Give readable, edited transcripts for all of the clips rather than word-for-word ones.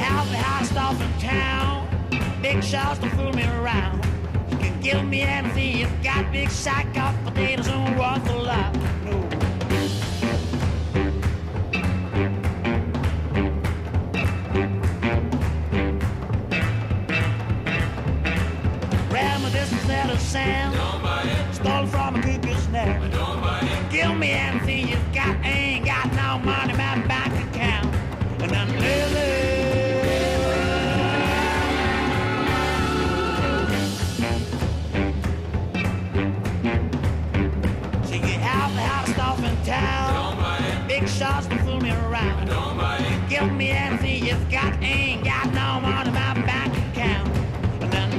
out the house off in town. Big shots to fool me around. You can give me anything you've got. Big sack of potatoes and worth a lot. No. Ram a distance out of sand. Stole from a cuckoo's nest. Give me anything you've got. Ain't got no money in my bank account. And I'm so you out the house off in town. Big shots to fool me around. Give me anything you've got. Ain't got no money in my bank account. And I'm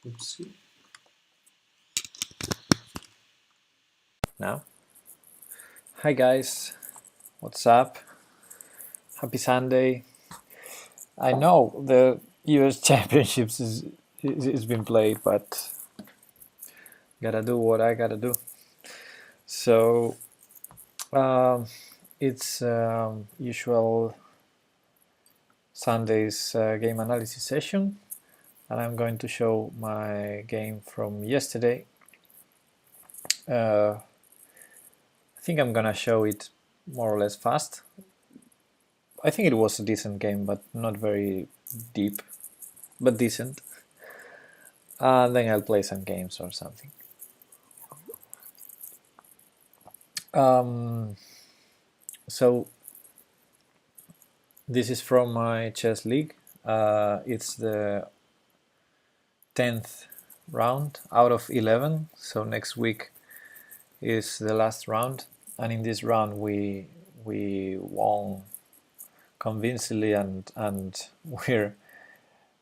Oopsie. Now, hi guys, what's up? Happy Sunday. I know the US Championships is been played, but gotta do what I gotta do. So it's usual Sunday's game analysis session, and I'm going to show my game from yesterday. I think I'm gonna show it more or less fast. I think it was a decent game, but not very deep, but decent. Then I'll play some games or something. So this is from my chess league. It's the 10th round out of 11. So next week is the last round, and in this round we won convincingly, and we're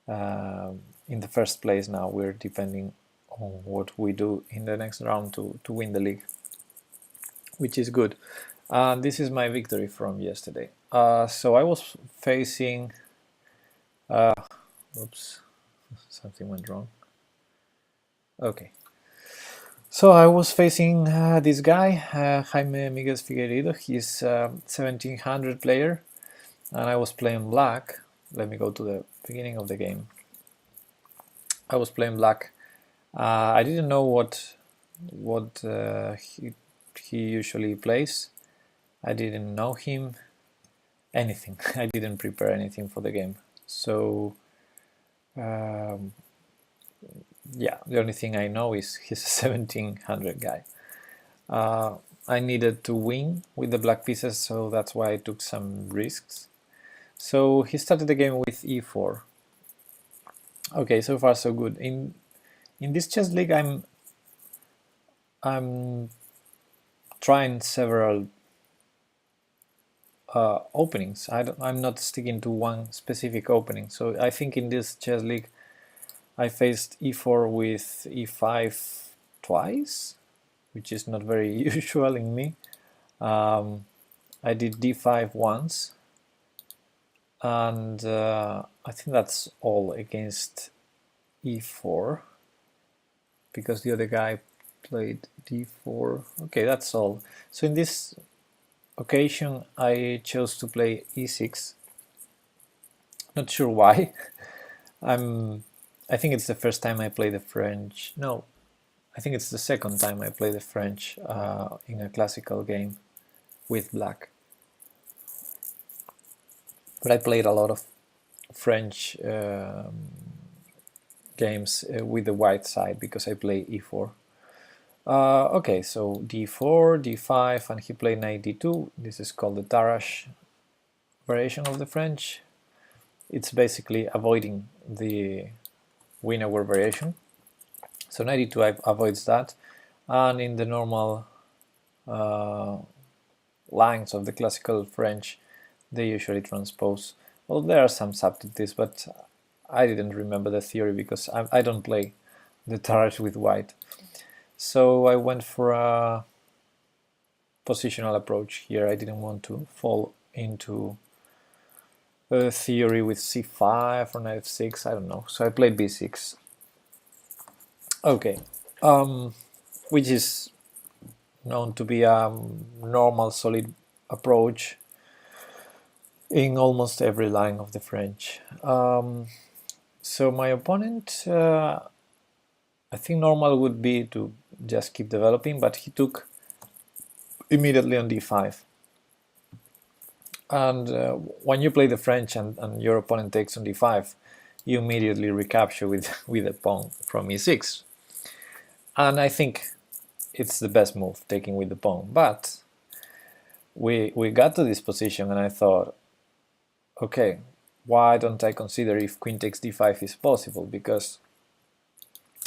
in the first place now. We're depending on what we do in the next round to win the league, which is good. This is my victory from yesterday. So I was facing oops, something went wrong. Okay, so I was facing this guy, Jaime Miguel Figueiredo. He's 1700 player, and I was playing black. Let me go to the beginning of the game. I was playing black. I didn't know what he usually plays. I didn't know him anything. I didn't prepare anything for the game. So yeah, the only thing I know is he's a 1700 guy. I needed to win with the black pieces, so that's why I took some risks. So he started the game with e4. Okay, so far so good. In this chess league, I'm trying several openings. I'm not sticking to one specific opening. So I think in this chess league, I faced e4 with e5 twice, which is not very usual in me. I did d5 once, and I think that's all against e4, because the other guy played d4. Okay, that's all. So in this occasion I chose to play e6. Not sure why. I think it's the first time I play the French. No, I think it's the second time I play the French in a classical game with black. But I played a lot of French games with the white side because I play e4. Okay, so d4, d5, and he played knight d2. This is called the Tarrasch variation of the French. It's basically avoiding the win-over variation. So knight d2 avoids that, and in the normal lines of the classical French, they usually transpose. Well, there are some subtleties, but I didn't remember the theory because I don't play the Tarrasch with white. So I went for a positional approach here. I didn't want to fall into a theory with c5 or knight f6, I don't know. So I played b6. Okay, which is known to be a normal solid approach in almost every line of the French. So my opponent, I think normal would be to just keep developing, but he took immediately on d5. And when you play the French and your opponent takes on d5, you immediately recapture with a pawn from e6. And I think it's the best move, taking with the pawn. But we got to this position and I thought, okay, why don't I consider if queen takes d5 is possible? Because,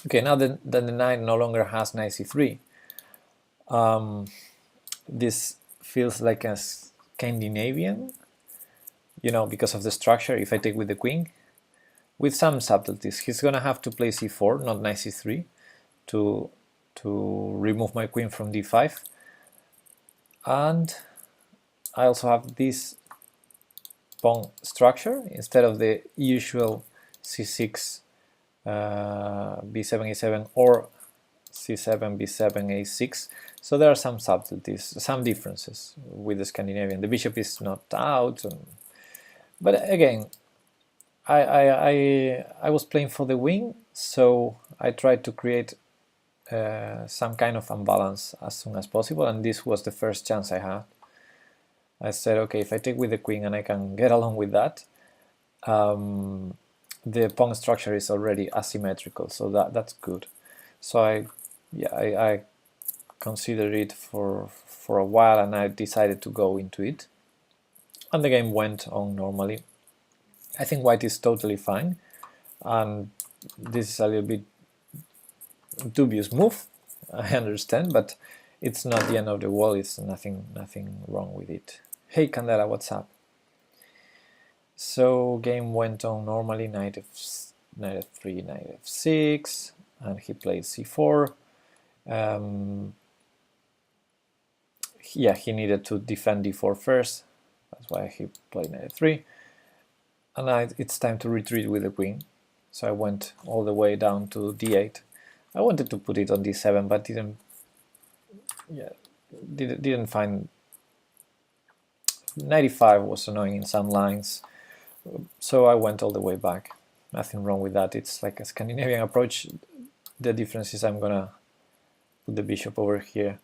okay, now that the knight no longer has knight c3, this feels like a Scandinavian, you know, because of the structure. If I take with the queen, with some subtleties, he's gonna have to play c4, not knight c3, to remove my queen from d5. And I also have this pawn structure instead of the usual c6, b7, a7, or c7, b7, a6. So there are some subtleties, some differences with the Scandinavian. The bishop is not out, but again, I was playing for the win, so I tried to create some kind of imbalance as soon as possible, and this was the first chance I had. I said, okay, if I take with the queen and I can get along with that, the pawn structure is already asymmetrical, so that's good. So I considered it for a while, and I decided to go into it, and the game went on normally. I think white is totally fine, and this is a little bit dubious move, I understand, but it's not the end of the world. It's nothing wrong with it. Hey Candela, what's up? So game went on normally, knight f3, knight f6, and he played c4. Yeah, he needed to defend d4 first, that's why he played knight f3. And it's time to retreat with the queen, so I went all the way down to d8. I wanted to put it on d7, but didn't find. 95 was annoying in some lines, so I went all the way back. Nothing wrong with that. It's like a Scandinavian approach. The difference is I'm gonna put the bishop over here.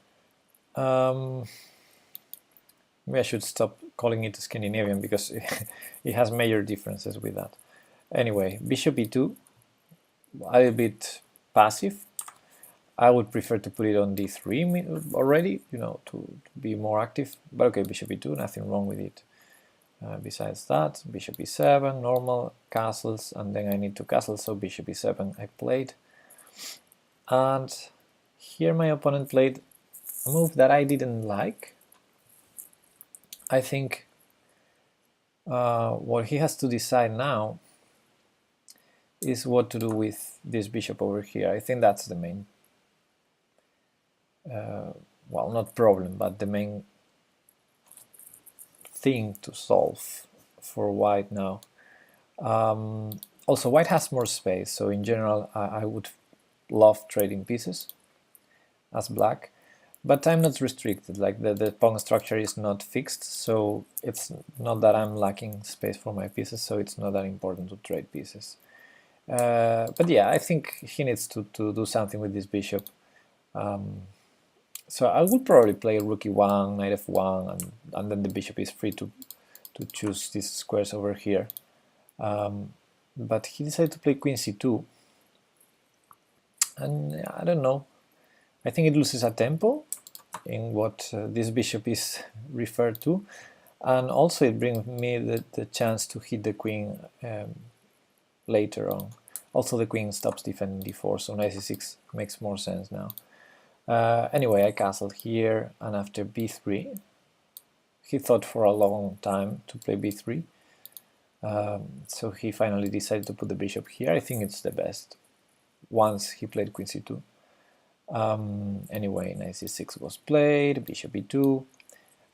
Maybe I should stop calling it Scandinavian because it has major differences with that. Anyway, bishop e2, a little bit passive. I would prefer to put it on d3 already, you know, to be more active. But okay, bishop e2, nothing wrong with it. Besides that, bishop e7, normal, castles, and then I need to castle, so bishop e7 I played. And here my opponent played a move that I didn't like. I think what he has to decide now is what to do with this bishop over here. I think that's the main well, not problem, but the main thing to solve for white now. Also, white has more space, so in general I would love trading pieces as black, but I'm not restricted. Like the pawn structure is not fixed, so it's not that I'm lacking space for my pieces, so it's not that important to trade pieces. But yeah, I think he needs to do something with this bishop. So I would probably play rook e1, knight f1, and then the bishop is free to choose these squares over here. But he decided to play queen c2, and I don't know, I think it loses a tempo in what this bishop is referred to, and also it brings me the chance to hit the queen later on. Also the queen stops defending d4, so knight c6 makes more sense now. Anyway, I castled here, and after b3, he thought for a long time to play b3, so he finally decided to put the bishop here. I think it's the best, once he played queen c2. Anyway, knight c6 was played, bishop e2,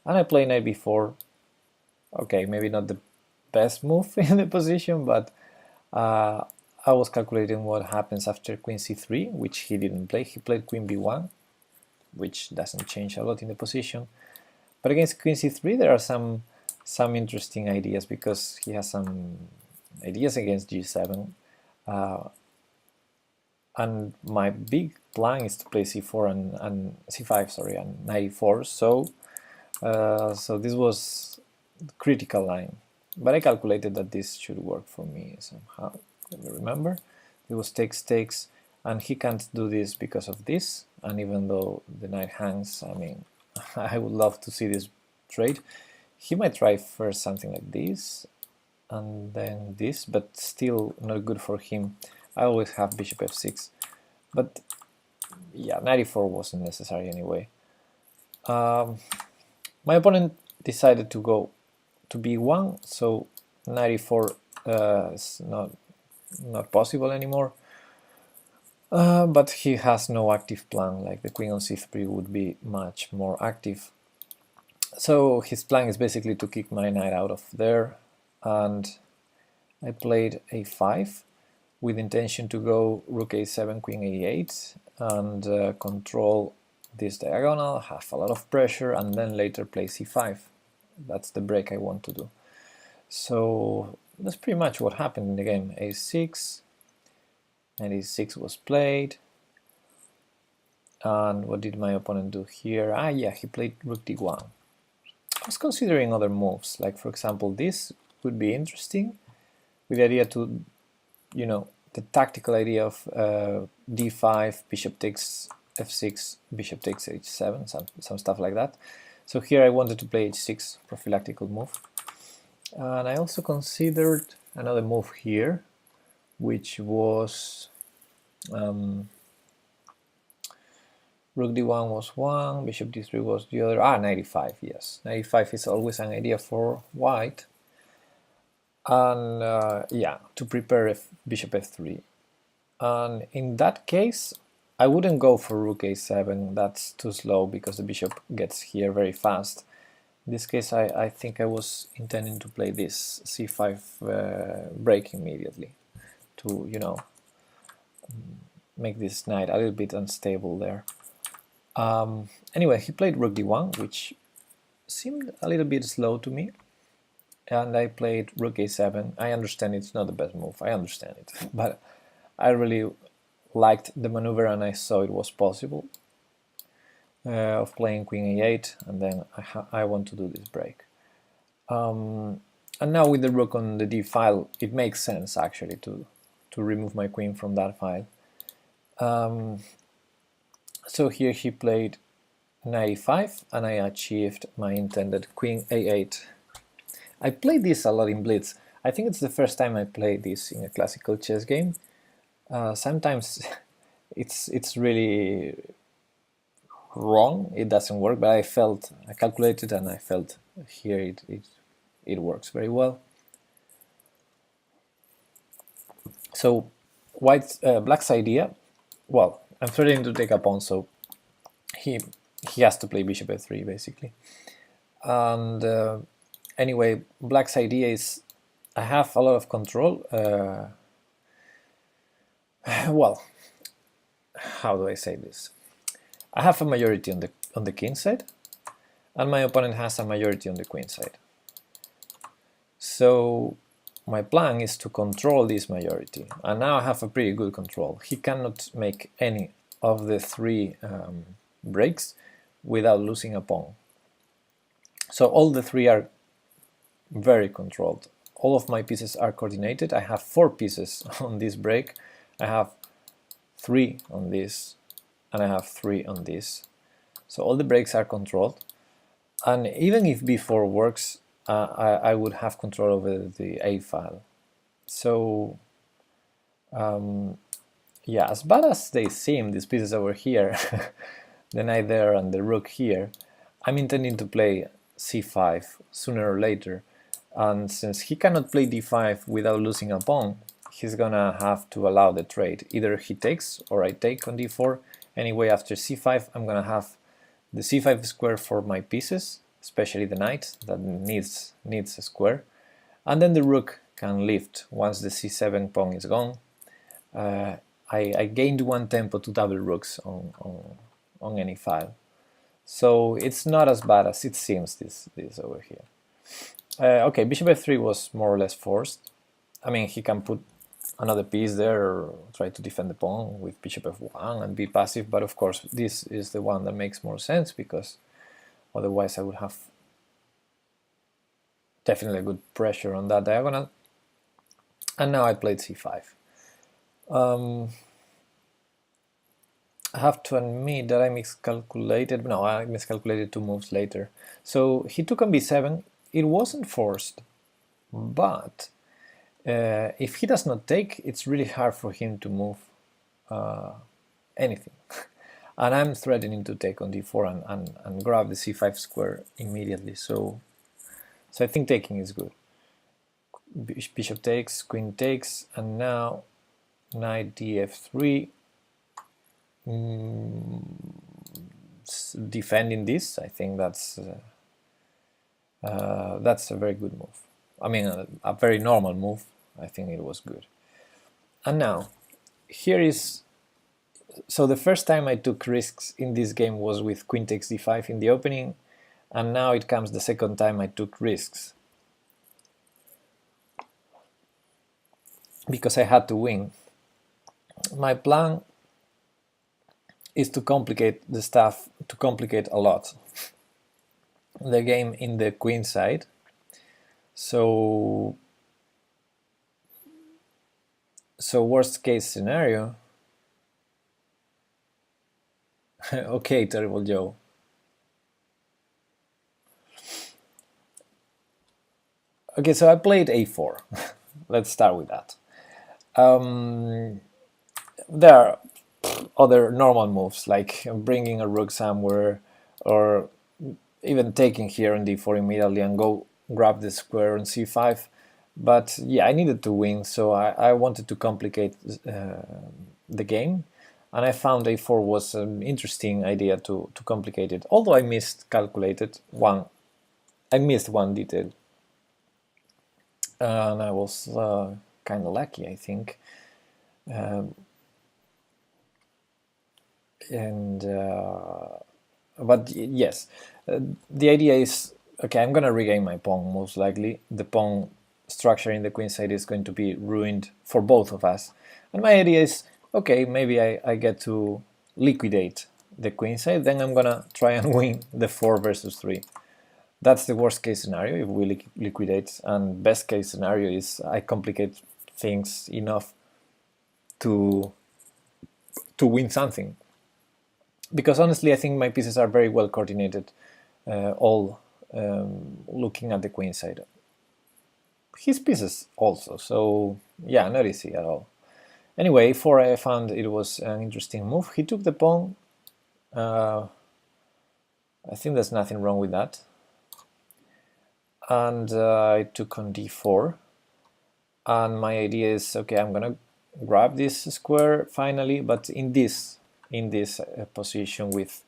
and I played knight b4. Okay, maybe not the best move in the position, but I was calculating what happens after queen c3, which he didn't play. He played queen b1, which doesn't change a lot in the position. But against queen c3 there are some interesting ideas, because he has some ideas against g7. And my big plan is to play c4 and c5, sorry, and knight e4. So this was critical line, but I calculated that this should work for me somehow. Let me remember. It was takes, and he can't do this because of this. And even though the knight hangs, I mean, I would love to see this trade. He might try first something like this, and then this, but still not good for him. I always have bishop f6, but yeah, knight e4 wasn't necessary anyway. My opponent decided to go to b1, so knight e4 is not possible anymore. But he has no active plan, like the queen on c3 would be much more active. So his plan is basically to kick my knight out of there, and I played a5 with intention to go rook a7, queen a8, and control this diagonal, have a lot of pressure, and then later play c5. That's the break I want to do. So that's pretty much what happened in the game. a6, and a6 was played. And what did my opponent do here? Yeah, he played rook d1. I was considering other moves, like for example this would be interesting, with the idea to, you know, the tactical idea of d5, bishop takes f6, bishop takes h7, some stuff like that. So here I wanted to play h6, prophylactical move. And I also considered another move here, which was rook d1 was one, bishop d3 was the other. Knight e5, yes. Knight e5 is always an idea for white. And yeah, to prepare bishop f3. And in that case, I wouldn't go for rook a7, that's too slow because the bishop gets here very fast. In this case, I think I was intending to play this c5 break immediately to, you know, make this knight a little bit unstable there. Anyway, he played rook d1, which seemed a little bit slow to me, and I played rook a7. I understand it's not the best move, I understand it, but I really liked the maneuver and I saw it was possible of playing queen a8, and then I want to do this break. And now with the rook on the d file, it makes sense actually to remove my queen from that file. So here he played knight e5, and I achieved my intended queen a8. I played this a lot in Blitz. I think it's the first time I played this in a classical chess game. Sometimes it's really wrong, it doesn't work, but I calculated and I felt here it works very well. So black's idea, well, I'm threatening to take a pawn, so he has to play bishop f3 basically. And anyway, black's idea is I have a lot of control. Well, how do I say this? I have a majority on the king side, and my opponent has a majority on the queen side. So my plan is to control this majority, and now I have a pretty good control. He cannot make any of the three breaks without losing a pawn. So all the three are very controlled. All of my pieces are coordinated. I have 4 pieces on this break. I have 3 on this, and I have 3 on this. So all the breaks are controlled, and even if b4 works, I would have control over the a file. So yeah, as bad as they seem, these pieces over here, the knight there and the rook here, I'm intending to play c5 sooner or later, and since he cannot play d5 without losing a pawn, he's gonna have to allow the trade. Either he takes or I take on d4. Anyway, after c5 I'm gonna have the c5 square for my pieces, especially the knight that needs a square, and then the rook can lift once the c7 pawn is gone. I gained 1 tempo to double rooks on any file, so it's not as bad as it seems. This over here. Okay, bishop f3 was more or less forced. I mean, he can put another piece there or try to defend the pawn with bishop f1 and be passive, but of course this is the one that makes more sense, because otherwise I would have definitely good pressure on that diagonal. And now I played c5. I have to admit that I miscalculated. No, I miscalculated 2 moves later. So he took on b7. It wasn't forced, but if he does not take, it's really hard for him to move anything. And I'm threatening to take on d4 and grab the c5 square immediately. So I think taking is good. Bishop takes, queen takes, and now knight df3. Defending this, I think that's a very good move. I mean, a very normal move. I think it was good. And now, here is... So the first time I took risks in this game was with queen takes d5 in the opening, and now it comes the second time I took risks, because I had to win. My plan is to complicate the stuff, to complicate a lot the game in the queen side. So worst case scenario. Okay, Terrible Joe. Okay, so I played a4. Let's start with that. There are other normal moves, like bringing a rook somewhere, or even taking here on d4 immediately and go grab the square on c5. But yeah, I needed to win, so I wanted to complicate the game, and I found a4 was an interesting idea to complicate it, although I missed one detail, and I was kind of lucky, I think. But yes, the idea is, okay, I'm gonna regain my pawn most likely. The pawn structure in the queen side is going to be ruined for both of us, and my idea is, okay, maybe I get to liquidate the queen side, then I'm gonna try and win the 4 versus 3. That's the worst case scenario if we liquidate, and best case scenario is I complicate things enough to win something. Because honestly, I think my pieces are very well coordinated, all looking at the queen side. His pieces also, so yeah, not easy at all. Anyway, a4 I found it was an interesting move. He took the pawn. I think there's nothing wrong with that. And I took on d4. And my idea is, okay, I'm gonna grab this square finally, but in this position with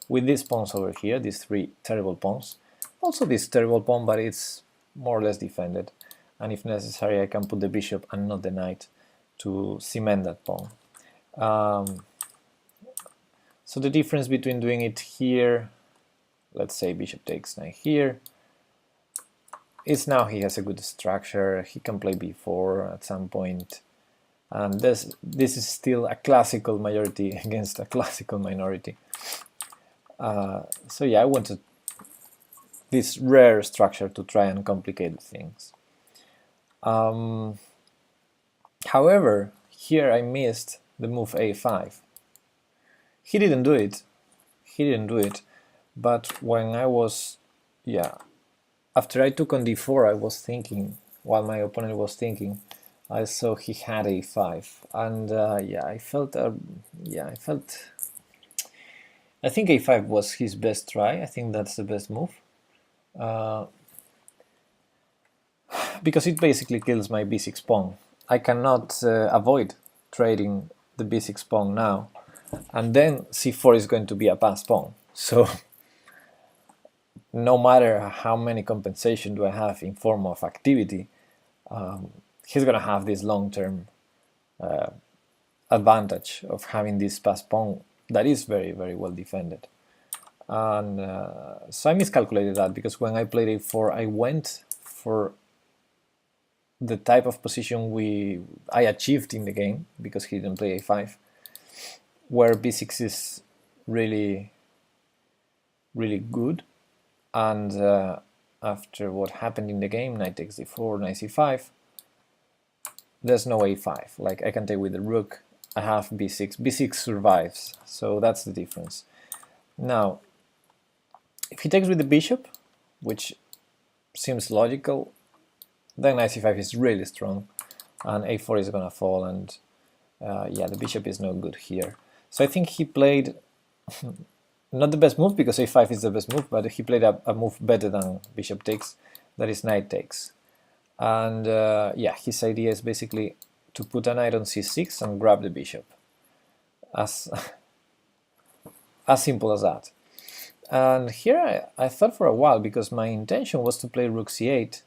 these pawns over here, these 3 terrible pawns. Also this terrible pawn, but it's more or less defended. And if necessary, I can put the bishop and not the knight to cement that pawn. So the difference between doing it here, let's say bishop takes knight here, is now he has a good structure. He can play b4 at some point. And this is still a classical majority against a classical minority. So yeah, I wanted this rare structure to try and complicate things. However, here I missed the move a5. He didn't do it. But when I was, after I took on d4, I was thinking, while my opponent was thinking, I saw he had a5, and I think a5 was his best try. I think that's the best move, because it basically kills my b6 pawn. I cannot avoid trading the b6 pawn now, and then c4 is going to be a pass pawn. So no matter how many compensation do I have in form of activity, he's going to have this long-term advantage of having this pass pawn that is very, very well defended. And so I miscalculated that, because when I played a4, I went for the type of position I achieved in the game, because he didn't play a5, where b6 is really, really good. And after what happened in the game, knight takes d4, knight c5, there's no a5. Like, I can take with the rook, I have b6. b6 survives, so that's the difference. Now, if he takes with the bishop, which seems logical, then knight c5 is really strong, and a4 is gonna fall, and the bishop is no good here. So I think he played not the best move, because a5 is the best move, but he played a move better than bishop takes, that is knight takes. And his idea is basically to put a knight on c6 and grab the bishop. As simple as that. And here I thought for a while, because my intention was to play rook c8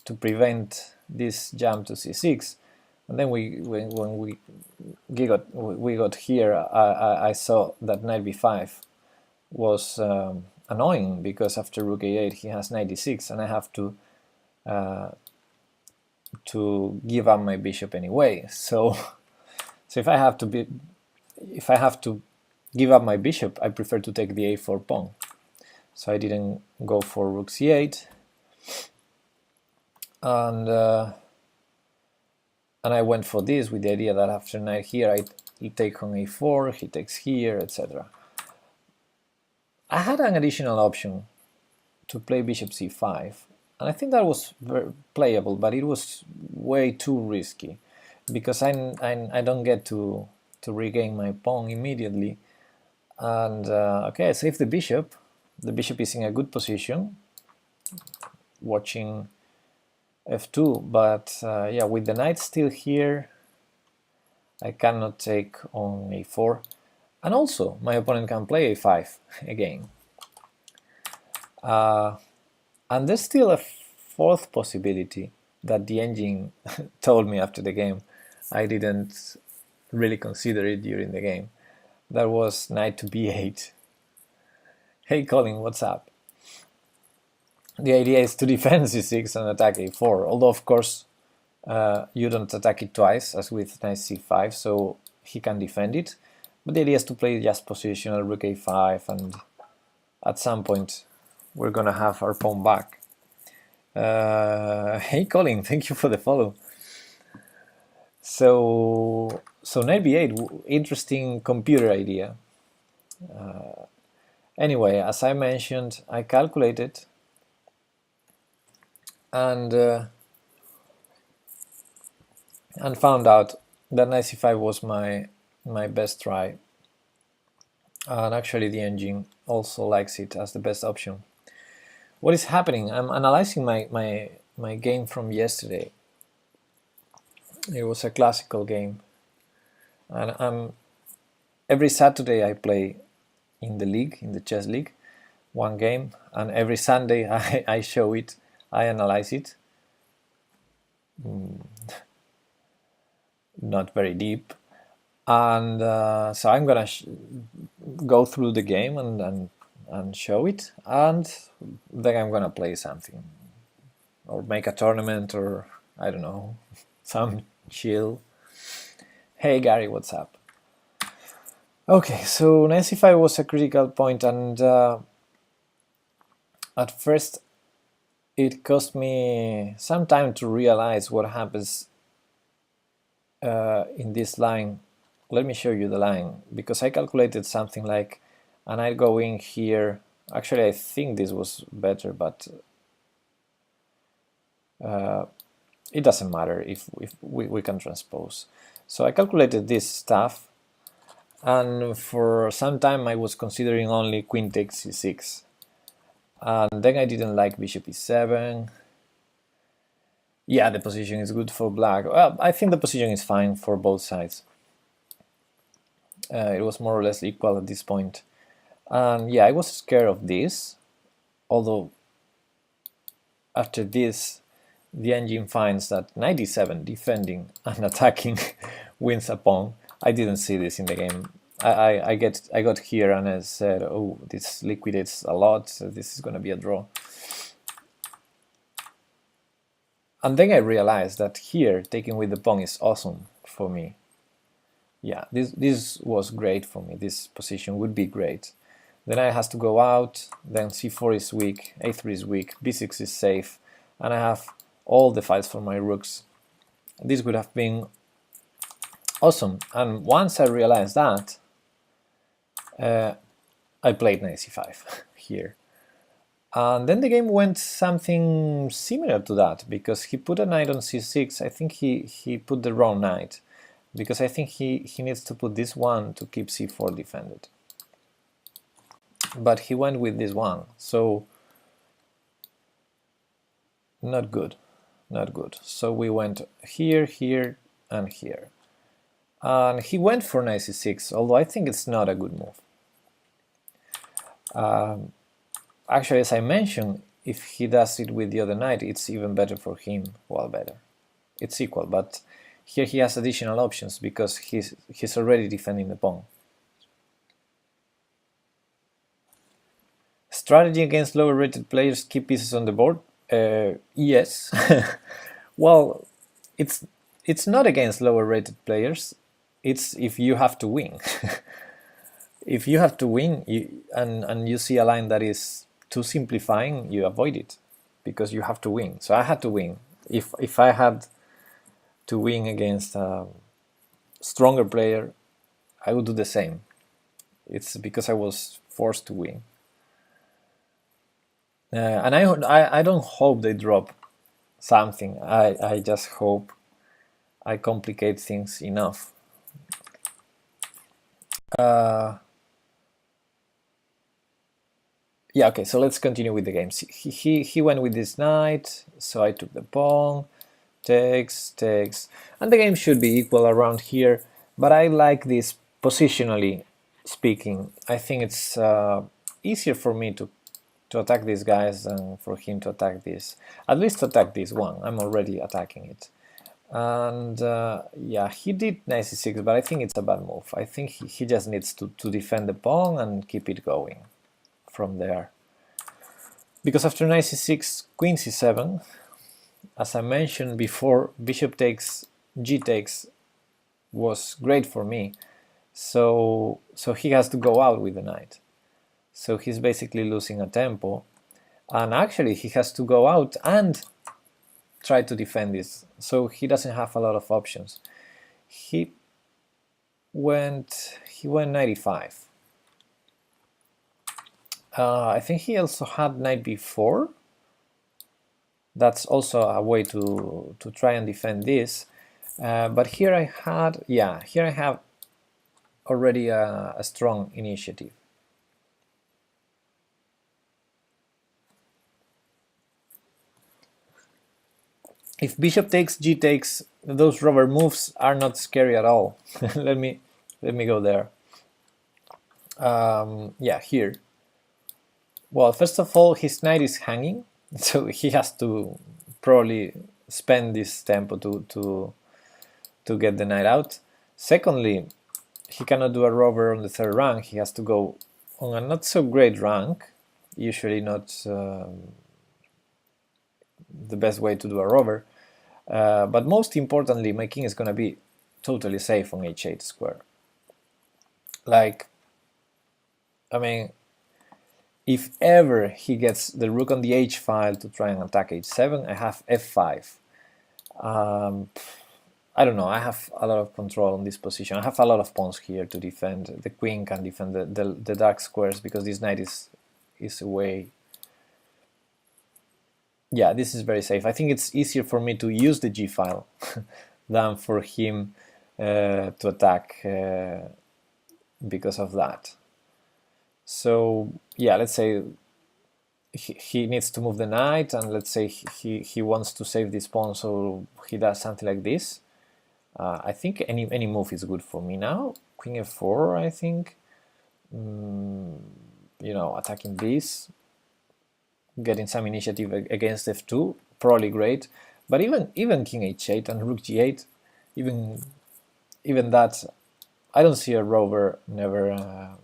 to prevent this jump to c6. And then when we got here, I saw that knight b5 was annoying, because after rook a8 he has knight d6, and I have to give up my bishop anyway. So if I have to give up my bishop, I prefer to take the a4 pawn. So I didn't go for rook c8, and I went for this with the idea that after knight here I take on a4, he takes here, etc. I had an additional option to play bishop c5, and I think that was very playable, but it was way too risky, because I don't get to regain my pawn immediately. And okay, I saved the bishop. The bishop is in a good position, watching f2, but with the knight still here, I cannot take on a4, and also my opponent can play a5 again. And there's still a fourth possibility that the engine told me after the game. I didn't really consider it during the game. That was knight to b8. Hey Colin, what's up? The idea is to defend c6 and attack a4, although of course you don't attack it twice as with knight c5, so he can defend it. But the idea is to play just positional rook a5, and at some point we're gonna have our pawn back. Hey Colin, thank you for the follow. So knight b8, interesting computer idea. Anyway, as I mentioned, I calculated, and found out that knight c5 was my best try, and actually the engine also likes it as the best option. What is happening? I'm analyzing my game from yesterday. It was a classical game, and every Saturday I play in the league, in the chess league, one game, and every Sunday I show it, I analyze it. Not very deep, and so I'm gonna go through the game and show it, and then I'm gonna play something, or make a tournament, or I don't know, some chill. Hey Gary, what's up? Okay, so knight c5 was a critical point, and at first it cost me some time to realize what happens in this line let me show you the line, because I calculated something like a knight going here. Actually, I think this was better, but it doesn't matter if we can transpose. So I calculated this stuff, and for some time I was considering only queen takes c6, and then I didn't like bishop e7. Yeah, the position is good for black. Well, I think the position is fine for both sides. It was more or less equal at this point. And yeah, I was scared of this, although after this the engine finds that knight e7 defending and attacking wins a pawn. I didn't see this in the game. I got here and I said, oh, this liquidates a lot, so this is gonna be a draw. And then I realized that here taking with the pawn is awesome for me. Yeah, this was great for me. This position would be great. Then I has to go out, then c4 is weak, a3 is weak, b6 is safe, and I have all the files for my rooks. This would have been awesome. And once I realized that, I played knight c5 here. And then the game went something similar to that, because he put a knight on c6. I think he put the wrong knight, because I think he needs to put this one to keep c4 defended. But he went with this one, so not good, not good. So we went here, here, and here. And he went for knight c6, although I think it's not a good move. Actually, as I mentioned, if he does it with the other knight, it's even better for him. Well, better. It's equal, but here he has additional options because he's already defending the pawn. Strategy against lower rated players, keep pieces on the board? Yes. Well, it's not against lower rated players. It's if you have to win. If you have to win and you see a line that is too simplifying, you avoid it because you have to win. So I had to win. If I had to win against a stronger player, I would do the same. It's because I was forced to win. And I don't hope they drop something. I just hope I complicate things enough. Yeah, okay, so let's continue with the games. He went with this knight, so I took the pawn, takes, and the game should be equal around here, but I like this positionally speaking. I think it's easier for me to attack these guys than for him to attack this. At least to attack this one. I'm already attacking it. And yeah, he did knight c6, but I think it's a bad move. I think he just needs to defend the pawn and keep it going from there. Because after knight c6, queen c7, as I mentioned before, bishop takes, g takes was great for me. So he has to go out with the knight. So he's basically losing a tempo, and actually he has to go out and try to defend this, so he doesn't have a lot of options. He went 95. I think he also had knight b4. That's also a way to try and defend this, but here I have already a strong initiative. If bishop takes, g takes, those rubber moves are not scary at all. let me go there. Yeah, here. Well, first of all, his knight is hanging, so he has to probably spend this tempo to get the knight out. Secondly, he cannot do a rover on the third rank. He has to go on a not so great rank, usually not the best way to do a rover. But most importantly, my king is going to be totally safe on h8 square. Like, I mean, if ever he gets the rook on the h-file to try and attack h7, I have f5. I don't know, I have a lot of control on this position. I have a lot of pawns here to defend. The queen can defend the dark squares because this knight is away. Yeah, this is very safe. I think it's easier for me to use the g-file than for him to attack because of that. So yeah, let's say he needs to move the knight, and let's say he wants to save this pawn, so he does something like this. I think any move is good for me now. Queen f4, I think. You know, attacking this, getting some initiative against f2, probably great. But even king h8 and rook g8, even that, I don't see a rover never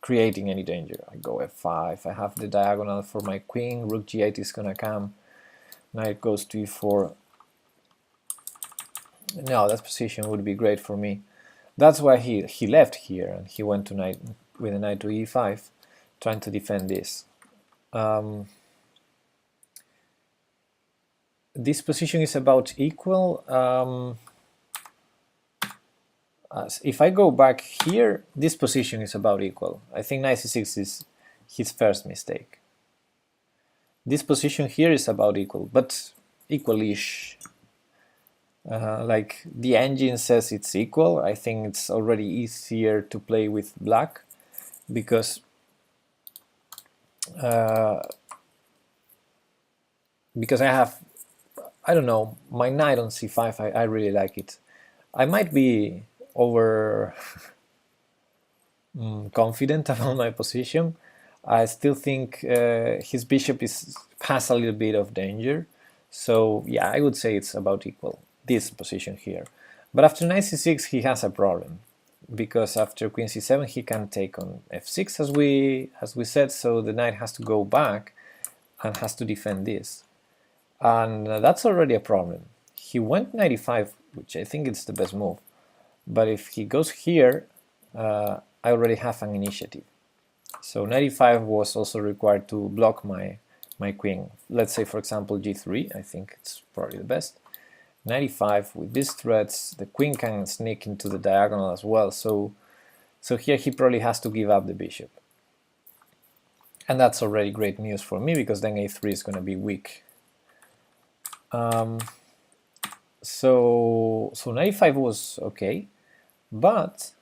creating any danger. I go f5, I have the diagonal for my queen, rook g8 is gonna come, knight goes to e4. No, that position would be great for me. That's why he left here and he went to knight with a knight to e5, trying to defend this. This position is about equal. If I go back here, this position is about equal. I think knight c6 is his first mistake. This position here is about equal, but equal-ish. Like the engine says it's equal. I think it's already easier to play with black because I have, I don't know, my knight on c5, I really like it. I might be over confident about my position. I still think his bishop has a little bit of danger. So yeah, I would say it's about equal, this position here. But after knight c6 he has a problem, because after queen c7 he can take on f6 as we said, so the knight has to go back and has to defend this. And that's already a problem. He went knight e5, which I think is the best move. But if he goes here, I already have an initiative. So knight e5 was also required to block my queen. Let's say, for example, g3. I think it's probably the best. Knight e5 with these threats, the queen can sneak into the diagonal as well. So here he probably has to give up the bishop. And that's already great news for me, because then a3 is going to be weak. So knight e5 was okay, but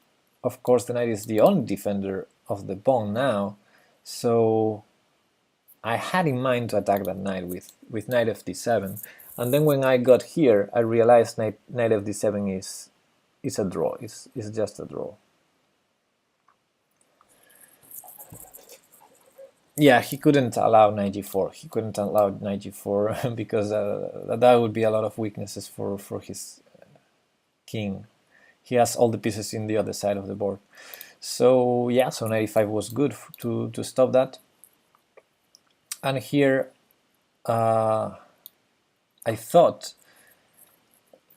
of course the knight is the only defender of the pawn now, so I had in mind to attack that knight with knight fd7, and then when I got here I realized knight fd7 is a draw, is just a draw. Yeah, he couldn't allow knight g4. He couldn't allow knight g4 because that would be a lot of weaknesses for his king. He has all the pieces in the other side of the board. So yeah, so knight e5 was good to stop that. And here I thought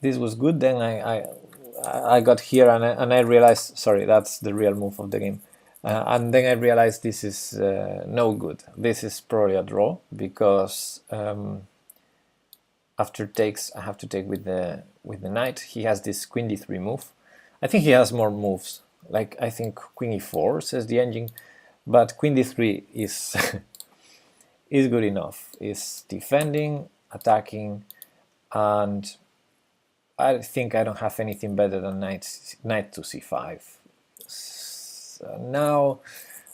this was good. Then I got here and I realized, sorry, that's the real move of the game. And then I realized this is no good. This is probably a draw, because after takes I have to take with the knight. He has this queen d3 move. I think he has more moves. Like I think queen e4 says the engine, but queen d3 is is good enough. Is defending, attacking, and I think I don't have anything better than knight to c5. Now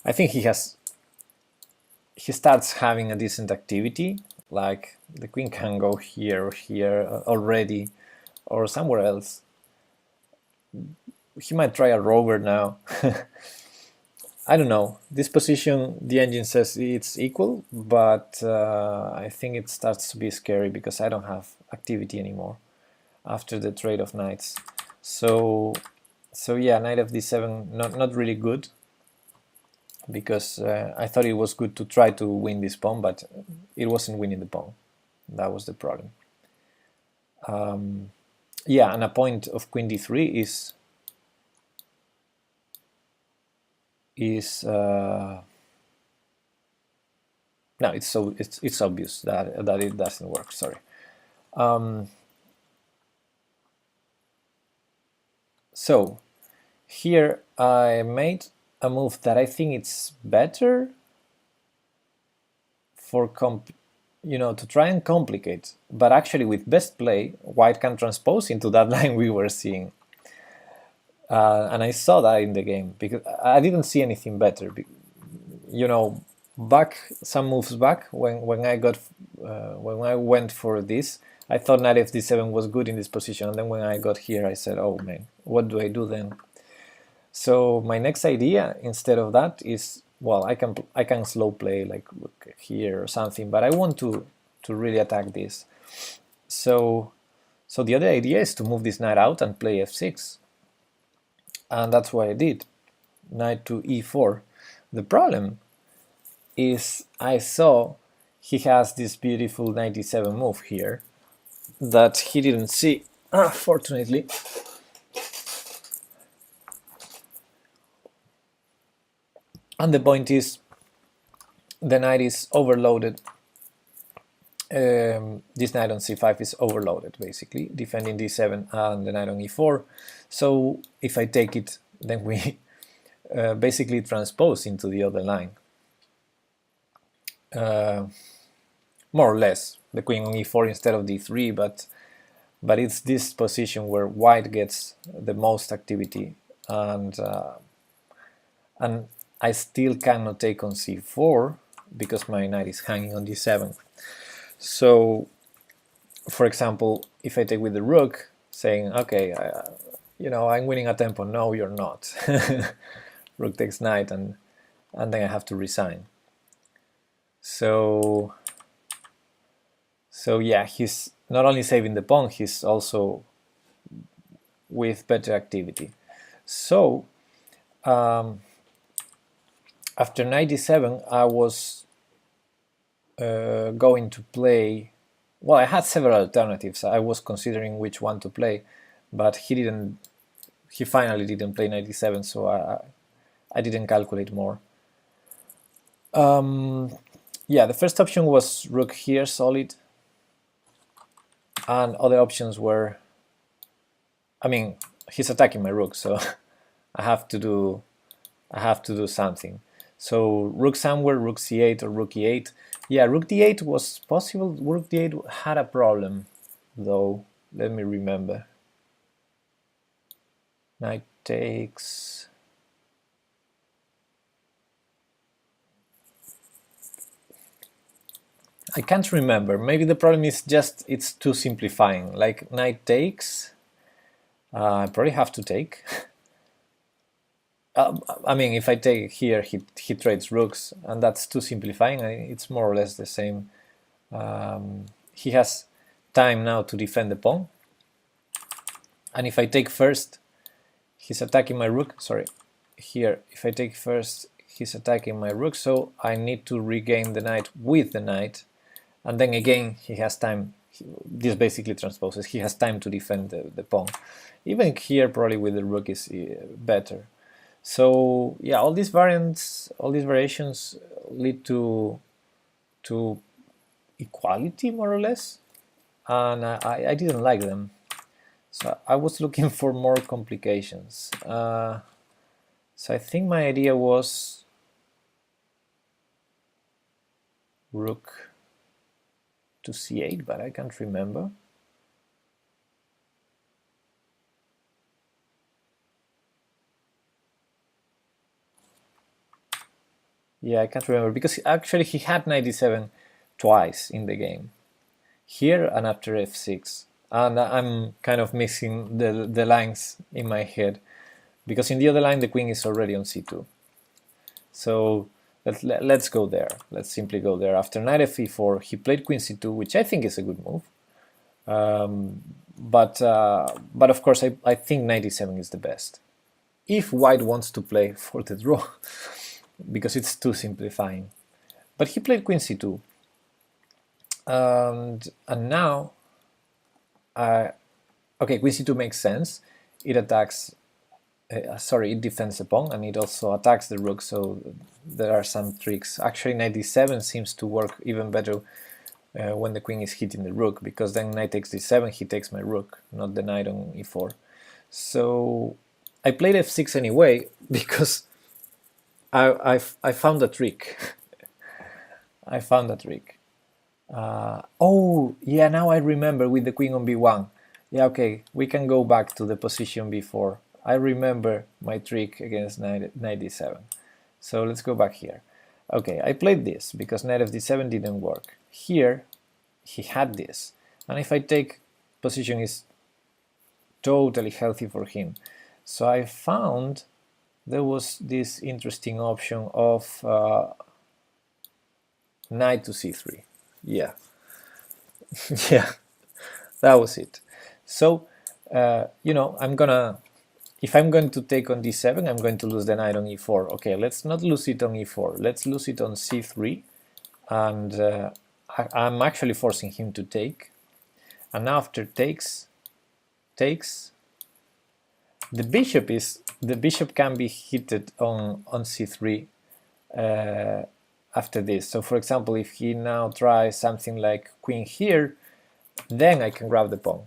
I think he starts having a decent activity, like the queen can go here or here already, or somewhere else. He might try a rover now. I don't know. This position, the engine says it's equal, but I think it starts to be scary because I don't have activity anymore after the trade of knights. So yeah, knight fd7 not really good, because I thought it was good to try to win this pawn, but it wasn't winning the pawn. That was the problem. Yeah, and a point of queen d3 no, it's obvious that it doesn't work. Sorry. So here I made a move that I think it's better for to try and complicate, but actually with best play, white can transpose into that line we were seeing. And I saw that in the game because I didn't see anything better. Back some moves back when I went for this, I thought knight fd7 was good in this position, and then when I got here, I said, "Oh man, what do I do then?" So my next idea instead of that is, well, I can slow play like here or something, but I want to really attack this. So the other idea is to move this knight out and play f6, and that's what I did. Knight to e4. The problem is I saw he has this beautiful knight e7 move here that he didn't see, fortunately. And the point is, the knight is overloaded. This knight on c5 is overloaded, basically, defending d7 and the knight on e4. So if I take it, then we basically transpose into the other line. More or less, the queen on e4 instead of d3, but it's this position where white gets the most activity, and I still cannot take on c4 because my knight is hanging on d7. So, for example, if I take with the rook, saying, okay, I'm winning a tempo. No, you're not. Rook takes knight, and then I have to resign. So yeah, he's not only saving the pawn, he's also with better activity. So after knight d7, I was going to play. Well, I had several alternatives. I was considering which one to play, but he finally didn't play knight d7, so I didn't calculate more. Yeah, the first option was rook here, solid, and other options were, he's attacking my rook, so I have to do something. So rook somewhere, rook c8 or rook e8. Yeah, rook d8 was possible. Rook d8 had a problem, though. Let me remember. Knight takes. I can't remember. Maybe the problem is just it's too simplifying. Like knight takes. I probably have to take. If I take here, he trades rooks, and that's too simplifying. It's more or less the same. He has time now to defend the pawn. And if I take first, he's attacking my rook. Sorry, here, if I take first, he's attacking my rook, so I need to regain the knight with the knight. And then again, he has time. This basically transposes. He has time to defend the pawn. Even here, probably with the rook is better. So yeah, all these variants, all these variations lead to equality, more or less, and I didn't like them. So I was looking for more complications. So I think my idea was rook to c8, but I can't remember. Yeah, I can't remember, because actually he had knight d7 twice in the game. Here and after f6. And I'm kind of mixing the lines in my head, because in the other line the queen is already on c2. So let's go there. Let's simply go there. After knight f4, he played queen c2, which I think is a good move. But of course, I think knight d7 is the best. If white wants to play for the draw, because it's too simplifying. But he played queen c2. And now, okay, queen c2 makes sense. It attacks, it defends the pawn, and it also attacks the rook, so there are some tricks. Actually, knight d7 seems to work even better when the queen is hitting the rook, because then knight takes d7, he takes my rook, not the knight on e4. So I played f6 anyway because I found a trick. I found a trick. Oh, yeah, now I remember with the queen on b1. Yeah, okay, we can go back to the position before. I remember my trick against knight d7. So let's go back here. Okay, I played this because knight of d7 didn't work. Here, he had this. And if I take, position is totally healthy for him. So I found there was this interesting option of knight to c3. Yeah. Yeah, that was it. So, you know, if I'm going to take on d7, I'm going to lose the knight on e4. Okay, let's not lose it on e4. Let's lose it on c3. And I'm actually forcing him to take. And after takes, the bishop can be hit on c3 after this. So for example, if he now tries something like queen here, then I can grab the pawn.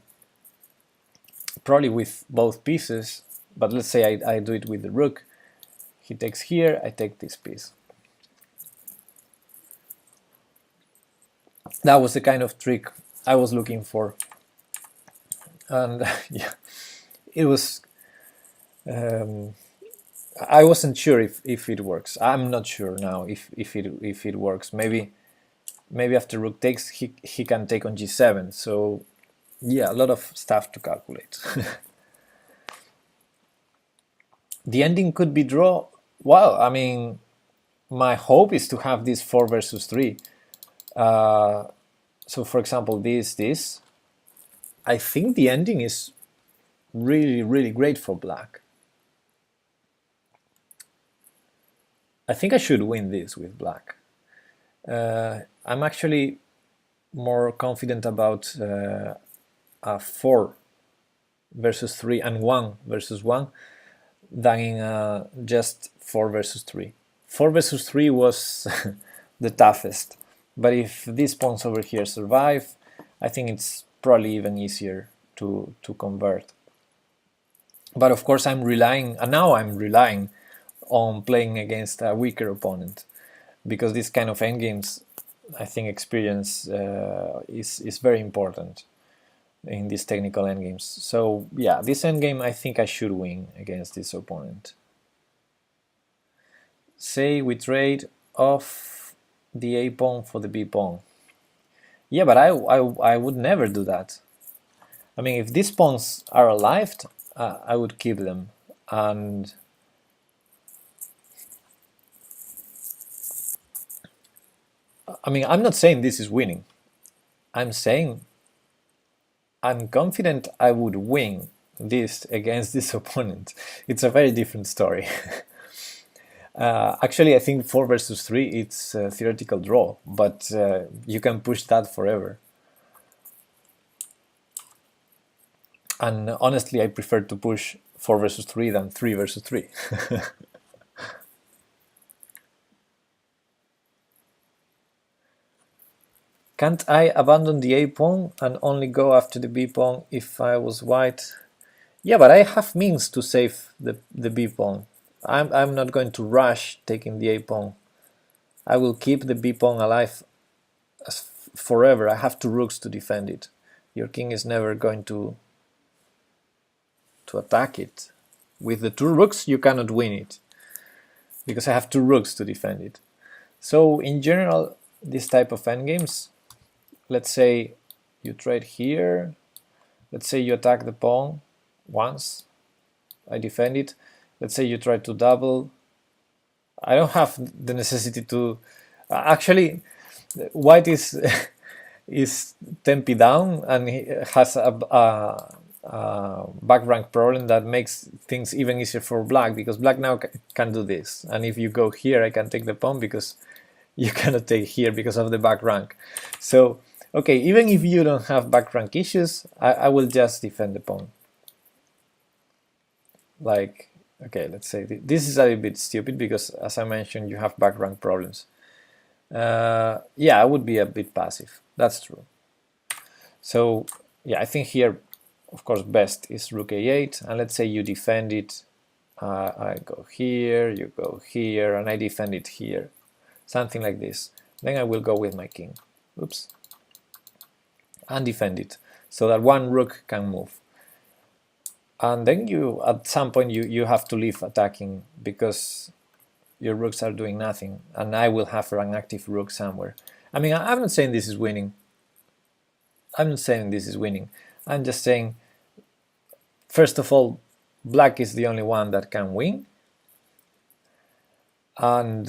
Probably with both pieces, but let's say I do it with the rook. He takes here, I take this piece. That was the kind of trick I was looking for. And yeah, it was I wasn't sure if it works. I'm not sure now if it works. Maybe after rook takes he can take on g7. So yeah, a lot of stuff to calculate. The ending could be draw. Well, I mean, my hope is to have this 4 versus 3. So for example, this. I think the ending is really great for black. I think I should win this with black. I'm actually more confident about a 4 versus 3 and 1 versus 1 than in just 4 versus 3. 4 versus 3 was the toughest, but if these pawns over here survive, I think it's probably even easier to convert. But of course I'm relying, and now I'm relying on playing against a weaker opponent, because this kind of endgames, I think experience is very important in these technical endgames. So yeah, this endgame I think I should win against this opponent. Say we trade off the A pawn for the B pawn. Yeah, but I would never do that. I mean, if these pawns are alive, I would keep them. And I mean, I'm not saying this is winning. I'm saying I'm confident I would win this against this opponent. It's a very different story. Actually, I think 4 versus 3 it's a theoretical draw, but you can push that forever. And honestly, I prefer to push 4 versus 3 than 3 versus 3. Can't I abandon the A pawn and only go after the B pawn if I was white? Yeah, but I have means to save the B pawn. I'm not going to rush taking the A pawn. I will keep the B pawn alive forever. I have 2 rooks to defend it. Your king is never going to attack it. With the 2 rooks you cannot win it, because I have 2 rooks to defend it. So in general, this type of endgames, let's say you trade here, let's say you attack the pawn once, I defend it, let's say you try to double, I don't have the necessity to, actually white is is tempi down and he has a back rank problem that makes things even easier for black, because black now can do this, and if you go here I can take the pawn because you cannot take here because of the back rank. So okay, even if you don't have back rank issues, I will just defend the pawn. Like, okay, let's say this is a little bit stupid because, as I mentioned, you have back rank problems. Yeah, I would be a bit passive, that's true. So yeah, I think here, of course, best is rook a8, and let's say you defend it I go here, you go here, and I defend it here. Something like this. Then I will go with my king. Oops. And defend it, so that one rook can move. And then you, at some point, you have to leave attacking because your rooks are doing nothing, and I will have an active rook somewhere. I mean, I'm not saying this is winning. I'm not saying this is winning. I'm just saying, first of all, black is the only one that can win, and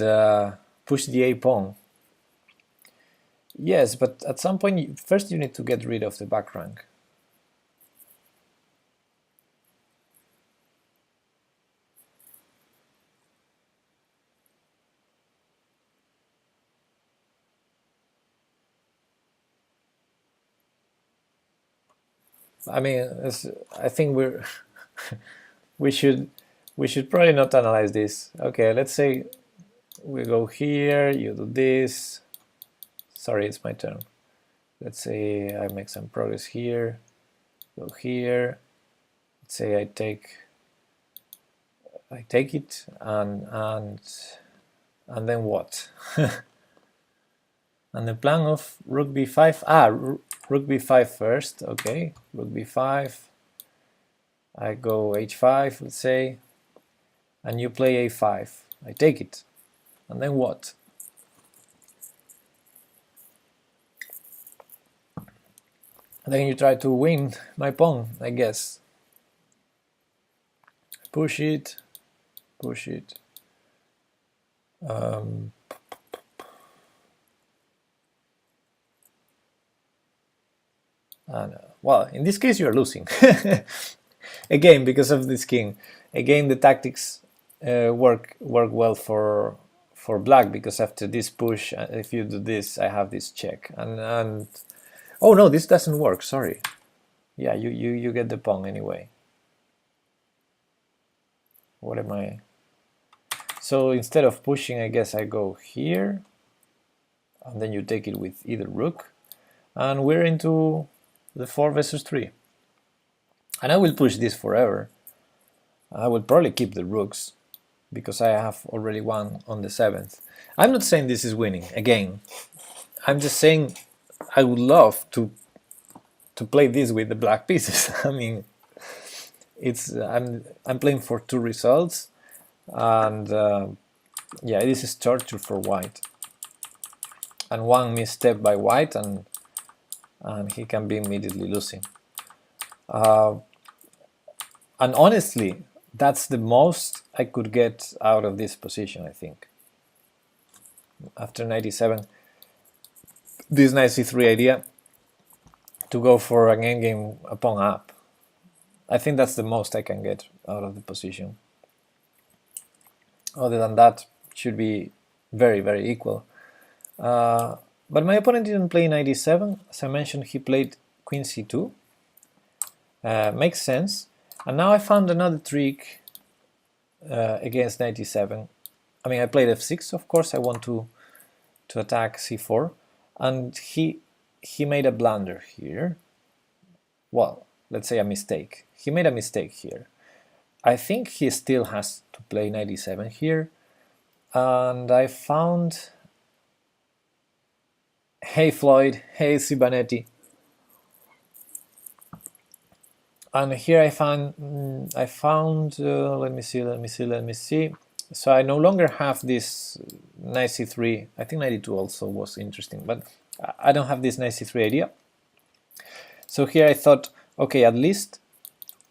push the a pawn. Yes, but at some point, first you need to get rid of the back rank. I mean, I think we should probably not analyze this. Okay, let's say we go here, you do this. Sorry, it's my turn. Let's say I make some progress here, go here. Let's say I take it, and then what? And the plan of rook b5. Rook b5 first. Okay, rook b5. I go h5, let's say, and you play a5. I take it, and then what? And then you try to win my pawn, I guess. Push it, push it. Well, in this case you're losing. Again, because of this king. Again, the tactics work well for black, because after this push, if you do this, I have this check, and oh no, this doesn't work. Sorry. Yeah, you get the pawn anyway. What am I? So instead of pushing, I guess I go here, and then you take it with either rook, and we're into the 4 versus 3. And I will push this forever. I will probably keep the rooks because I have already one on the 7th. I'm not saying this is winning. Again, I'm just saying I would love to play this with the black pieces. I mean, it's I'm playing for 2 results, and yeah, this is torture for white. And one misstep by white, and he can be immediately losing. And honestly, that's the most I could get out of this position, I think. After knight e7, this knight c3 idea to go for an endgame pawn up. I think that's the most I can get out of the position. Other than that, it should be very, very equal. But my opponent didn't play knight e7. As I mentioned, he played queen c2. Makes sense. And now I found another trick against knight e7. I mean, I played f6, of course. I want to attack c4. And he made a blunder here. Well, let's say a mistake. He made a mistake here. I think he still has to play knight e7 here. And I found... Hey Floyd, hey Sibanetti. And here I found let me see. So I no longer have this knight c3. I think knight e2 also was interesting, but I don't have this knight c3 idea. So here I thought, okay, at least,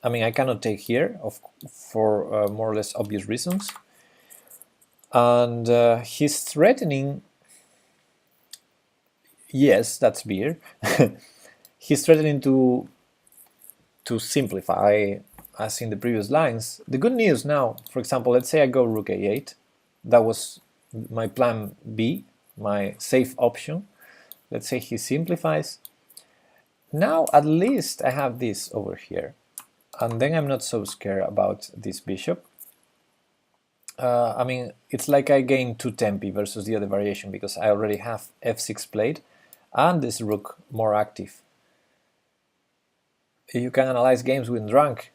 I mean, I cannot take here for more or less obvious reasons. And he's threatening. Yes, that's beer. He's threatening to simplify, as in the previous lines. The good news now, for example, let's say I go rook a8. That was my plan B, my safe option. Let's say he simplifies. Now at least I have this over here, and then I'm not so scared about this bishop. I mean, it's like I gain 2 tempi versus the other variation, because I already have f6 played and this rook more active. You can analyze games when drunk.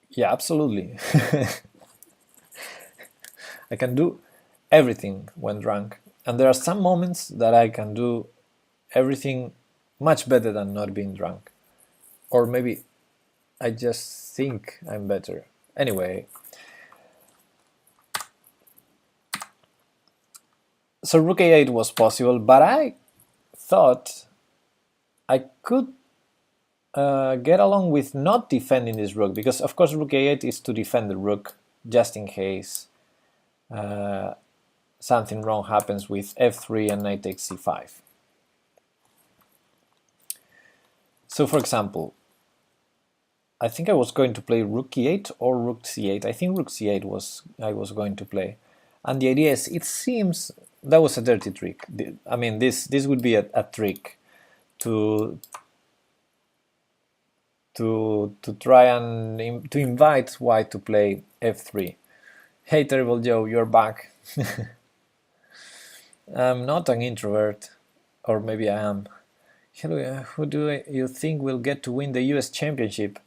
Yeah, absolutely. I can do everything when drunk, and there are some moments that I can do everything much better than not being drunk, or maybe I just think I'm better. Anyway, so rook a8 was possible, but I thought I could get along with not defending this rook, because of course rook a8 is to defend the rook just in case something wrong happens with f3 and knight takes c5. So for example, I think I was going to play rook e8 or rook c8. I think rook c8 I was going to play, and the idea is, it seems that was a dirty trick. I mean, this would be a trick to try and to invite white to play f3. Hey Terrible Joe, you're back. I'm not an introvert, or maybe I am. Hello, who do you think will get to win the US Championship?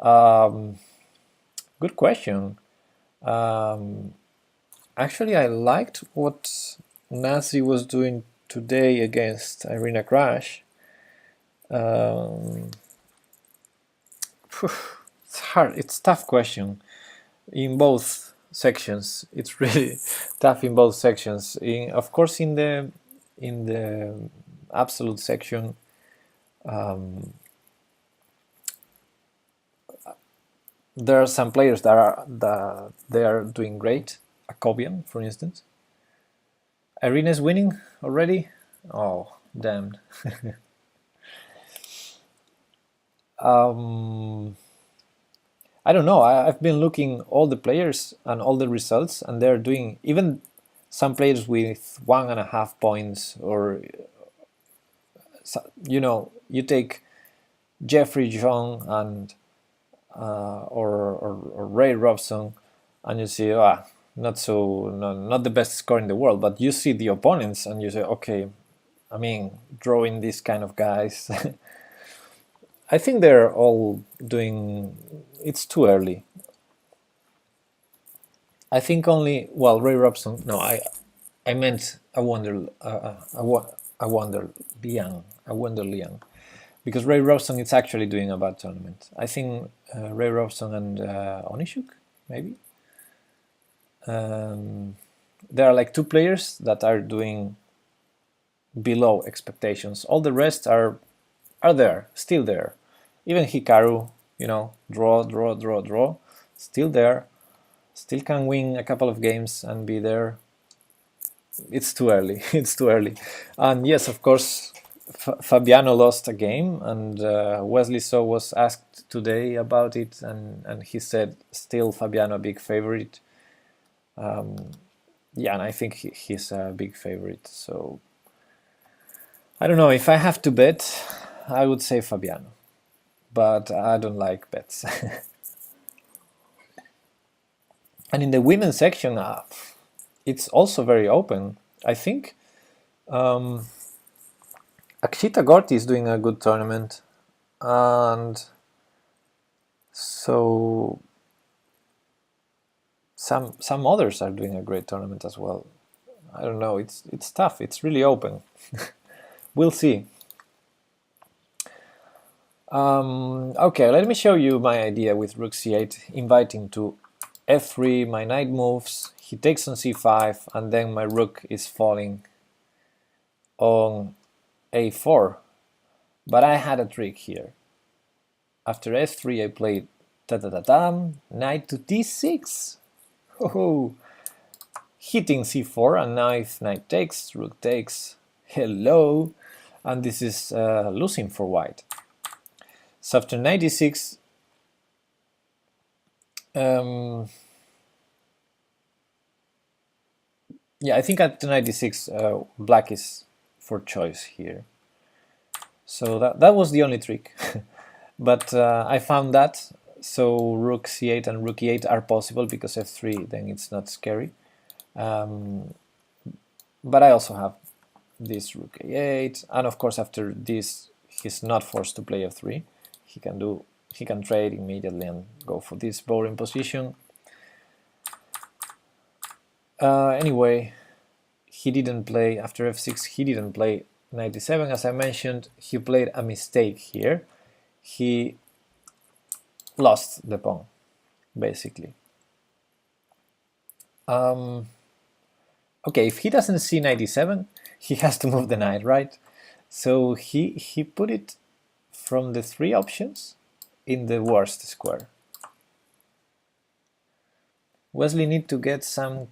Good question. Actually, I liked what Nazi was doing today against Irina Crash. It's hard. It's a tough question in both sections. It's really tough in both sections. Of course, in the absolute section, there are some players that they are doing great. Akobian, for instance. Irina is winning already. Oh, damned. I don't know. I've been looking all the players and all the results, and they're doing, even some players with 1.5 points, or you know, you take Jeffrey Jong and or Ray Robson, and you see, not the best score in the world, but you see the opponents and you say, okay, I mean, drawing these kind of guys. I think they're all doing. It's too early. I think only, well, Ray Robson. No, I meant I wonder Liang, because Ray Robson is actually doing a bad tournament. I think Ray Robson and Onishuk, maybe. There are like 2 players that are doing below expectations. All the rest are there, still there. Even Hikaru, you know, draw, still there, still can win a couple of games and be there. It's too early. It's too early. And yes, of course, Fabiano lost a game, and Wesley So was asked today about it, and he said still Fabiano a big favorite. Yeah, and I think he's a big favorite. So I don't know, if I have to bet, I would say Fabiano, but I don't like bets. And in the women's section, it's also very open. I think Akshita Gorti is doing a good tournament, and so some others are doing a great tournament as well. I don't know. It's tough. It's really open. We'll see. Okay, let me show you my idea with rook c8, inviting to f3, my knight moves, he takes on c5, and then my rook is falling on a4. But I had a trick here. After f3 I played knight to d6. Oh, hitting c4, and now if knight takes, rook takes, hello, and this is losing for white. So after knight d6, yeah, I think at knight d6 black is for choice here. So that was the only trick. But I found that, so rook c8 and rook e8 are possible because f3, then it's not scary. But I also have this rook a8, and of course after this he's not forced to play f3. He can trade immediately and go for this boring position. Anyway, he didn't play, after f6, he didn't play knight d7. As I mentioned, he played a mistake here. He lost the pawn, basically. Okay, if he doesn't see knight d7, he has to move the knight, right? So he put it from the three options in the worst square. Wesley need to get some,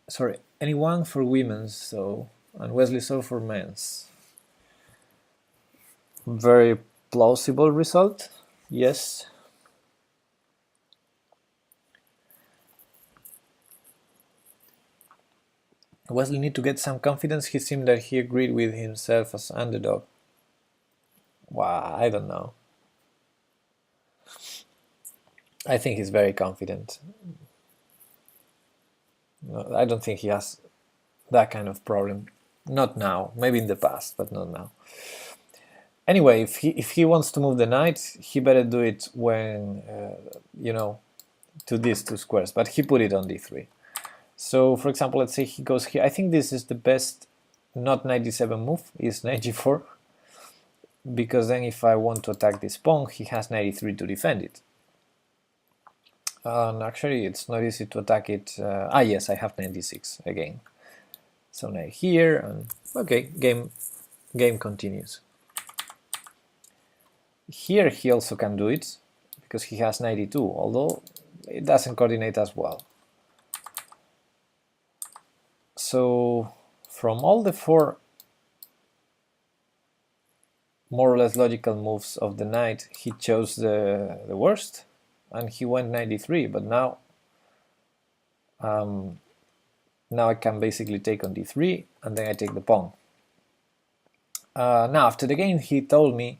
sorry, anyone for women's, so, and Wesley so for men's. Very plausible result, yes. Wesley need to get some confidence. He seemed that he agreed with himself as underdog. Wow, I don't know. I think he's very confident. No, I don't think he has that kind of problem. Not now. Maybe in the past, but not now. Anyway, if he wants to move the knight, he better do it when, you know, to these two squares. But he put it on d3. So, for example, let's say he goes here. I think this is the best not knight d7 move, is knight g4. Because then if I want to attack this pawn, he has knight e3 to defend it. And actually, it's not easy to attack it. Yes, I have knight d6 again. So knight here, and okay, game continues. Here he also can do it, because he has knight e2, although it doesn't coordinate as well. So from all the four more or less logical moves of the knight, he chose the worst, and he went knight d3. But now I can basically take on d3, and then I take the pawn. Now after the game he told me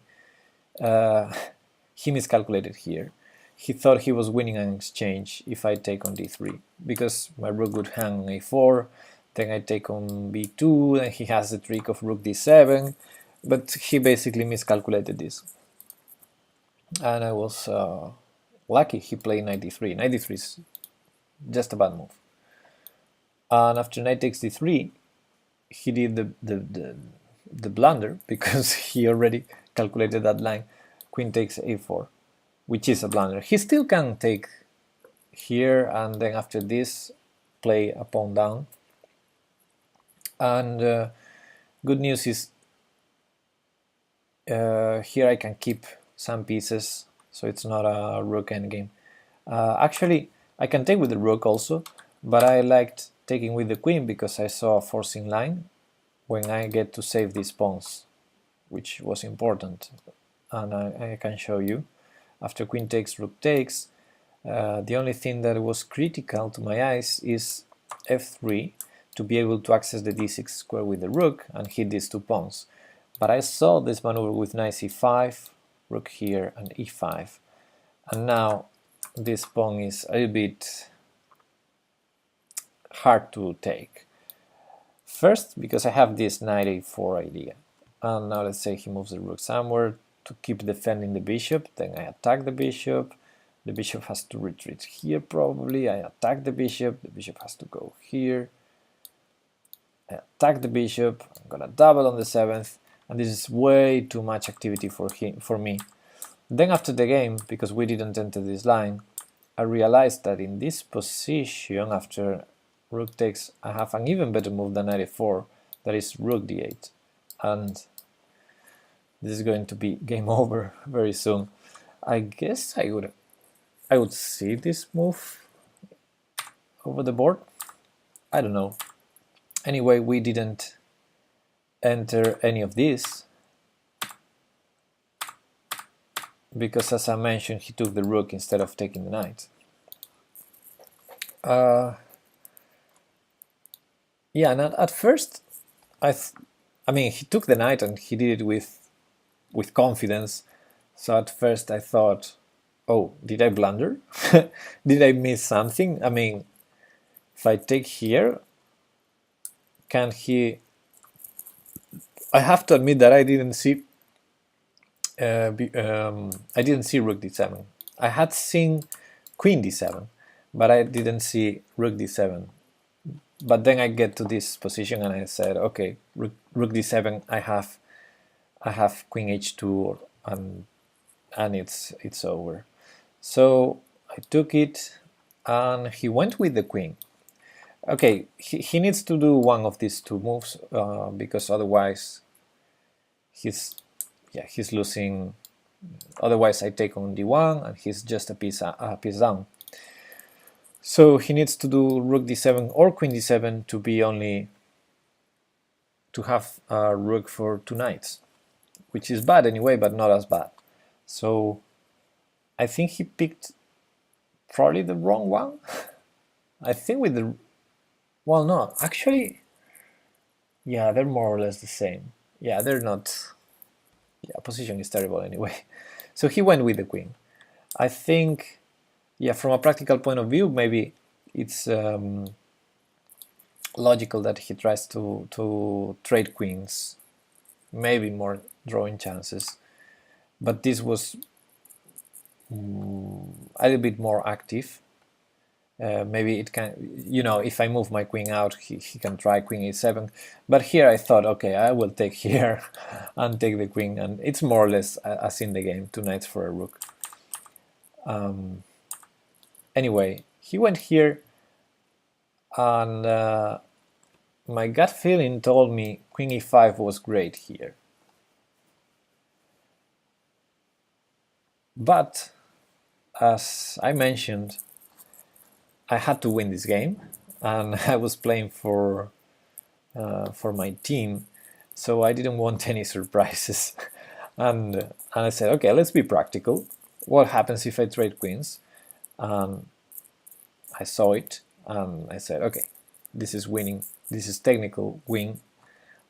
he miscalculated here. He thought he was winning an exchange if I take on d3, because my rook would hang on a4, then I take on b2, then he has the trick of rook d7, but he basically miscalculated this. And I was lucky he played knight d3. Knight d3 is just a bad move. And after knight takes d3, he did the blunder, because he already calculated that line. Queen takes a4, which is a blunder. He still can take here, and then after this play a pawn down. And good news is here I can keep some pieces, so it's not a rook endgame. Actually, I can take with the rook also, but I liked taking with the queen because I saw a forcing line when I get to save these pawns, which was important, and I can show you. After queen takes, rook takes, the only thing that was critical to my eyes is f3, to be able to access the d6 square with the rook and hit these two pawns. But I saw this maneuver with knight c5, rook here, and e5, and now this pawn is a little bit hard to take. First, because I have this knight a4 idea, and now let's say he moves the rook somewhere to keep defending the bishop, then I attack the bishop has to retreat here probably, I attack the bishop has to go here, I attack the bishop, I'm gonna double on the 7th, and this is way too much activity for me. Then after the game, because we didn't enter this line, I realized that in this position, after rook takes, I have an even better move than knight a4, that is rook d8, and this is going to be game over very soon. I guess I would see this move over the board. I don't know. Anyway, we didn't enter any of this, because as I mentioned, he took the rook instead of taking the knight. Yeah, and at first, I mean, he took the knight and he did it with confidence. So at first I thought, oh, did I blunder? Did I miss something? I mean, if I take here, can he... I have to admit that I didn't see I didn't see rook d7. I had seen queen d7, but I didn't see rook d7. But then I get to this position and I said, okay, rook d7. I have queen h2, and it's over. So I took it, and he went with the queen. Okay, he needs to do one of these two moves because otherwise he's losing. Otherwise I take on d1 and he's just a piece down. So he needs to do rook d7 or queen d7 to be only to have a rook for 2 knights, which is bad anyway, but not as bad. So I think he picked probably the wrong one. I think with the, well, no, actually, yeah, they're more or less the same. Yeah, they're not, yeah, position is terrible anyway. So he went with the queen. I think, yeah, from a practical point of view, maybe it's logical that he tries to trade queens, maybe more drawing chances. But this was a little bit more active. Maybe it can, you know, if I move my queen out, he can try queen a7. But here I thought, okay, I will take here and take the queen, and it's more or less as in the game, 2 knights for a rook. Anyway, he went here, and my gut feeling told me queen e5 was great here. But as I mentioned, I had to win this game, and I was playing for my team, so I didn't want any surprises. and I said, okay, let's be practical. What happens if I trade queens? I saw it, and I said, okay, this is winning. This is technical win.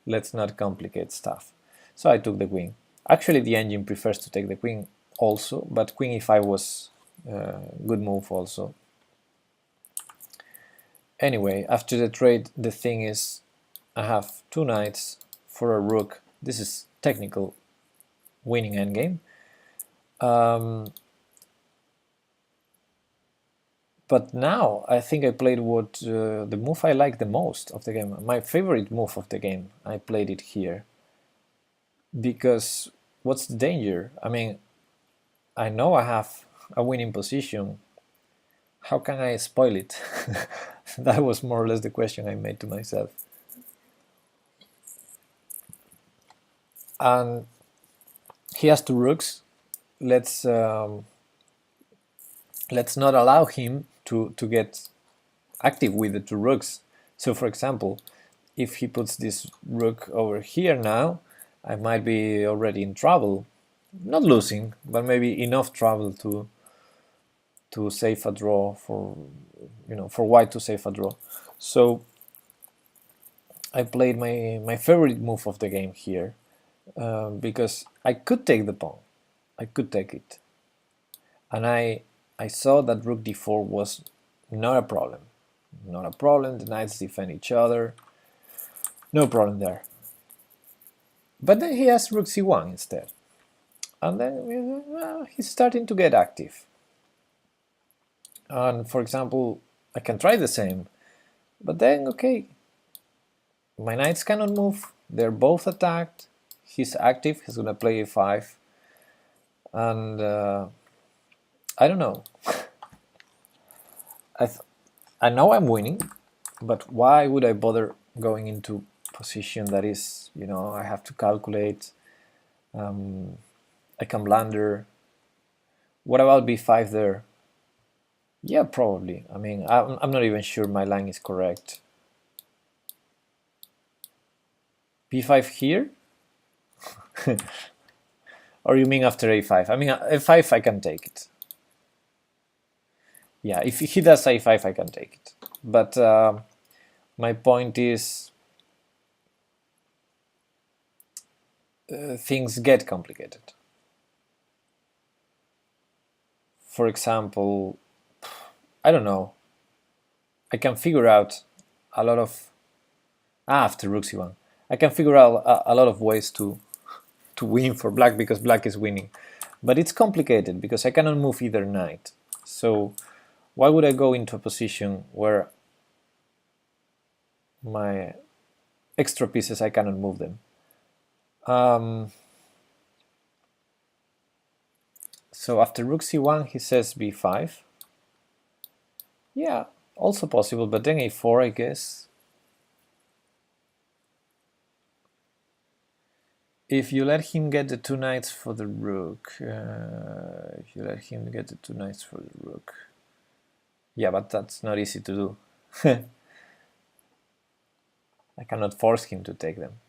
Let's not complicate stuff. So I took the queen. Actually, the engine prefers to take the queen also, but queen e5 was a good move also. Anyway, after the trade, the thing is, I have 2 knights for a rook. This is technical winning endgame. But now I think I played what the move I like the most of the game. My favorite move of the game. I played it here. Because what's the danger? I mean, I know I have a winning position. How can I spoil it? That was more or less the question I made to myself. And he has 2 rooks. Let's not allow him to get active with the 2 rooks. So for example, if he puts this rook over here now, I might be already in trouble. Not losing, but maybe enough trouble to save a draw for, you know, for white to save a draw. So I played my favorite move of the game here, because I could take the pawn. I could take it. And I saw that rook d4 was not a problem. Not a problem, the knights defend each other. No problem there. But then he has rook c1 instead. And then he's starting to get active. And for example, I can try the same. But then, okay, my knights cannot move. They're both attacked. He's active. He's going to play a5. And I don't know. I know I'm winning, but why would I bother going into position that is, you know, I have to calculate. I can blunder. What about b5 there? Yeah, probably. I mean, I'm not even sure my line is correct. b5 here? Or you mean after a5? I mean, a5 I can take it. Yeah, if he does a5 I can take it. But my point is, things get complicated. For example, I don't know, I can figure out a lot of, after rook c1, I can figure out a lot of ways to win for black, because black is winning. But it's complicated because I cannot move either knight. So why would I go into a position where my extra pieces, I cannot move them. So after rook c1, he says b5. Yeah, also possible, but then a4, I guess. If you let him get the 2 knights for the rook, if you let him get the 2 knights for the rook, yeah, but that's not easy to do. I cannot force him to take them.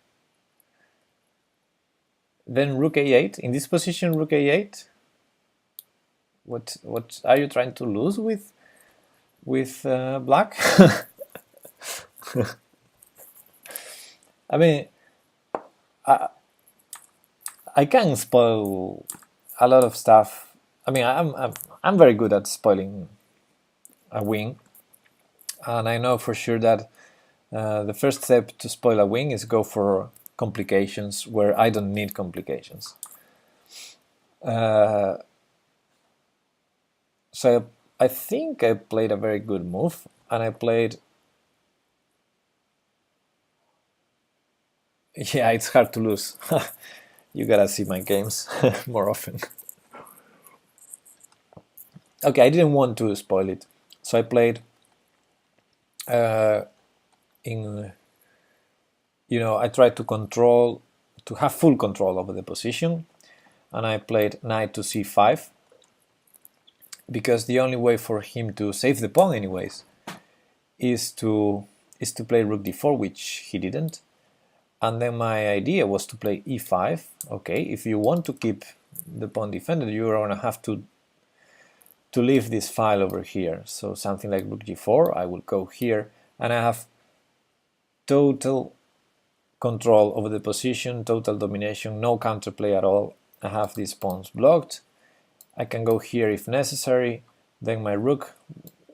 Then rook a8. In this position, rook a8. What are you trying to lose with black? I mean, I can spoil a lot of stuff. I mean, I'm very good at spoiling a wing, and I know for sure that the first step to spoil a wing is go for complications where I don't need complications. So I think I played a very good move, and I played. Yeah, it's hard to lose. You gotta see my games more often. Okay, I didn't want to spoil it, so I played in. I tried to have full control over the position, and I played knight to c5 because the only way for him to save the pawn, anyways, is to play rook d4, which he didn't. And then my idea was to play e5. Okay, if you want to keep the pawn defended, you're gonna have to leave this file over here. So something like rook g4, I will go here, and I have total control over the position, total domination, no counterplay at all. I have these pawns blocked. I can go here if necessary, then my rook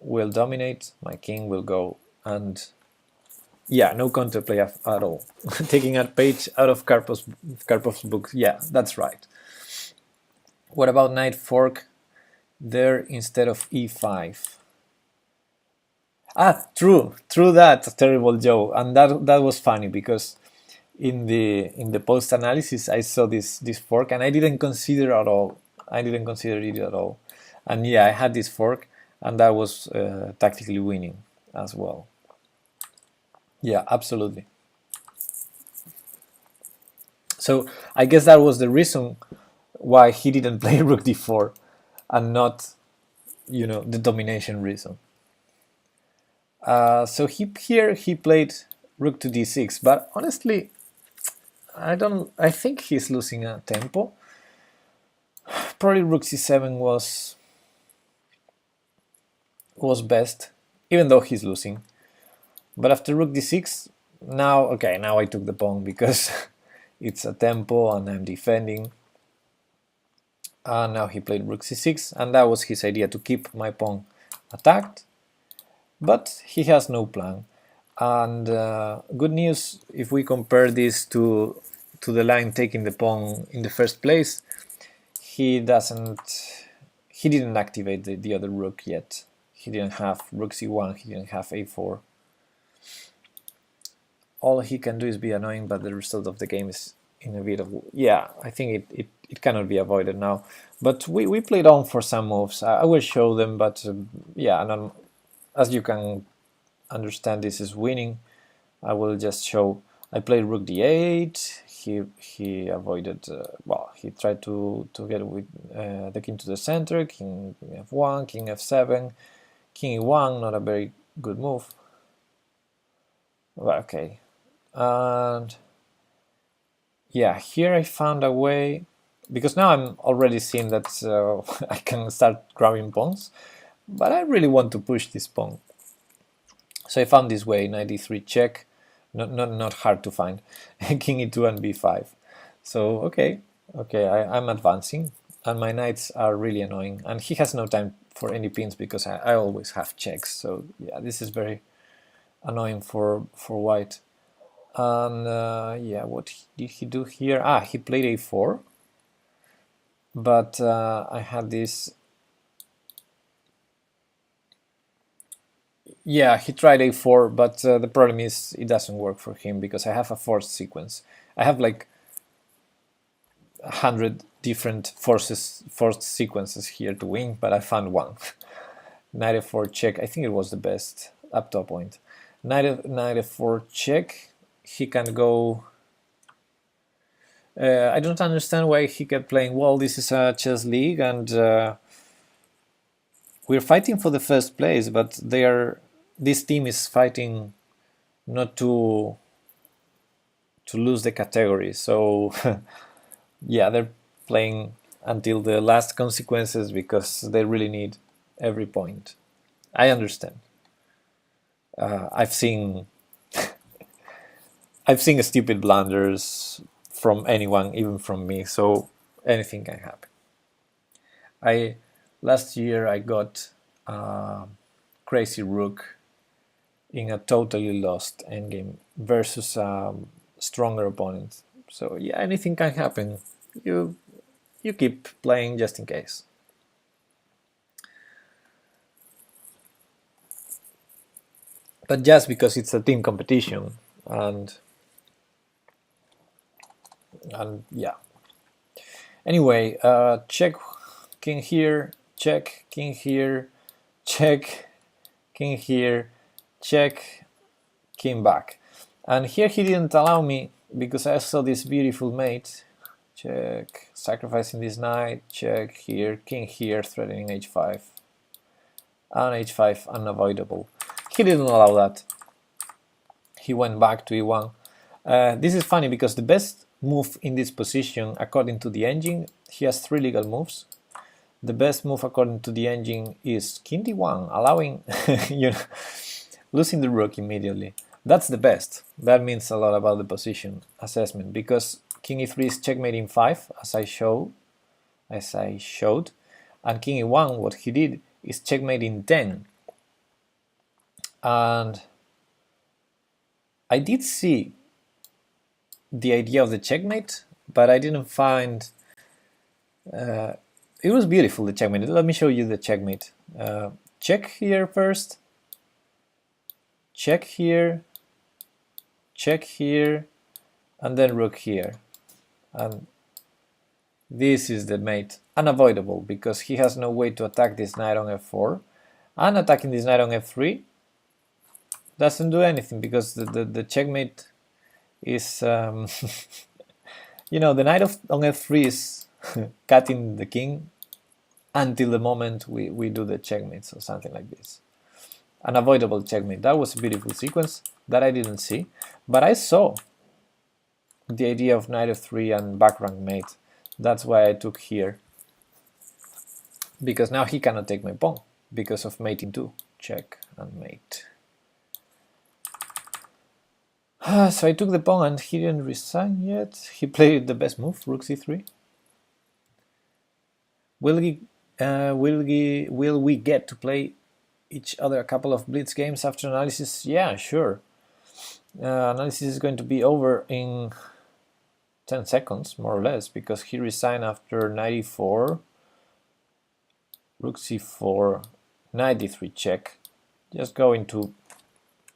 will dominate, my king will go, and yeah, no counterplay at all. Taking a page out of Karpov's book, yeah, that's right. What about knight fork there instead of e5? Ah, true that, Terrible Joe, and that was funny because in the post analysis I saw this fork and I didn't consider it at all. And yeah, I had this fork, and that was tactically winning as well. Yeah, absolutely. So I guess that was the reason why he didn't play rook d4 and not, the domination reason. So he played rook to d6, but honestly, I think he's losing a tempo. Probably rook c7 was best, even though he's losing. But after rook d6, now I took the pawn because it's a tempo and I'm defending. And now he played rook c6, and that was his idea, to keep my pawn attacked. But he has no plan. And good news, if we compare this to the line taking the pawn in the first place, he didn't activate the other rook yet. He didn't have rook c1, he didn't have a4. All he can do is be annoying, but the result of the game is in a bit of... Yeah, I think it cannot be avoided now. But we played on for some moves. I will show them, but yeah, and as you can understand, this is winning. I will just show. I played rook d8. He avoided. Well, he tried to get with the king to the center. King f1, king f7, king e1. Not a very good move. Well, okay, and yeah, here I found a way, because now I'm already seeing that I can start grabbing pawns, but I really want to push this pawn. So I found this way, knight e3 check, not hard to find, king e2 and b5. So okay, I'm advancing, and my knights are really annoying, and he has no time for any pins because I always have checks. So yeah, this is very annoying for white. And yeah, what did he do here? He played a4, but I had this. Yeah, he tried a4, but the problem is it doesn't work for him because I have a forced sequence. I have like 100 different forced sequences here to win, but I found one. Knight f4 check. I think it was the best up to a point. Knight f4 check. He can go. I don't understand why he kept playing. Well, this is a chess league, and we're fighting for the first place, but this team is fighting not to lose the category. So yeah, they're playing until the last consequences because they really need every point. I understand. I've seen stupid blunders from anyone, even from me. So anything can happen. Last year I got crazy rook in a totally lost endgame versus a stronger opponent. So yeah, anything can happen. You keep playing just in case. But just because it's a team competition, and yeah. Anyway, check king here, check king here, check king here, check king back. And here he didn't allow me because I saw this beautiful mate. Check, sacrificing this knight, check here, king here, threatening h5. And h5 unavoidable. He didn't allow that. He went back to e1. This is funny because the best move in this position, according to the engine, he has 3 legal moves. The best move according to the engine is king d1, allowing you know, losing the rook immediately. That's the best. That means a lot about the position assessment because king e3 is checkmate in 5, as I showed, and king e1, what he did is checkmate in 10. And I did see the idea of the checkmate, but I didn't find it was beautiful, the checkmate. Let me show you the checkmate. Check here first, check here, and then rook here. And this is the mate, unavoidable, because he has no way to attack this knight on f4, and attacking this knight on f3 doesn't do anything because the checkmate is you know, the knight on f3 is cutting the king until the moment we do the checkmate, or something like this. Unavoidable checkmate. That was a beautiful sequence that I didn't see, but I saw the idea of knight f3 and back rank mate. That's why I took here, because now he cannot take my pawn because of mating 2. Check and mate. So I took the pawn and he didn't resign yet. He played the best move, rook c3. Will we get to play each other a couple of blitz games after analysis? Yeah, sure. Analysis is going to be over in 10 seconds, more or less, because he resigned after knight e4, rook c4, knight d3 check. Just going to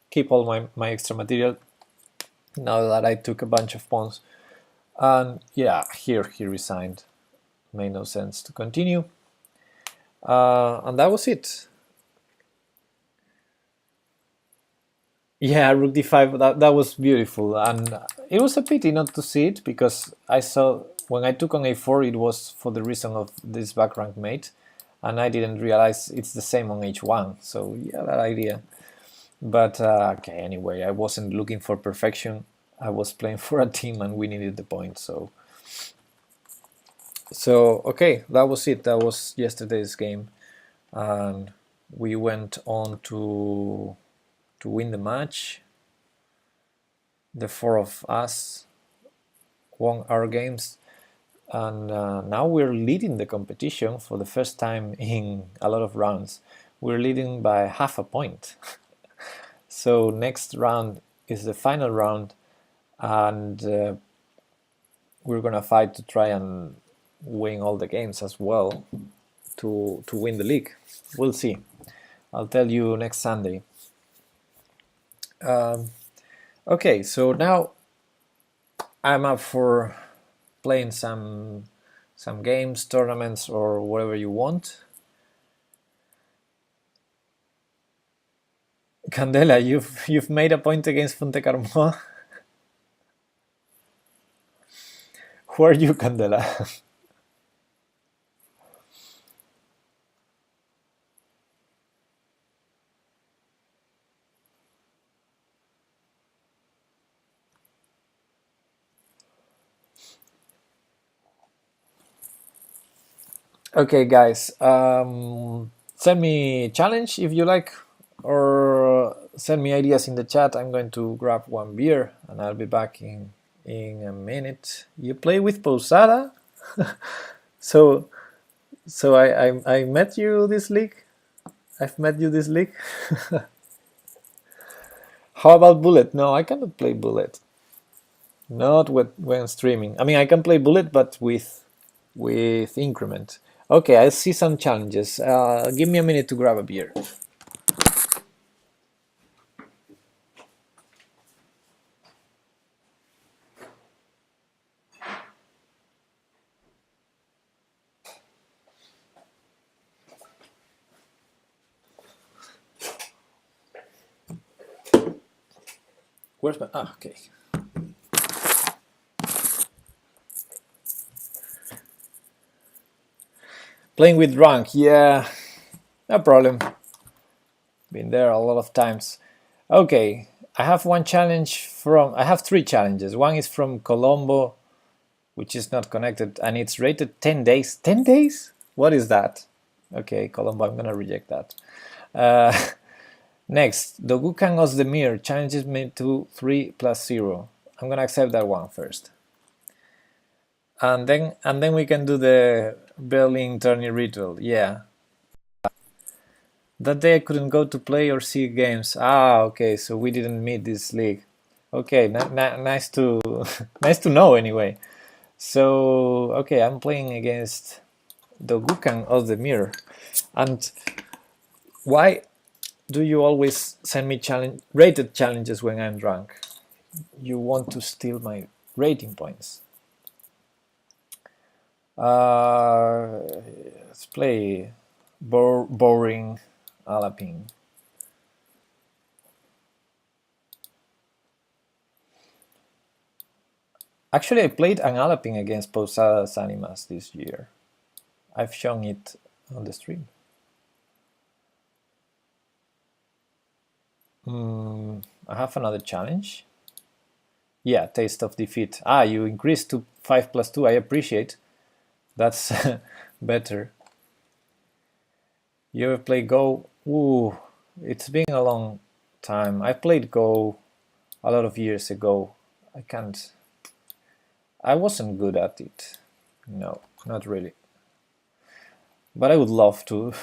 keep all my extra material now that I took a bunch of pawns. And yeah, here he resigned. Made no sense to continue. And that was it. Yeah, rook d5, that was beautiful. And it was a pity not to see it, because I saw when I took on a4 it was for the reason of this back rank mate, and I didn't realize it's the same on h1. So yeah, that idea. But okay, anyway, I wasn't looking for perfection. I was playing for a team and we needed the point. So okay, that was it. That was yesterday's game, and we went on to win the match. The 4 of us won our games, and now we're leading the competition for the first time in a lot of rounds. We're leading by half a point. So next round is the final round, and we're gonna fight to try and win all the games as well to win the league. We'll see. I'll tell you next Sunday. Okay, so now I'm up for playing some games, tournaments, or whatever you want. Candela, you've made a point against Fonte Carmoa. Who are you, Candela? Okay, guys, send me challenge if you like, or send me ideas in the chat. I'm going to grab one beer and I'll be back in a minute. You play with Posada? So I met you this league. I've met you this league. How about Bullet? No, I cannot play Bullet. Not when streaming. I mean, I can play Bullet, but with increment. Okay, I see some challenges. Give me a minute to grab a beer. Where's my... Ah, okay. Playing with rank, yeah, no problem. Been there a lot of times. Okay, I have one challenge from... I have 3 challenges. One is from Colombo, which is not connected, and it's rated 10 days. 10 days? What is that? Okay, Colombo, I'm gonna reject that. Next, Dogukan Ozdemir challenges me to 3+0. I'm gonna accept that one first. And then we can do the Berlin tourney ritual. Yeah. That day I couldn't go to play or see games. Ah, okay, so we didn't meet this league. Okay, nice to nice to know anyway. So okay, I'm playing against Dogukan Ozdemir. And why do you always send me rated challenges when I'm drunk? You want to steal my rating points. Let's play boring Alapin. Actually, I played an Alapin against Posadas Animas this year. I've shown it on the stream. I have another challenge. Yeah, Taste of Defeat. Ah, you increased to 5+2. I appreciate. That's better. You ever play Go? Ooh, it's been a long time. I played Go a lot of years ago. I wasn't good at it. No, not really. But I would love to.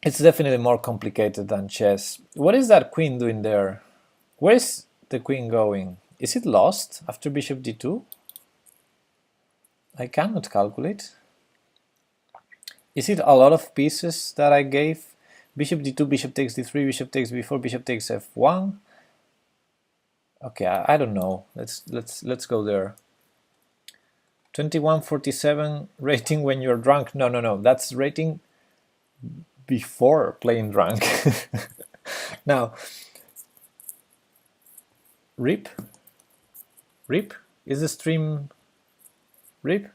It's definitely more complicated than chess. What is that queen doing there? Where is the queen going? Is it lost after bishop d2? I cannot calculate. Is it a lot of pieces that I gave? Bishop d2, bishop takes d3, bishop takes b4, bishop takes f1. Okay, I don't know. Let's go there. 2147 rating when you're drunk. No. That's rating before playing drunk. Now, rip? Is the stream rip?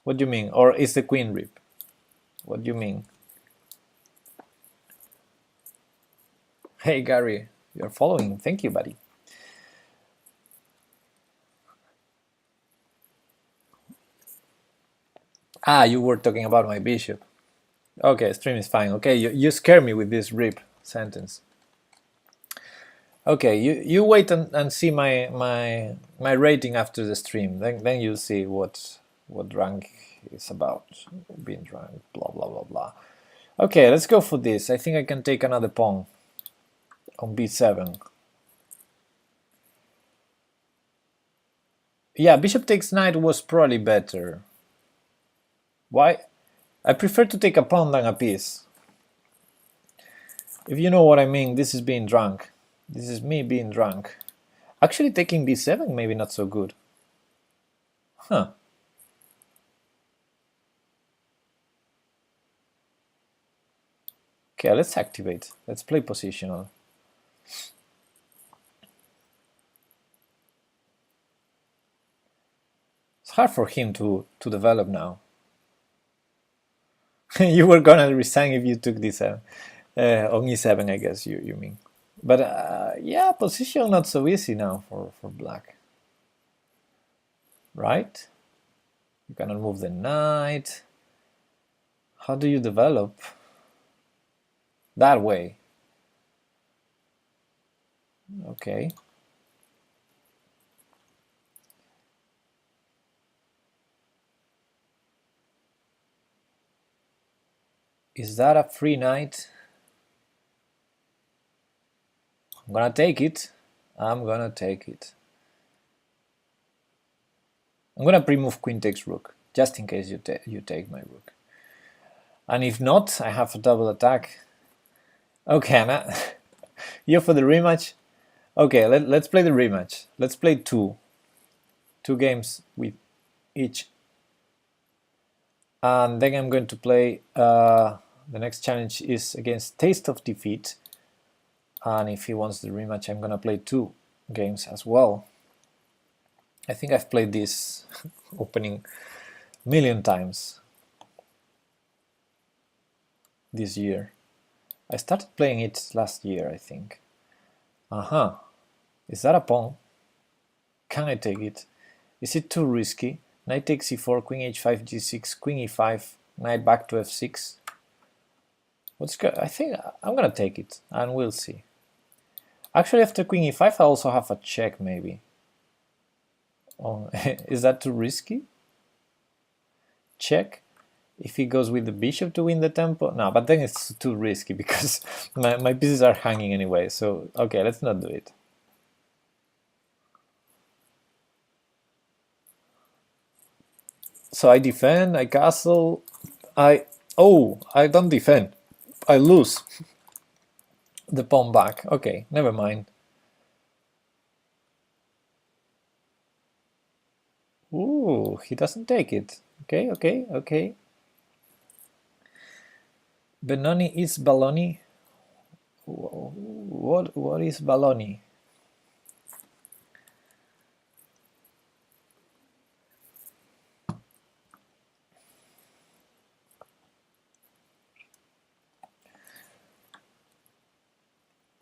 What do you mean? Or is the queen rip? What do you mean? Hey Gary, you're following. Thank you, buddy. Ah, you were talking about my bishop. Okay, stream is fine. Okay, you scare me with this rip sentence. Okay, you wait and see my rating after the stream. Then you'll see what drunk is about. Being drunk, blah blah blah blah. Okay, let's go for this. I think I can take another pawn on b7. Yeah, bishop takes knight was probably better. Why I prefer to take a pawn than a piece. If you know what I mean, this is being drunk. This is me being drunk. Actually, taking b7 maybe not so good. Huh. Okay, let's activate. Let's play positional. It's hard for him to develop now. You were gonna resign if you took d7. On e7, I guess you mean. But yeah, position not so easy now for black. Right? You cannot move the knight. How do you develop? That way. Okay. Is that a free knight? I'm gonna take it. I'm gonna take it. I'm gonna pre-move queen takes rook, just in case you take my rook. And if not, I have a double attack. Okay, Anna. You for the rematch? Okay, let's play the rematch. Let's play two games with each. And then I'm going to play, the next challenge is against Taste of Defeat. And if he wants the rematch, I'm gonna play 2 games as well. I think I've played this opening a million times this year. I started playing it last year, I think. Is that a pawn? Can I take it? Is it too risky? Knight takes e4, queen h5, g6, queen e5, knight back to f6. I think I'm gonna take it, and we'll see. Actually, after queen e5, I also have a check, maybe. Oh, is that too risky? Check. If he goes with the bishop to win the tempo, no, but then it's too risky because my pieces are hanging anyway. So okay, let's not do it. So I defend, I castle, I don't defend, I lose the pawn back. Okay, never mind. Ooh, he doesn't take it. Okay. Benoni is baloney. What is baloney?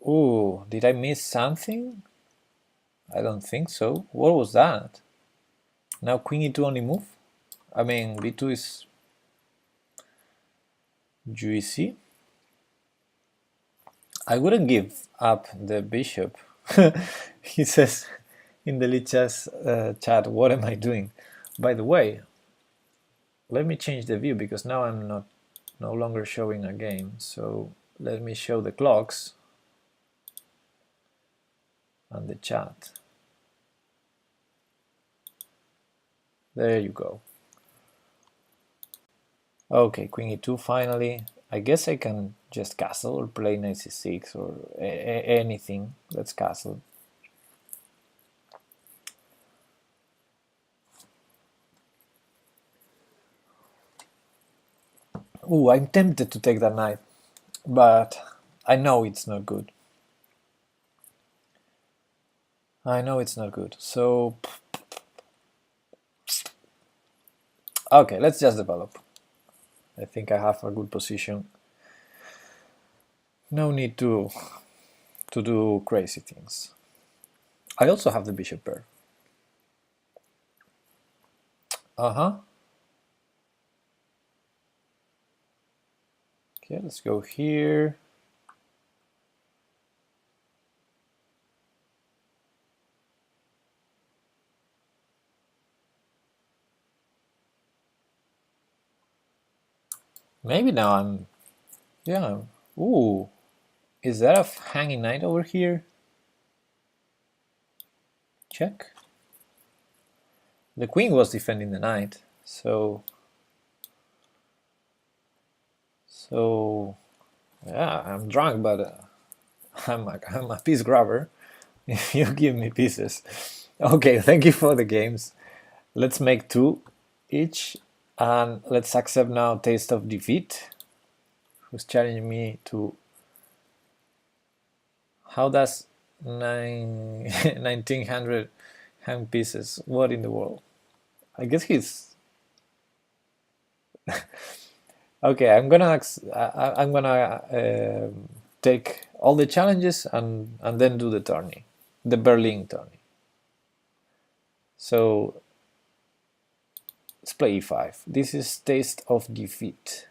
Ooh, did I miss something? I don't think so. What was that? Now queen e2 only move? I mean, b2 is juicy. I wouldn't give up the bishop. He says in the Lichess chat, what am I doing? By the way, let me change the view because now I'm no longer showing a game. So let me show the clocks and the chat. There you go. Okay, queen e2 finally. I guess I can just castle or play knight c6 or anything. Let's castle. Ooh, I'm tempted to take that knight, but I know it's not good. I know it's not good, so... Okay, let's just develop. I think I have a good position. No need to do crazy things. I also have the bishop pair. Okay, let's go here. Maybe now I'm... Yeah. Ooh. Is that a hanging knight over here? Check. The queen was defending the knight, so... So yeah, I'm drunk, but I'm a piece grabber. If you give me pieces. Okay, thank you for the games. Let's make 2 each, and let's accept now Taste of Defeat, who's challenging me to. How does 1900 hang pieces? What in the world? I guess he's. Okay, I'm gonna take all the challenges and then do the tourney, the Berlin tourney. So let's play e5. This is Taste of Defeat,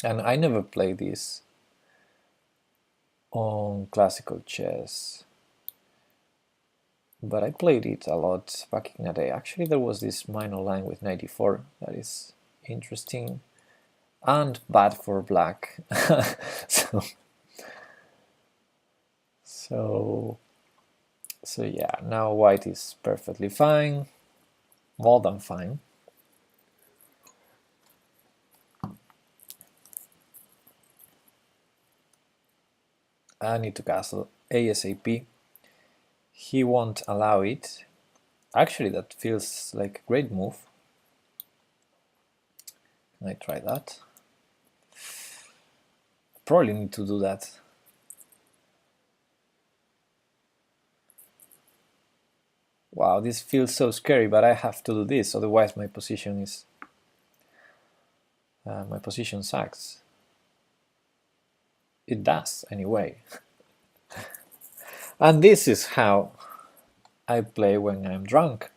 and I never played this on classical chess, but I played it a lot back in the day. Actually, there was this minor line with 94 that is interesting and bad for black. so yeah, now white is perfectly fine, more than fine. I need to castle ASAP. He won't allow it. Actually, that feels like a great move. Can I try that? Probably need to do that. Wow, this feels so scary, but I have to do this, otherwise my position is my position sucks. It does anyway. And this is how I play when I'm drunk.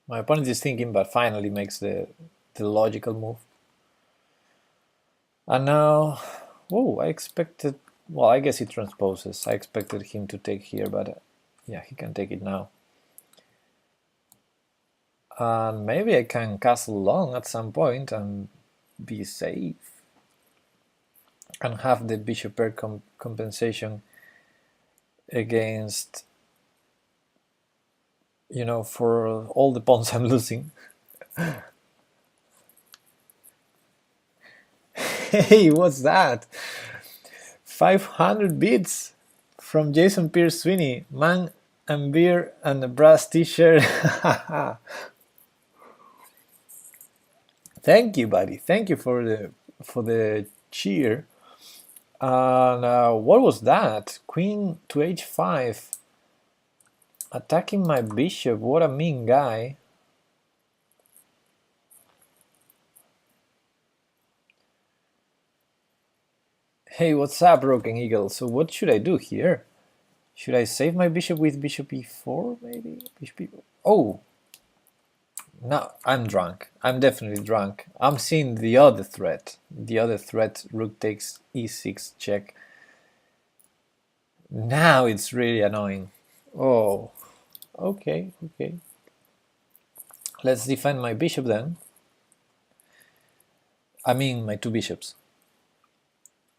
My opponent is thinking, but finally makes the logical move. And now, whoa, I expected, well, I guess he transposes. I expected him to take here, but yeah, he can take it now. And maybe I can castle long at some point and be safe. And have the bishop pair compensation against, you know, for all the pawns I'm losing. Hey, what's that? 500 bits from Jason Pierce Sweeney, man and beer and a brass t-shirt. Thank you, buddy. Thank you for the cheer. And what was that? Queen to h5. Attacking my bishop. What a mean guy. Hey, what's up, Broken Eagle? So what should I do here? Should I save my bishop with bishop e4, maybe? Bishop e4. Oh! No, I'm drunk. I'm definitely drunk. I'm seeing the other threat. The other threat, rook takes e6 check. Now it's really annoying. Oh, okay, okay. Let's defend my bishop then. I mean, my 2 bishops.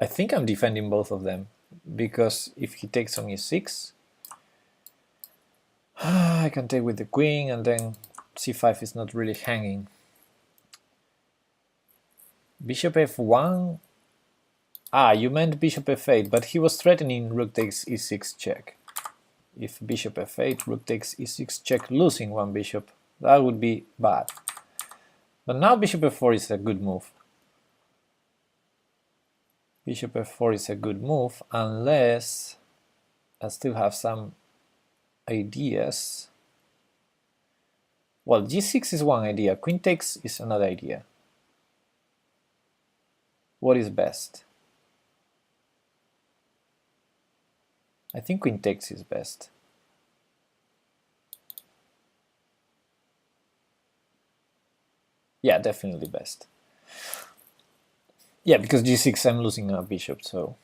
I think I'm defending both of them, because if he takes on e6, I can take with the queen, and then c5 is not really hanging. Bishop f1. Ah, you meant bishop f8, but he was threatening rook takes e6 check. If bishop f8, rook takes e6 check, losing one bishop, that would be bad. But now bishop f4 is a good move. Bishop f4 is a good move, unless I still have some ideas. Well, g6 is one idea, queen takes is another idea. What is best? I think queen takes is best. Yeah, definitely best. Yeah, because g6 I'm losing a bishop, so.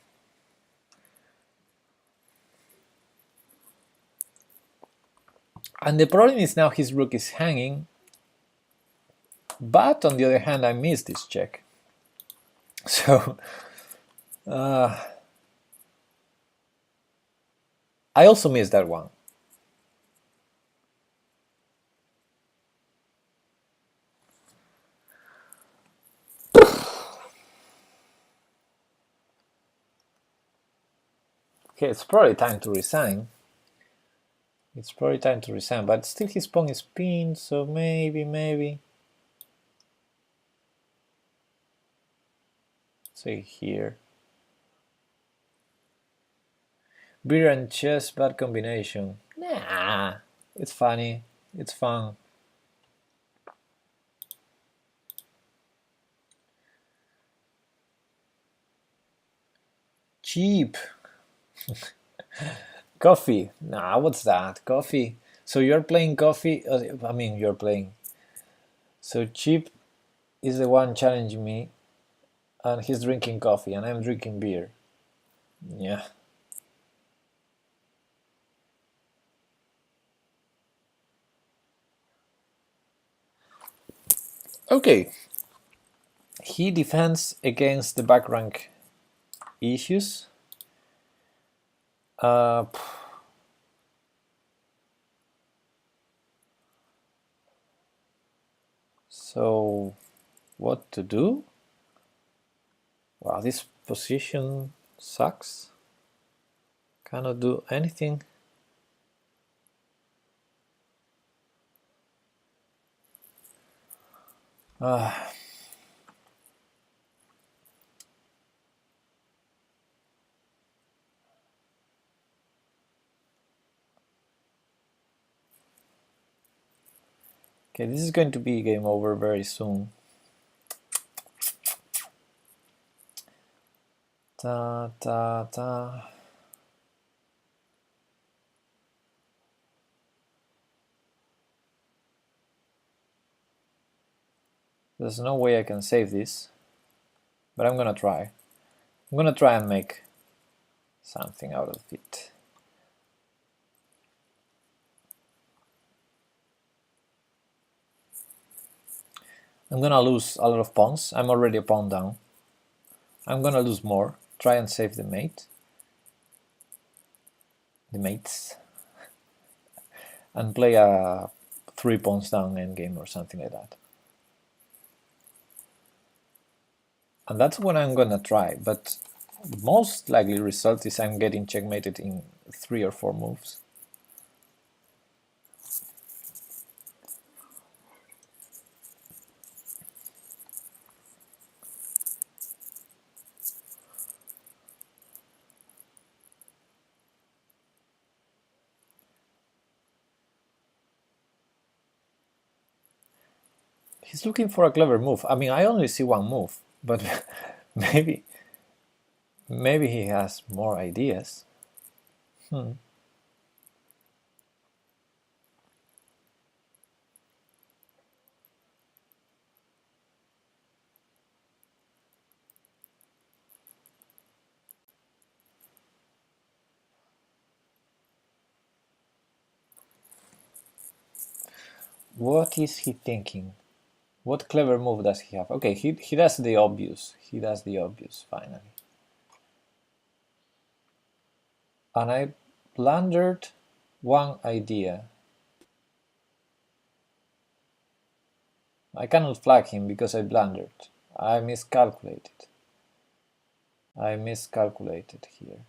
And the problem is now his rook is hanging, but on the other hand I missed this check. So I also missed that one. Okay, it's probably time to resign. It's probably time to resign, but still his pawn is pinned, so maybe. Say here. Beer and chess, bad combination. Nah, it's funny. It's fun. Cheap. Coffee. Nah, what's that? Coffee. So you're playing coffee? I mean, you're playing. So cheap is the one challenging me, and he's drinking coffee, and I'm drinking beer. Yeah. Okay. He defends against the back rank issues. Uh, so, what to do? Wow, this position sucks. Cannot do anything. Okay, this is going to be game over very soon. Ta ta ta. There's no way I can save this, but I'm gonna try. I'm gonna try and make something out of it. I'm gonna lose a lot of pawns. I'm already a pawn down. I'm gonna lose more. Try and save the mate. The mates. And play a 3 pawns down endgame or something like that. And that's what I'm gonna try, but the most likely result is I'm getting checkmated in 3 or 4 moves. He's looking for a clever move. I mean, I only see one move, but maybe he has more ideas. What is he thinking? What clever move does he have? Okay, he does the obvious. He does the obvious, finally. And I blundered one idea. I cannot flag him because I blundered. I miscalculated. I miscalculated here.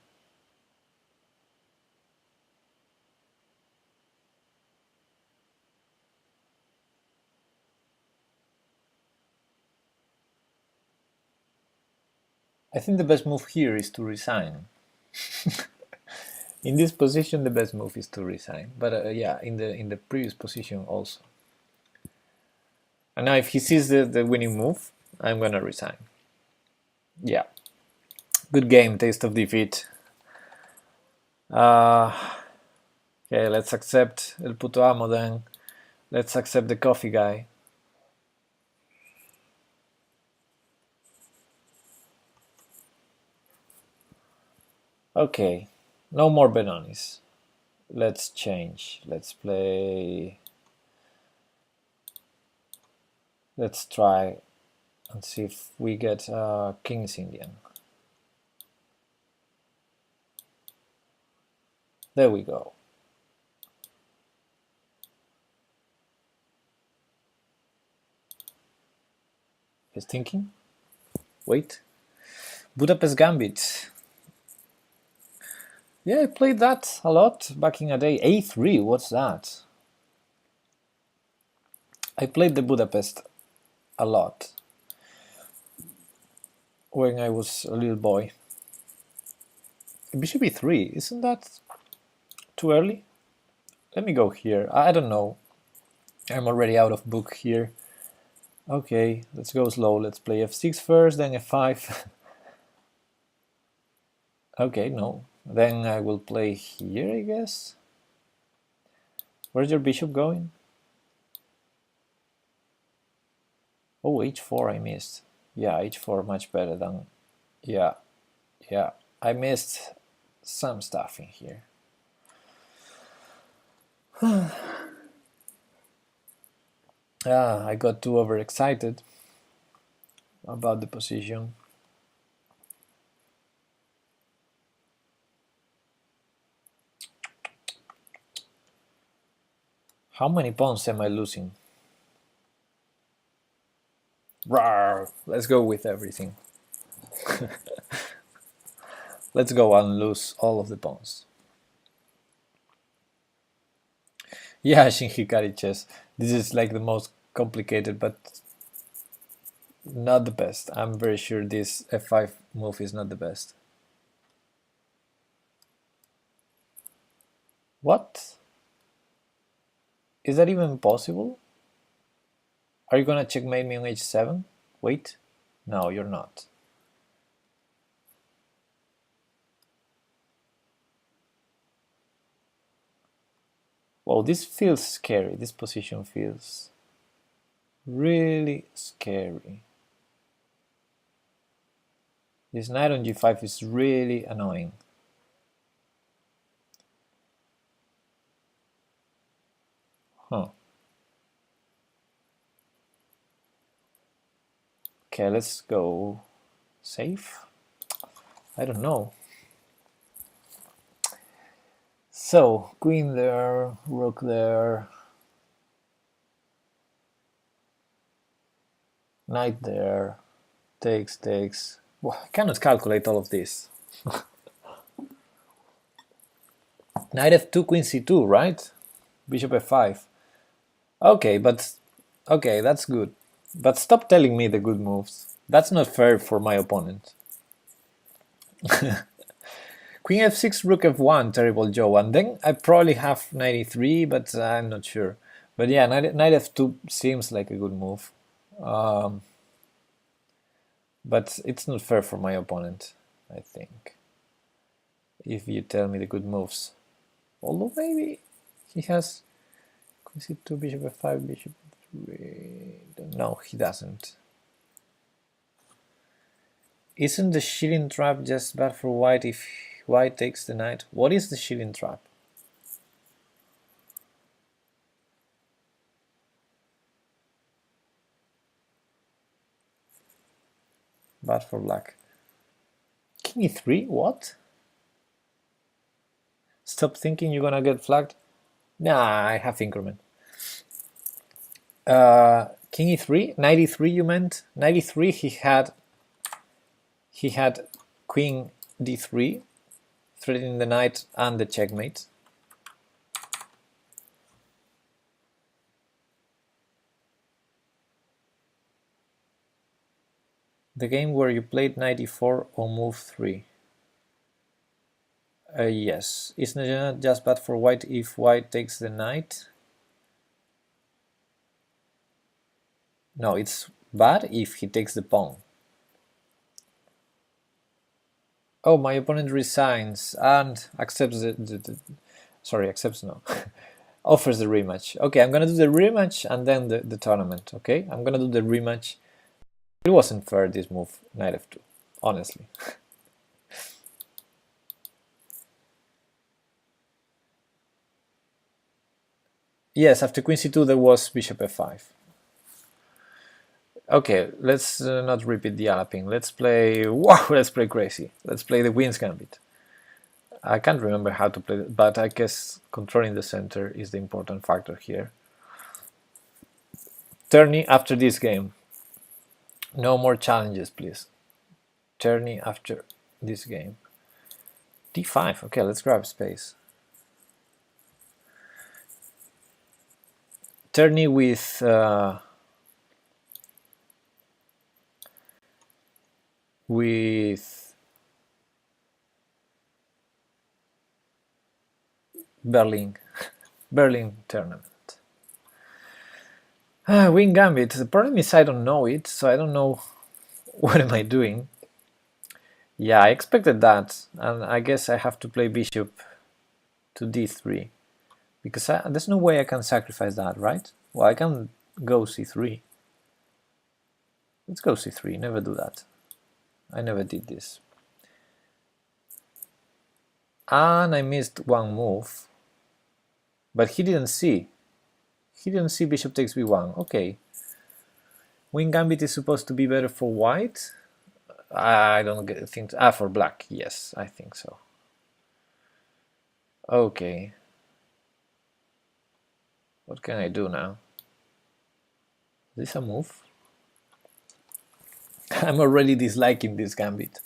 I think the best move here is to resign. In this position, the best move is to resign. But yeah, in the previous position also. And now if he sees the winning move, I'm gonna resign. Yeah. Good game, taste of defeat. Okay, let's accept El Puto Amo then. Let's accept the coffee guy. Okay, no more Benonis. Let's change. Let's play. Let's try and see if we get King's Indian. There we go. He's thinking. Wait. Budapest Gambit. Yeah, I played that a lot back in the day. A3, what's that? I played the Budapest a lot when I was a little boy. Bishop E3, isn't that too early? Let me go here. I don't know. I'm already out of book here. Okay, let's go slow. Let's play F6 first, then F5. Okay, no. Then I will play here, I guess. Where's your bishop going? Oh, H4 I missed. Yeah, H4 much better than... Yeah. I missed some stuff in here. I got too overexcited about the position. How many pawns am I losing? Rawr, let's go with everything. Let's go and lose all of the pawns. Yeah, Shin Hikari chess. This is like the most complicated, but not the best. I'm very sure this F5 move is not the best. What? Is that even possible? Are you gonna checkmate me on H7? Wait. No, you're not. Wow, this feels scary. This position feels really scary. This knight on G5 is really annoying. Huh. Okay, let's go safe. I don't know. So, queen there, rook there, knight there, takes. Well, I cannot calculate all of this. Knight f2, queen c2, right? Bishop f5. Okay, that's good. But stop telling me the good moves. That's not fair for my opponent. Queen f6, rook f1, terrible Joe. And then I probably have knight e3, but I'm not sure. But yeah, knight f2 seems like a good move. But it's not fair for my opponent, I think. If you tell me the good moves. Although maybe he has queen c2, bishop f5, bishop f3. No, he doesn't. Isn't the shilling trap just bad for white if white takes the knight? What is the shilling trap? Bad for black. King e3? What? Stop thinking you're gonna get flagged. Nah, I have increment. King e3? Knight e3 you meant? Knight e3 he had queen d3, threatening the knight and the checkmate. The game where you played knight e4 on move 3. Yes. Isn't it just bad for white if white takes the knight? No, it's bad if he takes the pawn. Oh, my opponent resigns and accepts accepts no. Offers the rematch. Okay, I'm gonna do the rematch and then the tournament, okay? I'm gonna do the rematch. It wasn't fair, this move, knight f2, honestly. Yes, after queen c2 there was bishop f5. Okay, let's not repeat the Alaping. Let's play. Wow, let's play crazy. Let's play the Queen's Gambit. I can't remember how to play it, but I guess controlling the center is the important factor here. Tourney after this game. No more challenges, please. Tourney after this game. D5. Okay, let's grab space. Tourney with Berlin tournament. Win Gambit. The problem is I don't know it, so I don't know what am I doing. Yeah, I expected that, and I guess I have to play bishop to d3 because there's no way I can sacrifice that, right? Well, I can go c3. Let's go c3. Never do that. I never did this. And I missed one move, but he didn't see. He didn't see bishop takes b1. Okay. Win Gambit is supposed to be better for white. I don't think. For black. Yes, I think so. Okay. What can I do now? Is this a move? I'm already disliking this gambit.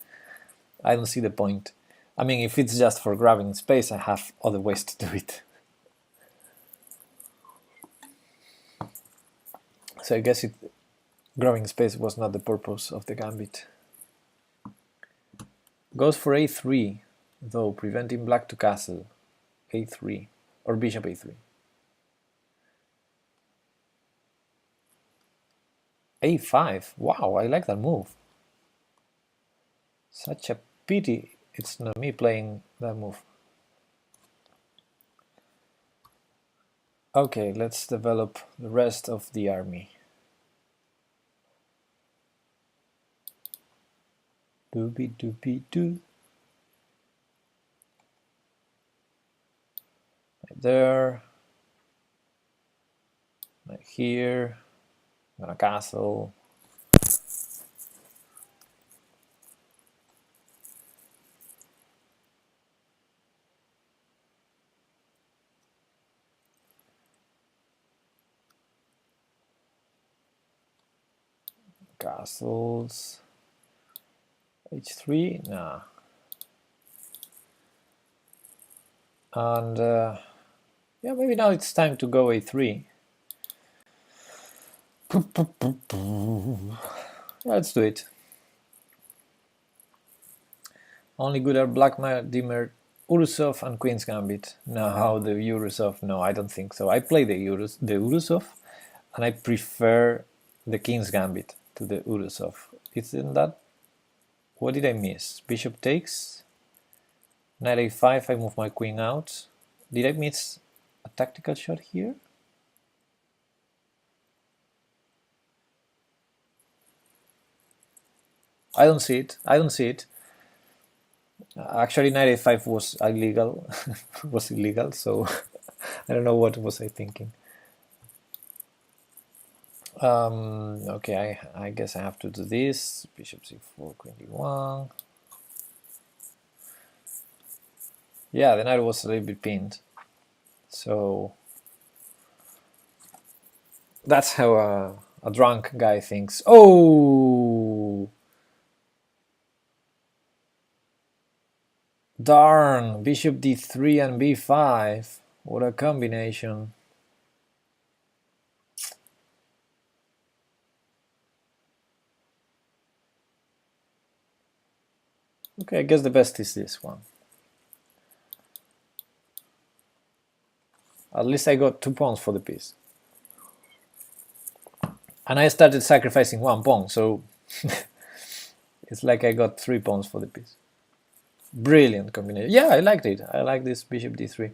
I don't see the point. I mean, if it's just for grabbing space, I have other ways to do it. So I guess grabbing space was not the purpose of the gambit. Goes for a3, though, preventing black to castle. a3, or bishop a3. a5, wow, I like that move. Such a pity it's not me playing that move. Okay, let's develop the rest of the army. Doobie doobie doo. Right there. Right here. I'm gonna castle. Castles. h3, nah. And yeah, maybe now it's time to go a3. Let's do it. Only good are Black Dimmer, Urusov, and Queen's Gambit. Now the Urusov, no, I don't think so. I play the Urusov, and I prefer the King's Gambit to the Urusov. Isn't that? What did I miss? Bishop takes. Knight a5, I move my queen out. Did I miss a tactical shot here? I don't see it. I don't see it. Actually, knight a5 was illegal. Was illegal, so I don't know what was I thinking. Okay, I guess I have to do this. Bishop c4, queen d1. Yeah, the knight was a little bit pinned. So that's how a drunk guy thinks. Oh! Darn! Bishop d3 and b5. What a combination. Okay, I guess the best is this one. At least I got 2 pawns for the piece. And I started sacrificing 1 pawn, so it's like I got 3 pawns for the piece. Brilliant combination. Yeah, I liked it. I like this bishop d3.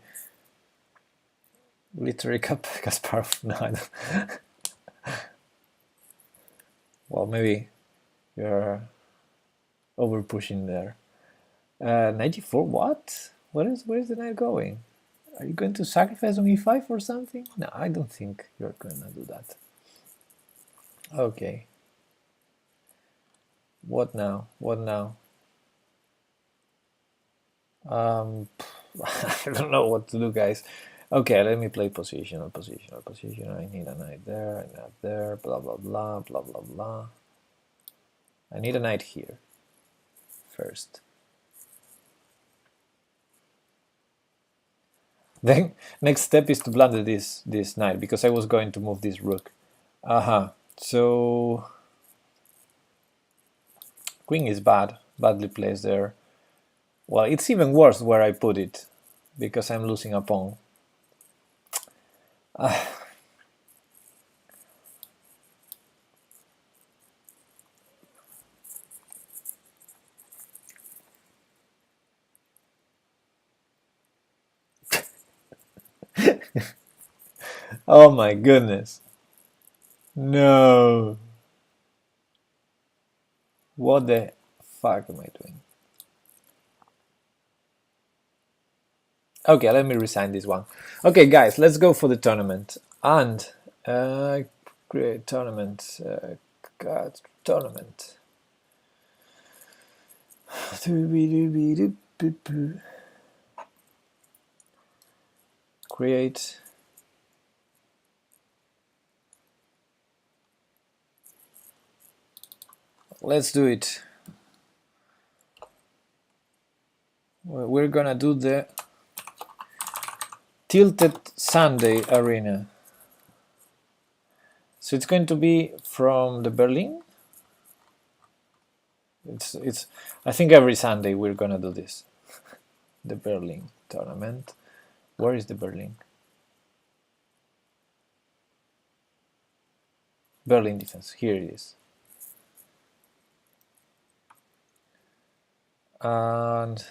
Literary Kasparov. No, I don't. Well, maybe you're over pushing there. 94. What? Where's the knight going? Are you going to sacrifice on e5 or something? No, I don't think you're gonna do that. Okay. What now? What now? I don't know what to do, guys. Okay, let me play positional, positional, positional. I need a knight there, a knight there, blah, blah, blah, blah, blah, blah. I need a knight here first. Then next step is to blunder this knight, because I was going to move this rook. So queen is badly placed there. Well, it's even worse where I put it, because I'm losing a pawn. Oh my goodness. No. What the fuck am I doing? Okay, let me resign this one. Okay, guys, let's go for the tournament. And create tournament. Tournament. Create. Let's do it. We're gonna do the Tilted Sunday Arena. So it's going to be from the Berlin. It's I think every Sunday we're gonna do this. The Berlin tournament. Where is the Berlin? Berlin defense. Here it is. And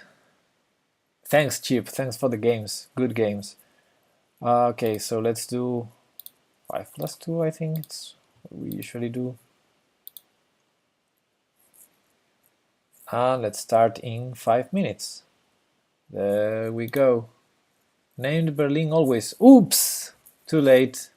thanks, Chip. Thanks for the games. Good games. Okay, so let's do 5+2. I think it's what we usually do. And let's start in 5 minutes. There we go. Named Berlin always. Oops! Too late.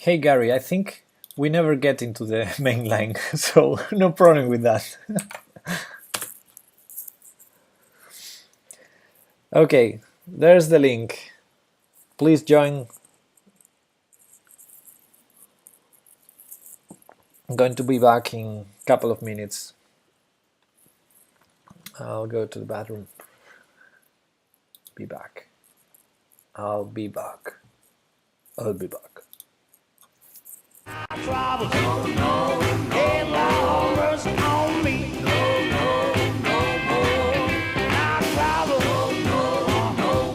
Hey Gary, I think we never get into the main line, so no problem with that. Okay, there's the link. Please join. I'm going to be back in a couple of minutes. I'll go to the bathroom. Be back. I'll be back. I'll be back. Troubles, hey, Lord, mercy on me. My troubles,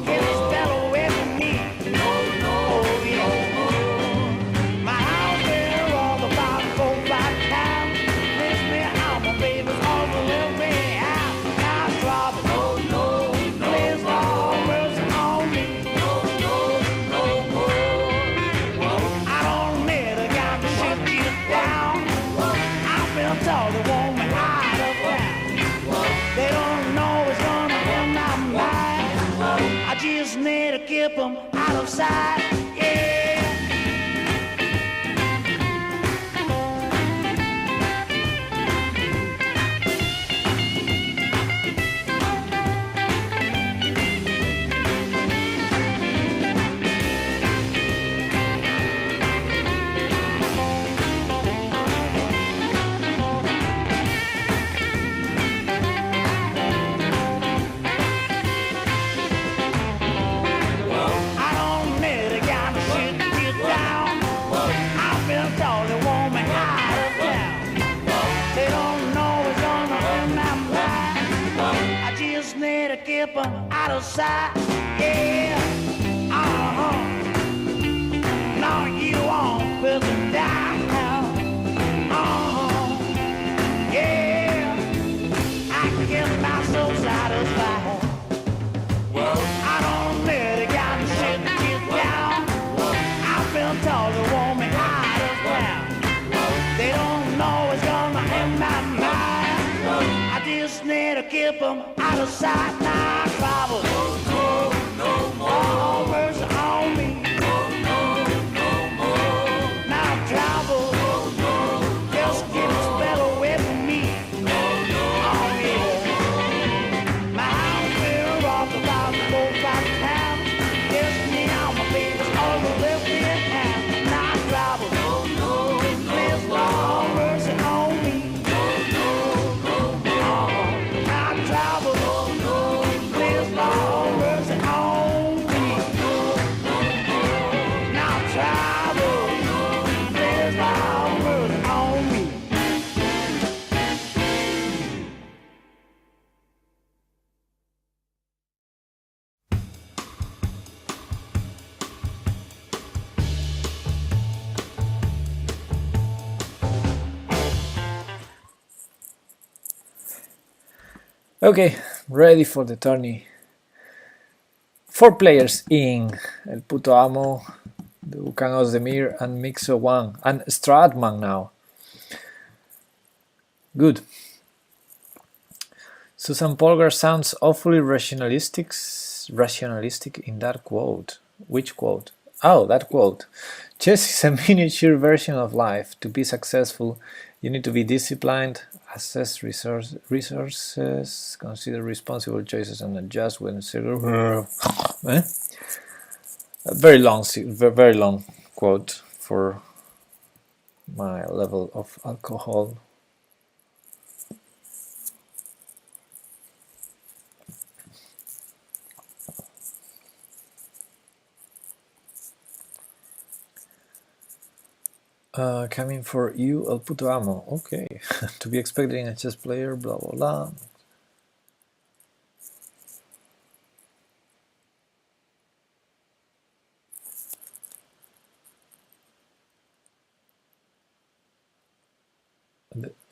get a spell away from me. Oh, yeah. My house there all about 4-5 times. Miss me out, my baby's all to let me out. My troubles, please, Lord, mercy on me. I don't need a guy to shoot you down. I've been told they want me out of town. They don't know it's gonna end my mind. I just need to keep them out of sight. Yeah. I don't need a guy to shoot you down. I've been told they want me out of town. They don't know it's gonna end my mind. I just need to keep them out of sight. Yeah. No, you won't put them down. Yeah. I keep myself satisfied. I don't need a guy to shoot you down. I've been told they want me out of town. They don't know it's gonna end my mind. I just need to keep them out of sight now. travel. Oh, mercy on me. Now travel. Just keep a spell away from me. Oh, yeah. My house will rock about the boat by town. Just me and my baby's all the left behind. Now travel. Please, Lord, mercy on me. Now travel. Please, Lord, mercy on me. Now travel. Please, Lord, mercy on me. Okay, ready for the tourney. 4 players in El Puto Amo, Dukan Ozdemir, and Mixo Wang, and Stratman now. Good. Susan Polgar sounds awfully rationalistic in that quote. Which quote? Oh, that quote. Chess is a miniature version of life. To be successful, you need to be disciplined, assess resources, consider responsible choices, and adjust when eh? A very long quote for my level of alcohol. Coming for you, El Puto Amo. Okay. To be expected in a chess player, blah blah blah.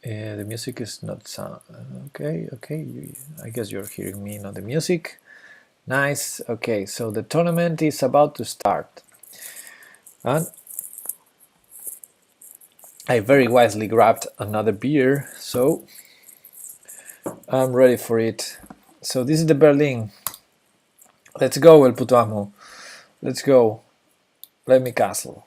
The music is not sound. Okay, I guess you're hearing me, not the music. Nice. Okay, so the tournament is about to start. And I very wisely grabbed another beer, so I'm ready for it. So this is the Berlin. Let's go, El Puto Amo. Let's go. Let me castle.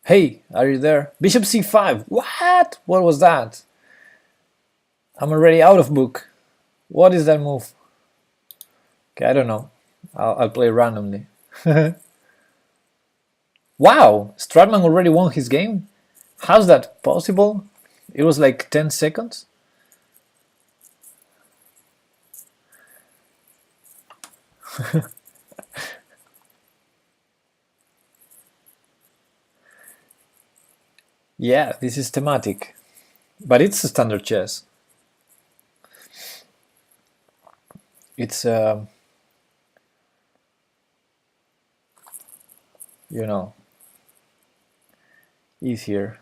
Hey, are you there? Bishop c5. What? What was that? I'm already out of book. What is that move? Okay, I don't know. I'll play randomly. Wow! Stratman already won his game? How's that possible? It was like 10 seconds? Yeah, this is thematic. But it's a standard chess. It's you know, easier.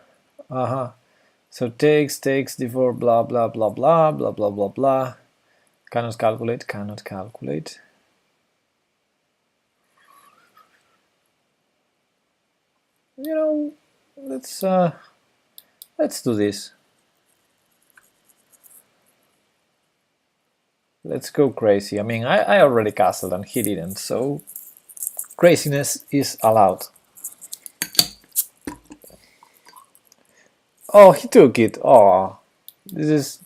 So takes d4, blah blah blah blah blah blah blah blah. Cannot calculate. You know, let's do this. Let's go crazy. I mean, I already castled and he didn't, so craziness is allowed. Oh, he took it. Oh, this is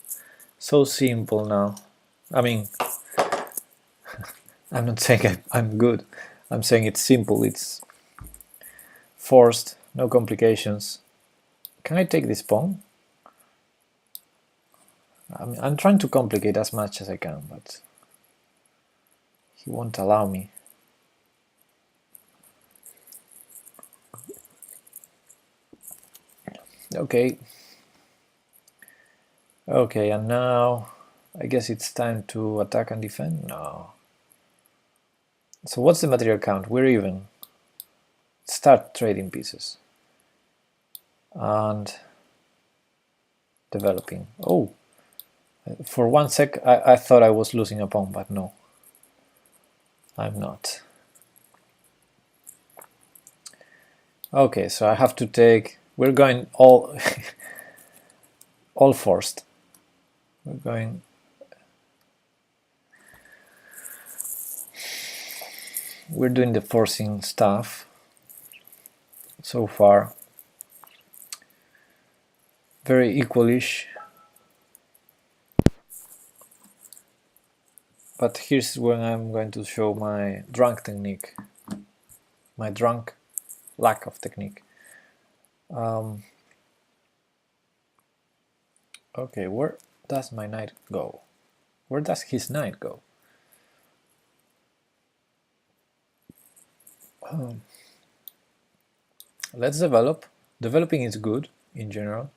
so simple now. I mean, I'm not saying I'm good. I'm saying it's simple. It's forced, no complications. Can I take this pawn? I'm trying to complicate as much as I can, but he won't allow me. Okay, and now I guess it's time to attack and defend? No. So what's the material count? We're even. Start trading pieces. And developing. Oh, for one sec I thought I was losing a pawn, but no. I'm not. Okay, so I have to take, we're going all all forced. We're doing the forcing stuff so far. Very equalish. But here's when I'm going to show my drunk technique. My drunk lack of technique. Okay, where does my knight go? Where does his knight go? Let's develop. Developing is good in general.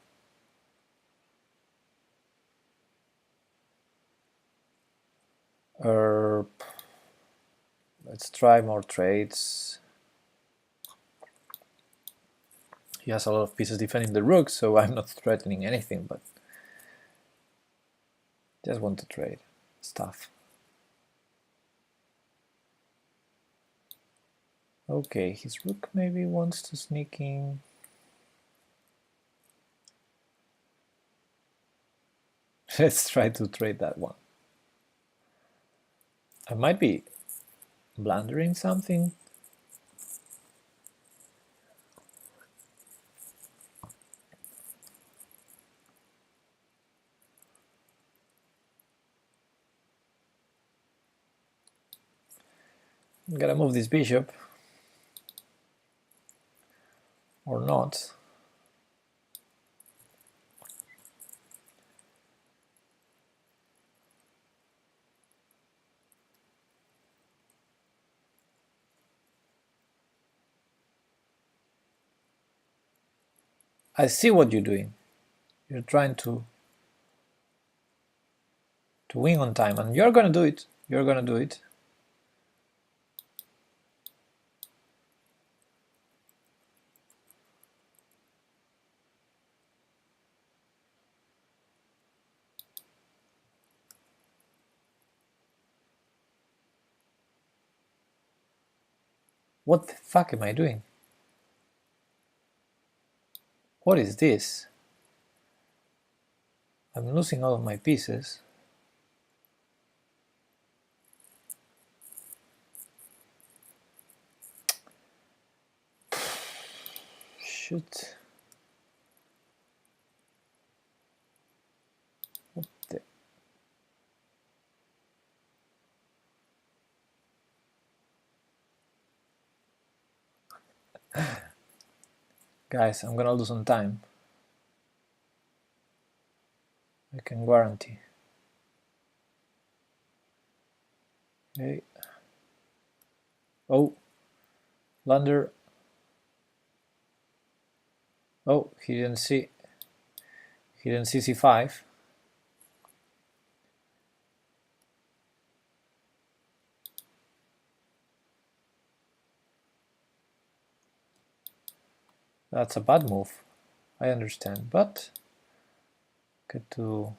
Let's try more trades. He has a lot of pieces defending the rook, so I'm not threatening anything, but just want to trade stuff. Okay, his rook maybe wants to sneak in. Let's try to trade that one. I might be blundering something. I'm gonna move this bishop. Or not. I see what you're doing. You're trying to win on time, and you're gonna do it. You're gonna do it. What the fuck am I doing? What is this? I'm losing all of my pieces. Shoot. What the... Guys, I'm gonna lose on time. I can guarantee. Okay. Oh, blunder. Oh, he didn't see c5. That's a bad move. I understand, but get to...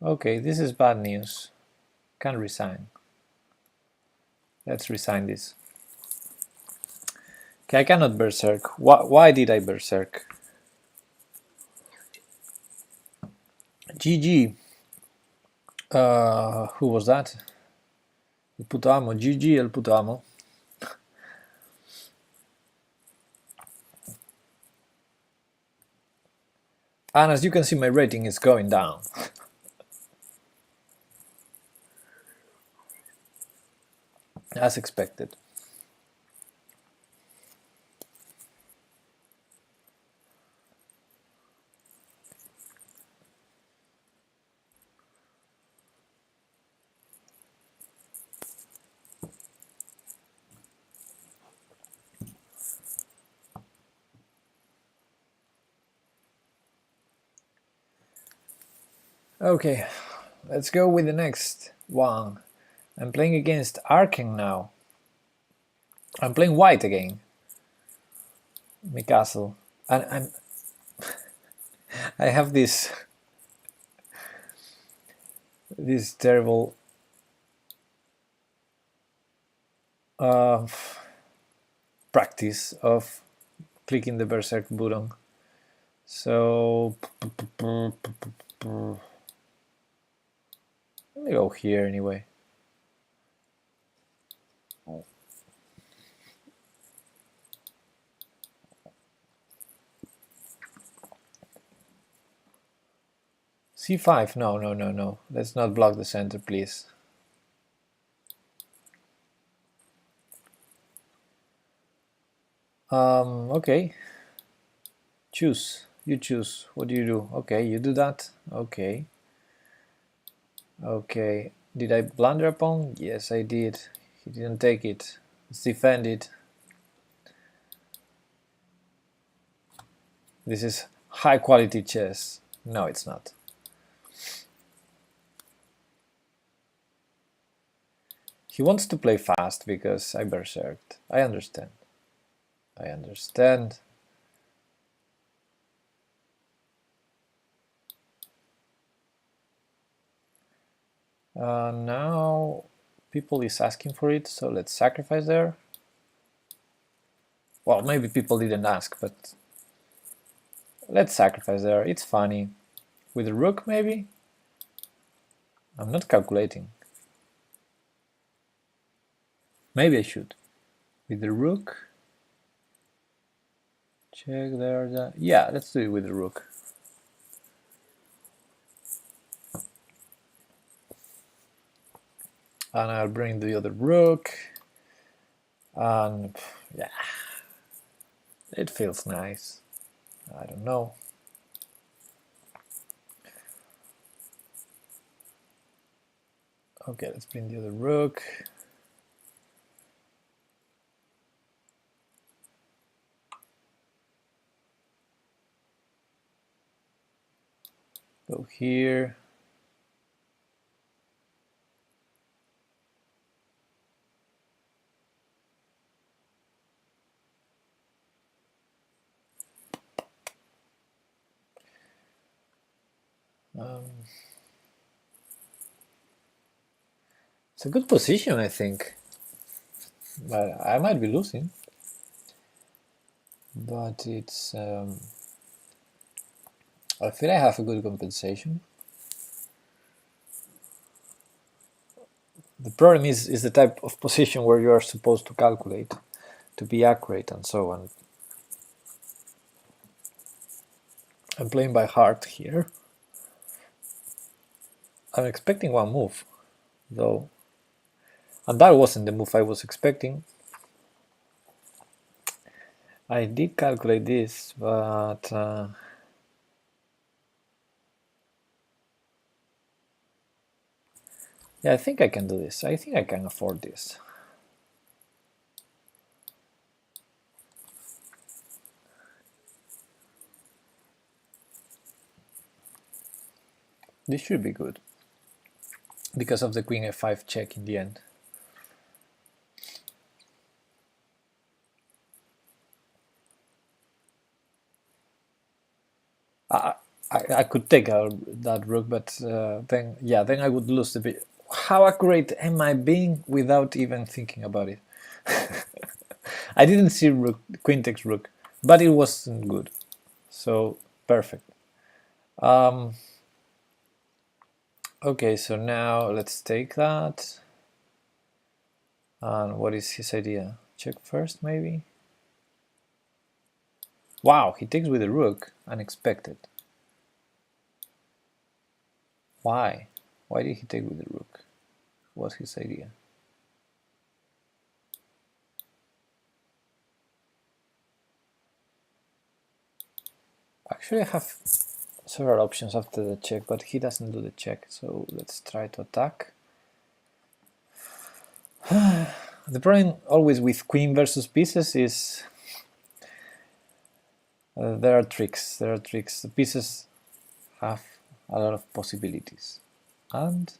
Okay, this is bad news. Can resign. Let's resign this. Okay, I cannot berserk. Why did I berserk? GG. Who was that? El puto amo. GG, el puto amo. And as you can see, my rating is going down. As expected. Okay, let's go with the next one. I'm playing against Arken now. I'm playing white again. My castle. And I have this terrible practice of clicking the berserk button. So let me go here anyway. C5, no. Let's not block the center, please. Okay. Choose. You choose. What do you do? Okay, you do that. Okay. Okay. Did I blunder a pawn? Yes, I did. He didn't take it. Let's defend it. This is high quality chess. No, it's not. He wants to play fast because I berserked. I understand. I understand. Now people is asking for it, so let's sacrifice there. Well, maybe people didn't ask, but let's sacrifice there. It's funny. With the rook, maybe? I'm not calculating. Maybe I should. With the rook. Check there. Yeah, let's do it with the rook. And I'll bring the other rook. And yeah, it feels nice. I don't know. Okay, let's bring the other rook. Go here. It's a good position, I think. But I might be losing. But it's... I feel I have a good compensation. The problem is the type of position where you are supposed to calculate, to be accurate and so on. I'm playing by heart here. I'm expecting one move, though. And that wasn't the move I was expecting. I did calculate this, but... yeah, I think I can do this. I think I can afford this. This should be good. Because of the queen f5 check in the end. I could take that rook, but then I would lose the bit. How accurate am I being without even thinking about it? I didn't see rook, queen takes rook, but it wasn't good. So perfect. Okay, so now let's take that. And what is his idea? Check first, maybe? Wow, he takes with the rook. Unexpected. Why? Why did he take with the rook? What's his idea? Actually, I have several options after the check, but he doesn't do the check, so let's try to attack. The problem always with queen versus pieces is there are tricks. The pieces have a lot of possibilities. And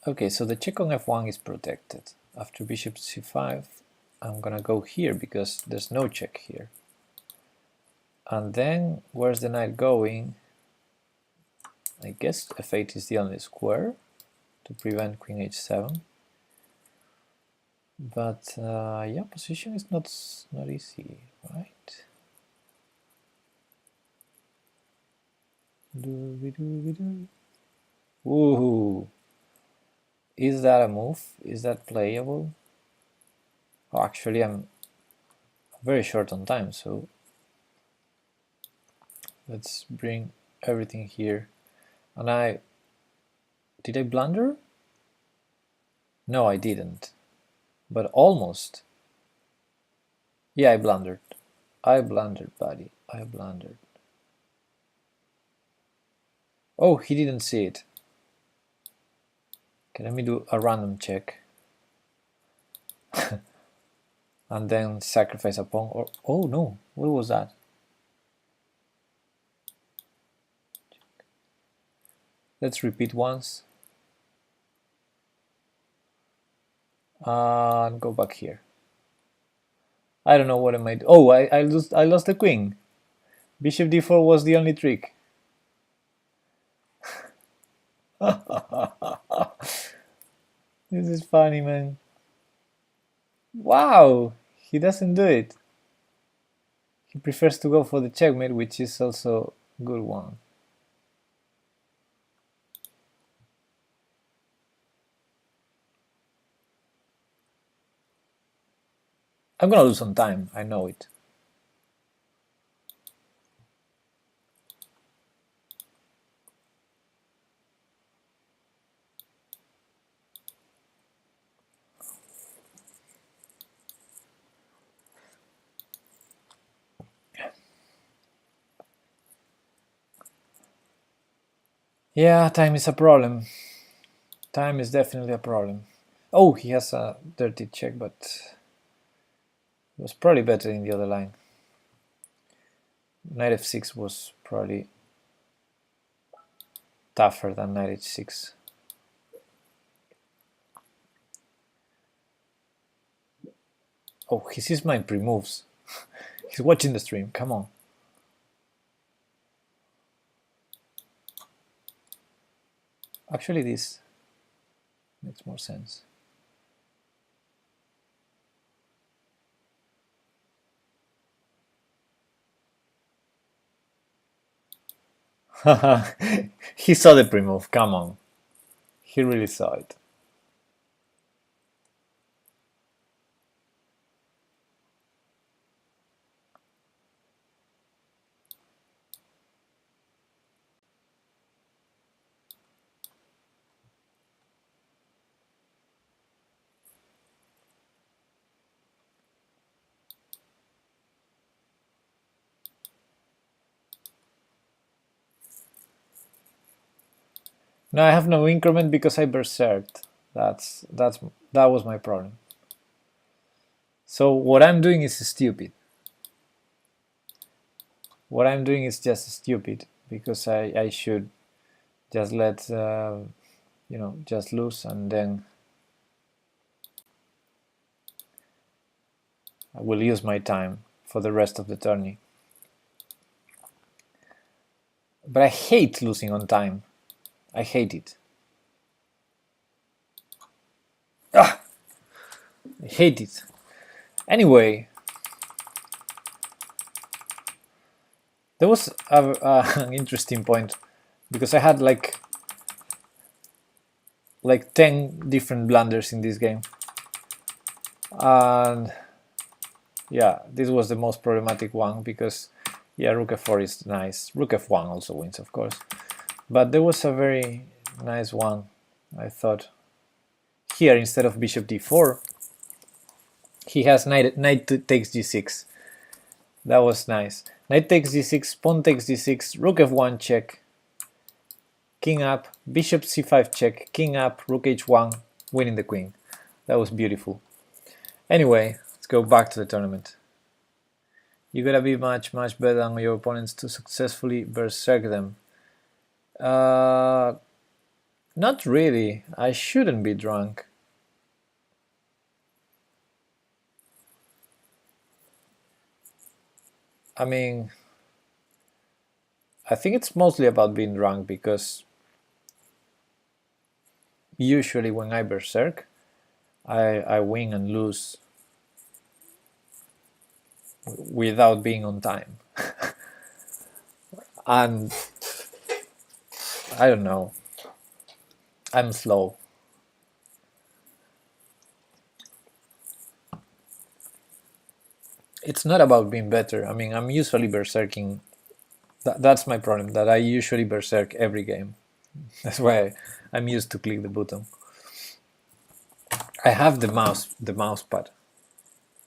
okay, so the check on f1 is protected. After bishop c5, I'm gonna go here because there's no check here. And then where's the knight going? I guess f8 is the only square to prevent queen h7. But yeah, position is not easy, right? Ooh, is that a move? Is that playable? Oh, actually, I'm very short on time, so let's bring everything here. And did I blunder? No, I didn't, but almost. Yeah, I blundered. I blundered, buddy. I blundered. Oh, he didn't see it. Okay, let me do a random check. And then sacrifice a pawn. Or oh no, what was that? Let's repeat once. And go back here. I don't know what I made. Oh, I lost the queen. Bishop d4 was the only trick. This is funny, man. Wow, he doesn't do it. He prefers to go for the checkmate, which is also a good one. I'm gonna lose some time, I know it. Yeah, time is a problem. Time is definitely a problem. Oh, he has a dirty check, but it was probably better in the other line. Knight f6 was probably tougher than knight h6. Oh, he sees my pre-moves. He's watching the stream, come on. Actually, this makes more sense. He saw the pre-move, come on. He really saw it. No, I have no increment because I berserked. That was my problem. So what I'm doing is stupid. What I'm doing is just stupid because I should just let you know, just lose, and then I will use my time for the rest of the tourney. But I hate losing on time. I hate it. Ah! I hate it. Anyway, there was an interesting point because I had like 10 different blunders in this game, and yeah, this was the most problematic one because yeah, rook f4 is nice. Rook f1 also wins, of course, but there was a very nice one, I thought. Here, instead of bishop d4, he has knight takes g6. That was nice. Knight takes d6, pawn takes d6, rook f1 check, king up, bishop c5 check, king up, rook h1, winning the queen. That was beautiful. Anyway, let's go back to the tournament. You gotta be much better than your opponents to successfully berserk them. Not really. I shouldn't be drunk. I mean, I think it's mostly about being drunk, because usually when I berserk, I win and lose without being on time. And I don't know, I'm slow. It's not about being better. I mean, I'm usually berserking. That's my problem, that I usually berserk every game. That's why I'm used to click the button. I have the mouse pad,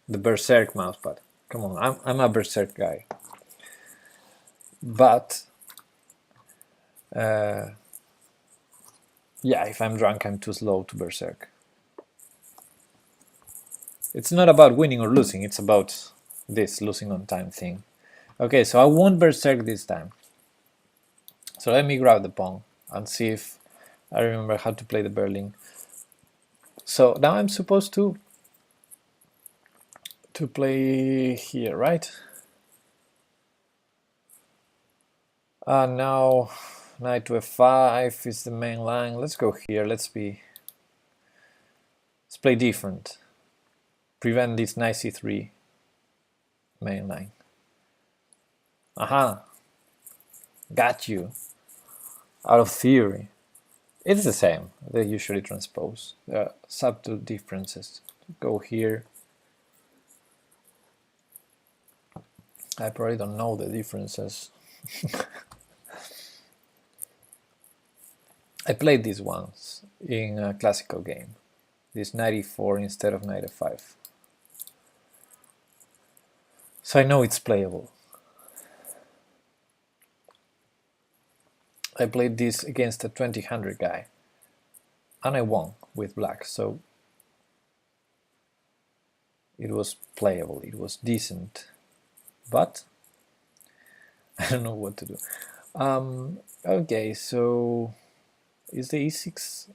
the berserk mouse pad. Come on, I'm a berserk guy. But yeah, if I'm drunk, I'm too slow to berserk. It's not about winning or losing, it's about this losing on time thing. Okay, so I won't berserk this time. So let me grab the pawn and see if I remember how to play the Berlin. So now I'm supposed to play here, right? And now knight to f5 is the main line. Let's go here. Let's play different. Prevent this knight c3 main line. Aha! Got you. Out of theory. It's the same. They usually transpose. There are subtle differences. Go here. I probably don't know the differences. I played these once in a classical game. This knight e4 instead of knight f5. So I know it's playable. I played this against a 2000 guy, and I won with black, so it was playable, it was decent, but I don't know what to do. Okay, so is the e6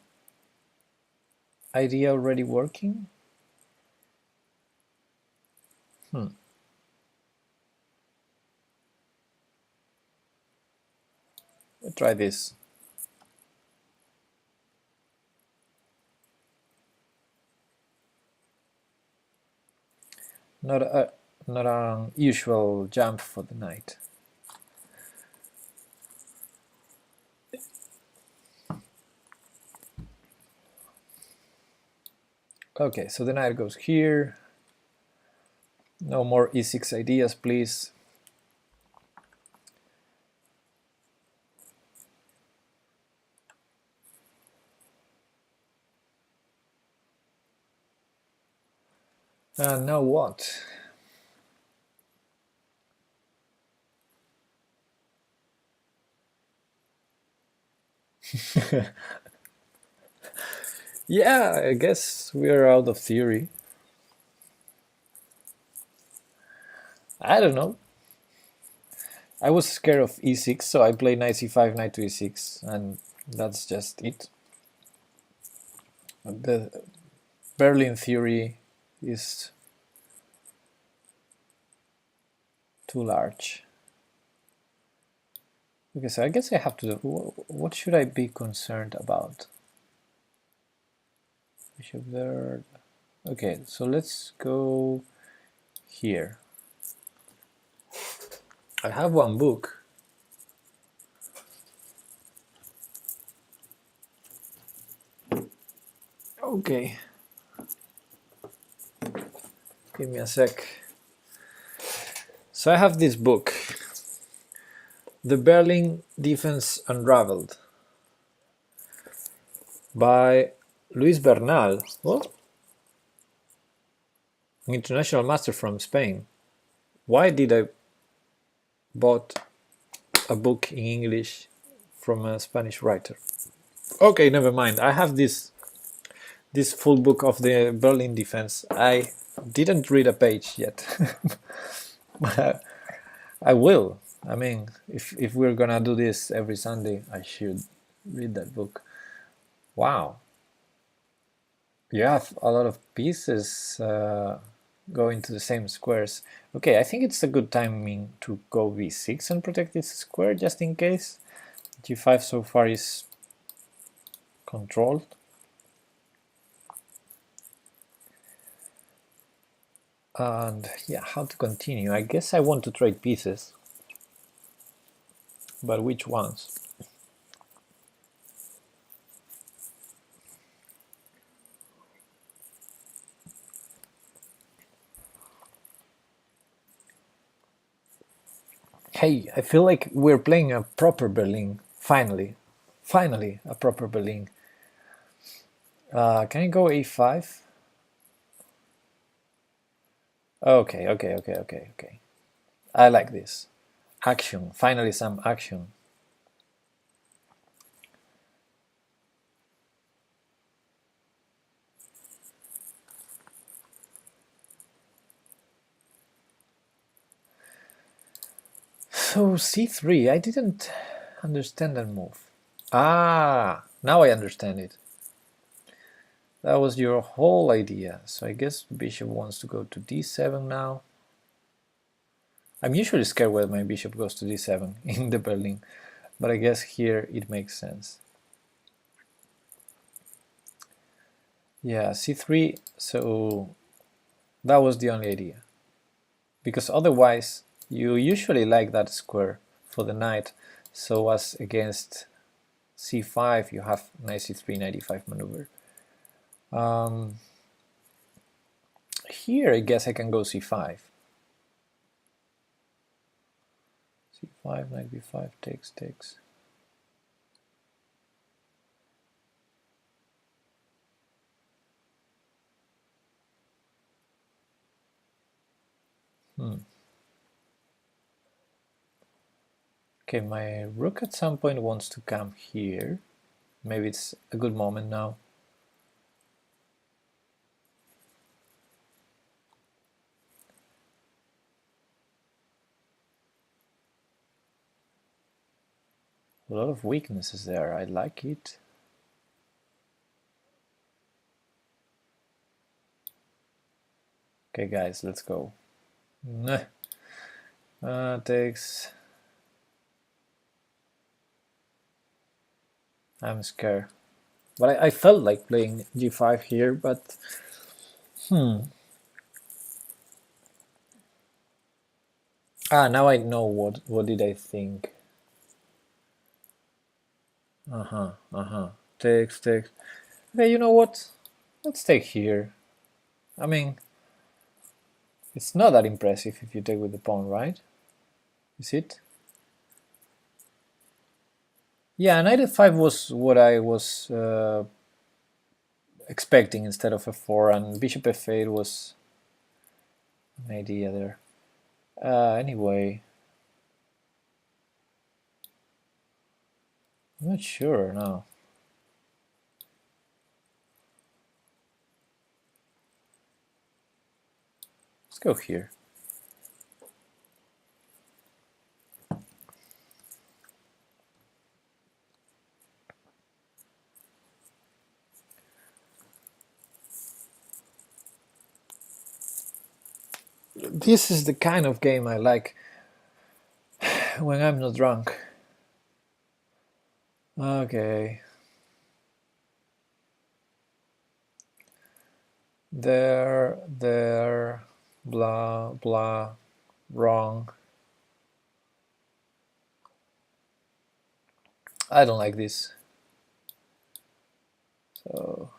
idea already working? Let's try this. Not an usual jump for the knight. Okay, so the knight goes here. No more e6 ideas, please. And now what? Yeah, I guess we're out of theory. I don't know. I was scared of e6, so I played knight c5, knight to e6, and that's just it. The Berlin theory is too large. Okay, so I guess I have to. What should I be concerned about? Bishop there. Okay, so let's go here. I have one book. Okay. Give me a sec. So I have this book, The Berlin Defense Unraveled, by Luis Bernal, an international master from Spain. Why did I bought a book in English from a Spanish writer? Okay, never mind. I have this full book of the Berlin Defense. I didn't read a page yet, but I will. I mean, if we're gonna do this every Sunday, I should read that book. Wow. You have a lot of pieces. go into the same squares. Okay, I think it's a good timing to go b6 and protect this square just in case. g5 so far is controlled. And yeah, how to continue? I guess I want to trade pieces, but which ones? Hey, I feel like we're playing a proper Berlin. Finally. Finally, a proper Berlin. Can I go a5? Okay. I like this. Action. Finally some action. So c3, I didn't understand that move. Ah, now I understand it. That was your whole idea. So I guess bishop wants to go to d7 now. I'm usually scared when my bishop goes to d7 in the Berlin, but I guess here it makes sense. Yeah, c3, so that was the only idea. Because otherwise, you usually like that square for the knight, so as against c5 you have knight c3, knight e5 maneuver. Here I guess I can go c5. c5, knight b5, takes. Okay, my rook at some point wants to come here. Maybe it's a good moment now. A lot of weaknesses there, I like it. Okay guys, let's go. Takes. I'm scared. But I felt like playing g5 here, but now I know what did I think. Takes. Okay, you know what? Let's take here. I mean, it's not that impressive if you take with the pawn, right? Is it? Yeah, knight f5 was what I was expecting instead of f4, and bishop f8 was an idea there. Anyway, I'm not sure now. Let's go here. This is the kind of game I like when I'm not drunk. Okay. There, blah, blah, wrong. I don't like this. So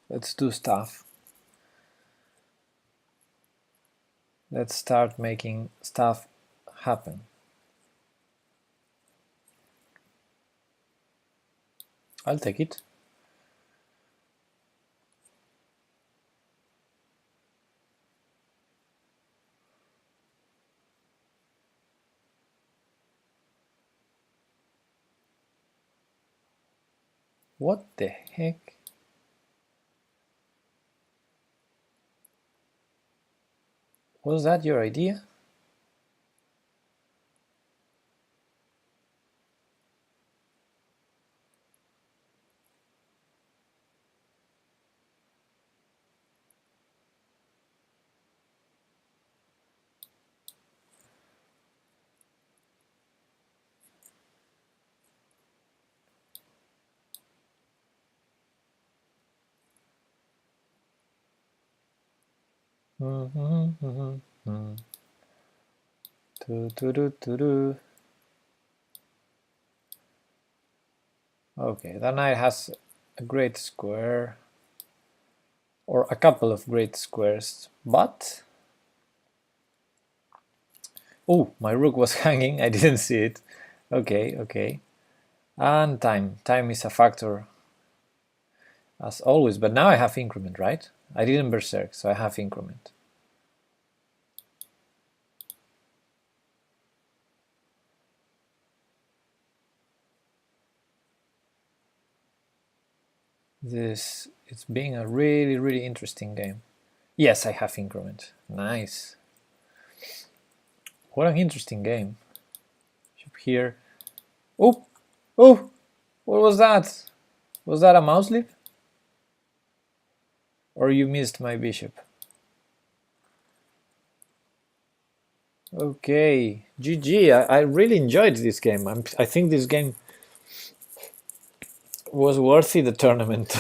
let's do stuff. Let's start making stuff happen. I'll take it. What the heck? Was that your idea? Okay, that knight has a great square, or a couple of great squares, but oh, my rook was hanging. I didn't see it. Okay, okay. And time is a factor as always, but now I have increment, right? I didn't berserk, so I have increment. It's being a really interesting game. Yes, I have increment. Nice. What an interesting game. Bishop here. Oh, oh, what was that? Was that a mouse leap? Or you missed my bishop? Okay, GG. I really enjoyed this game. I think this game was worthy the tournament.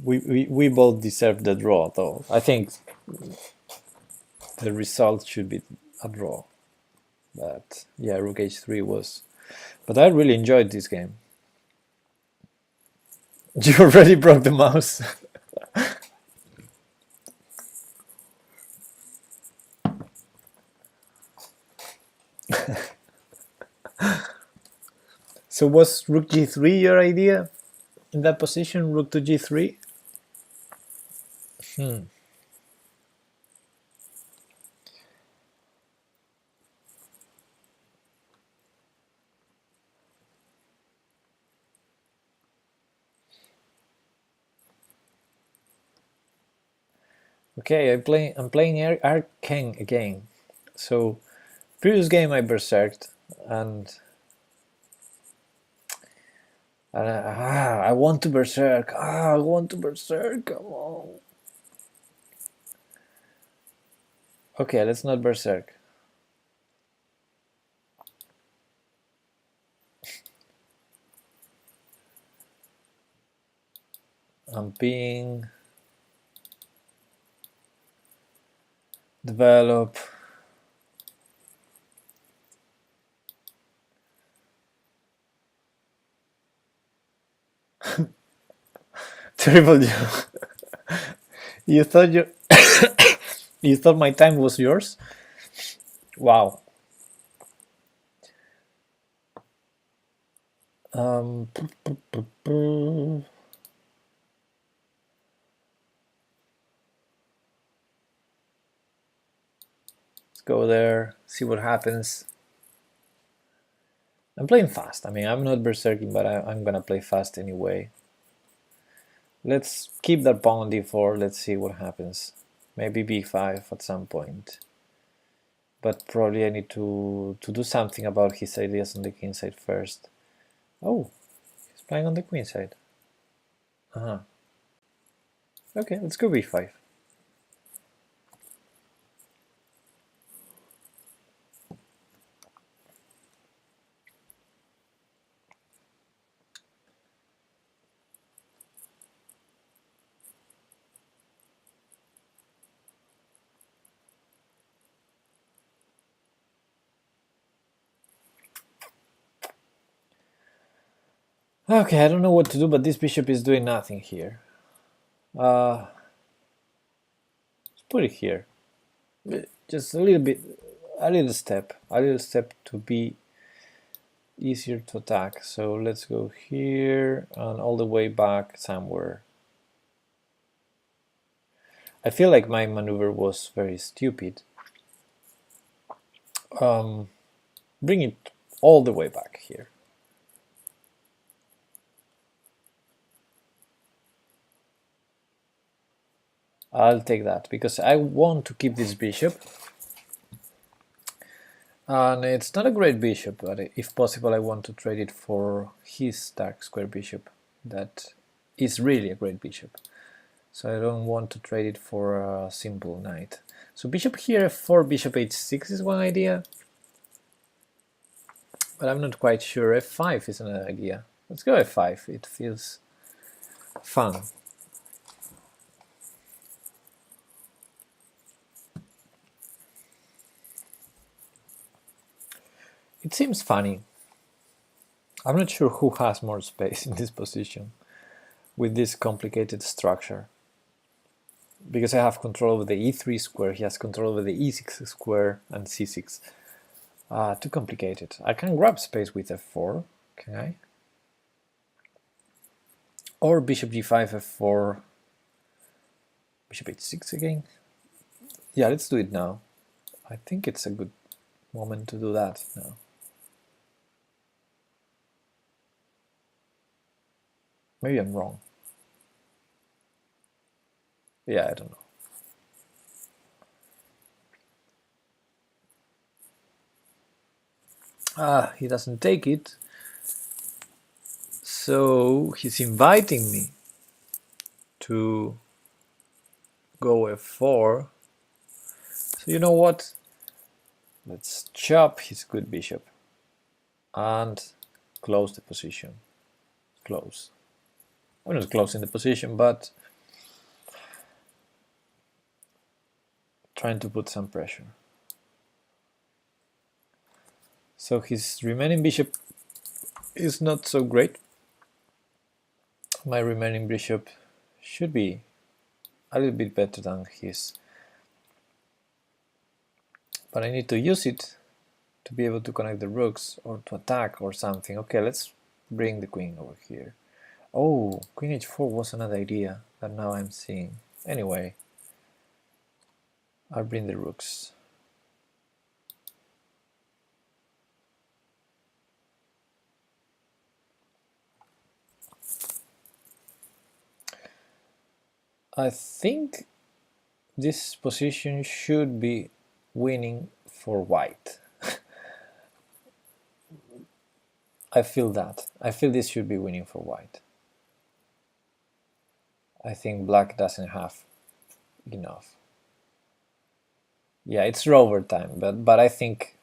we both deserved the draw, though. I think the result should be a draw. But yeah, rook h3 was... But I really enjoyed this game. You already broke the mouse. So was rook g3 your idea? In that position, rook to g3? Okay, I'm playing Arcane again. So previous game I berserked, and I want to berserk. I want to berserk. Come on. Okay, let's not berserk. I'm being develop. Terrible joke. You thought you thought my time was yours? Wow. Let's go there, see what happens. I'm playing fast. I mean, I'm not berserking, but I'm gonna play fast anyway. Let's keep that pawn on d4. Let's see what happens. Maybe b5 at some point. But probably I need to do something about his ideas on the king side first. Oh, he's playing on the queen side. Okay, let's go b5. Okay, I don't know what to do, but this bishop is doing nothing here. Let's put it here. Just a little step to be easier to attack. So let's go here and all the way back somewhere. I feel like my maneuver was very stupid. Bring it all the way back here. I'll take that because I want to keep this bishop. And it's not a great bishop, but if possible I want to trade it for his dark square bishop. That is really a great bishop. So I don't want to trade it for a simple knight. So bishop here, f4, bishop h6 is one idea. But I'm not quite sure. f5 is another idea. Let's go f5, it feels fun. It seems funny. I'm not sure who has more space in this position with this complicated structure. Because I have control over the e3 square, he has control over the e6 square and c6. Too complicated. I can grab space with f4, can I? Or bishop g5, f4, bishop h6 again. Yeah, let's do it now. I think it's a good moment to do that now. Maybe I'm wrong. Yeah, I don't know. He doesn't take it. So he's inviting me to go f4. So you know what? Let's chop his good bishop and close the position. Close. I'm not closing the position, but trying to put some pressure. So his remaining bishop is not so great. My remaining bishop should be a little bit better than his. But I need to use it to be able to connect the rooks or to attack or something. Okay, let's bring the queen over here. Oh, queen h4 was another idea that now I'm seeing. Anyway, I'll bring the rooks. I think this position should be winning for white. I feel that. I feel this should be winning for white. I think black doesn't have enough. Yeah, it's rover time, but I think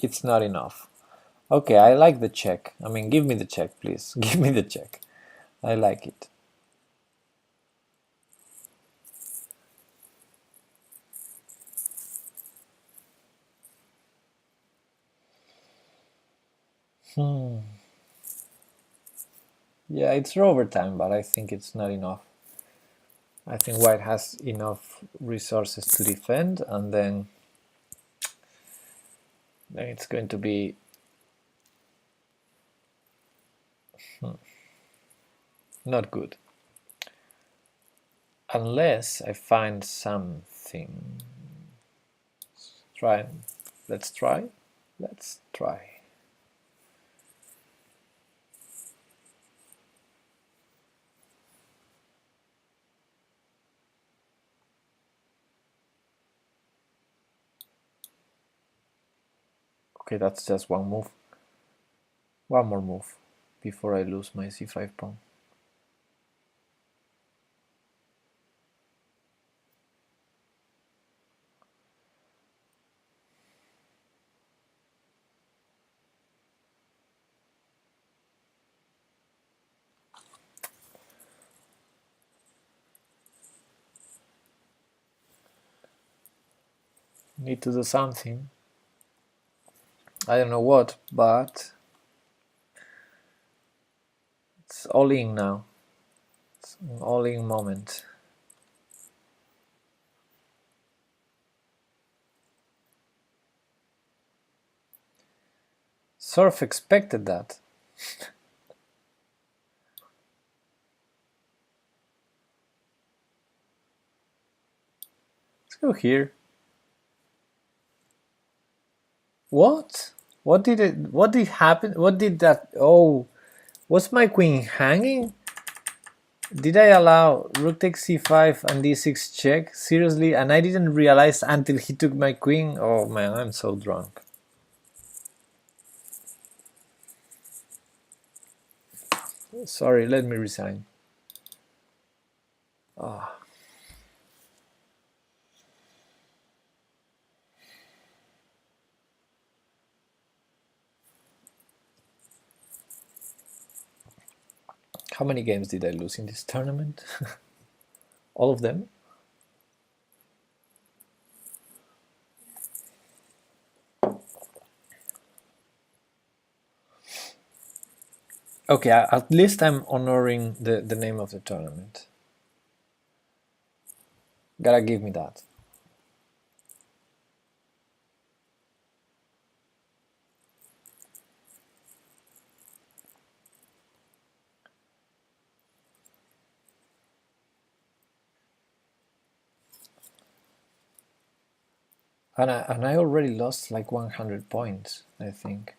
it's not enough. Okay, I like the check. I mean, give me the check, please. Give me the check. I like it. Yeah, it's rover time, but I think it's not enough. I think white has enough resources to defend, and then it's going to be not good. Unless I find something. Let's try. Okay, that's just one move. One more move before I lose my c5 pawn. Need to do something. I don't know what, but it's all in now. It's an all in moment. Sort of expected that. Let's go here. What? What did happen? What did that? Oh, was my queen hanging? Did I allow rook takes c5 and d6 check? Seriously? And I didn't realize until he took my queen? Oh man, I'm so drunk. Sorry, let me resign. Oh. How many games did I lose in this tournament? All of them? Okay, at least I'm honoring the name of the tournament. Gotta give me that. And I already lost like 100 points, I think.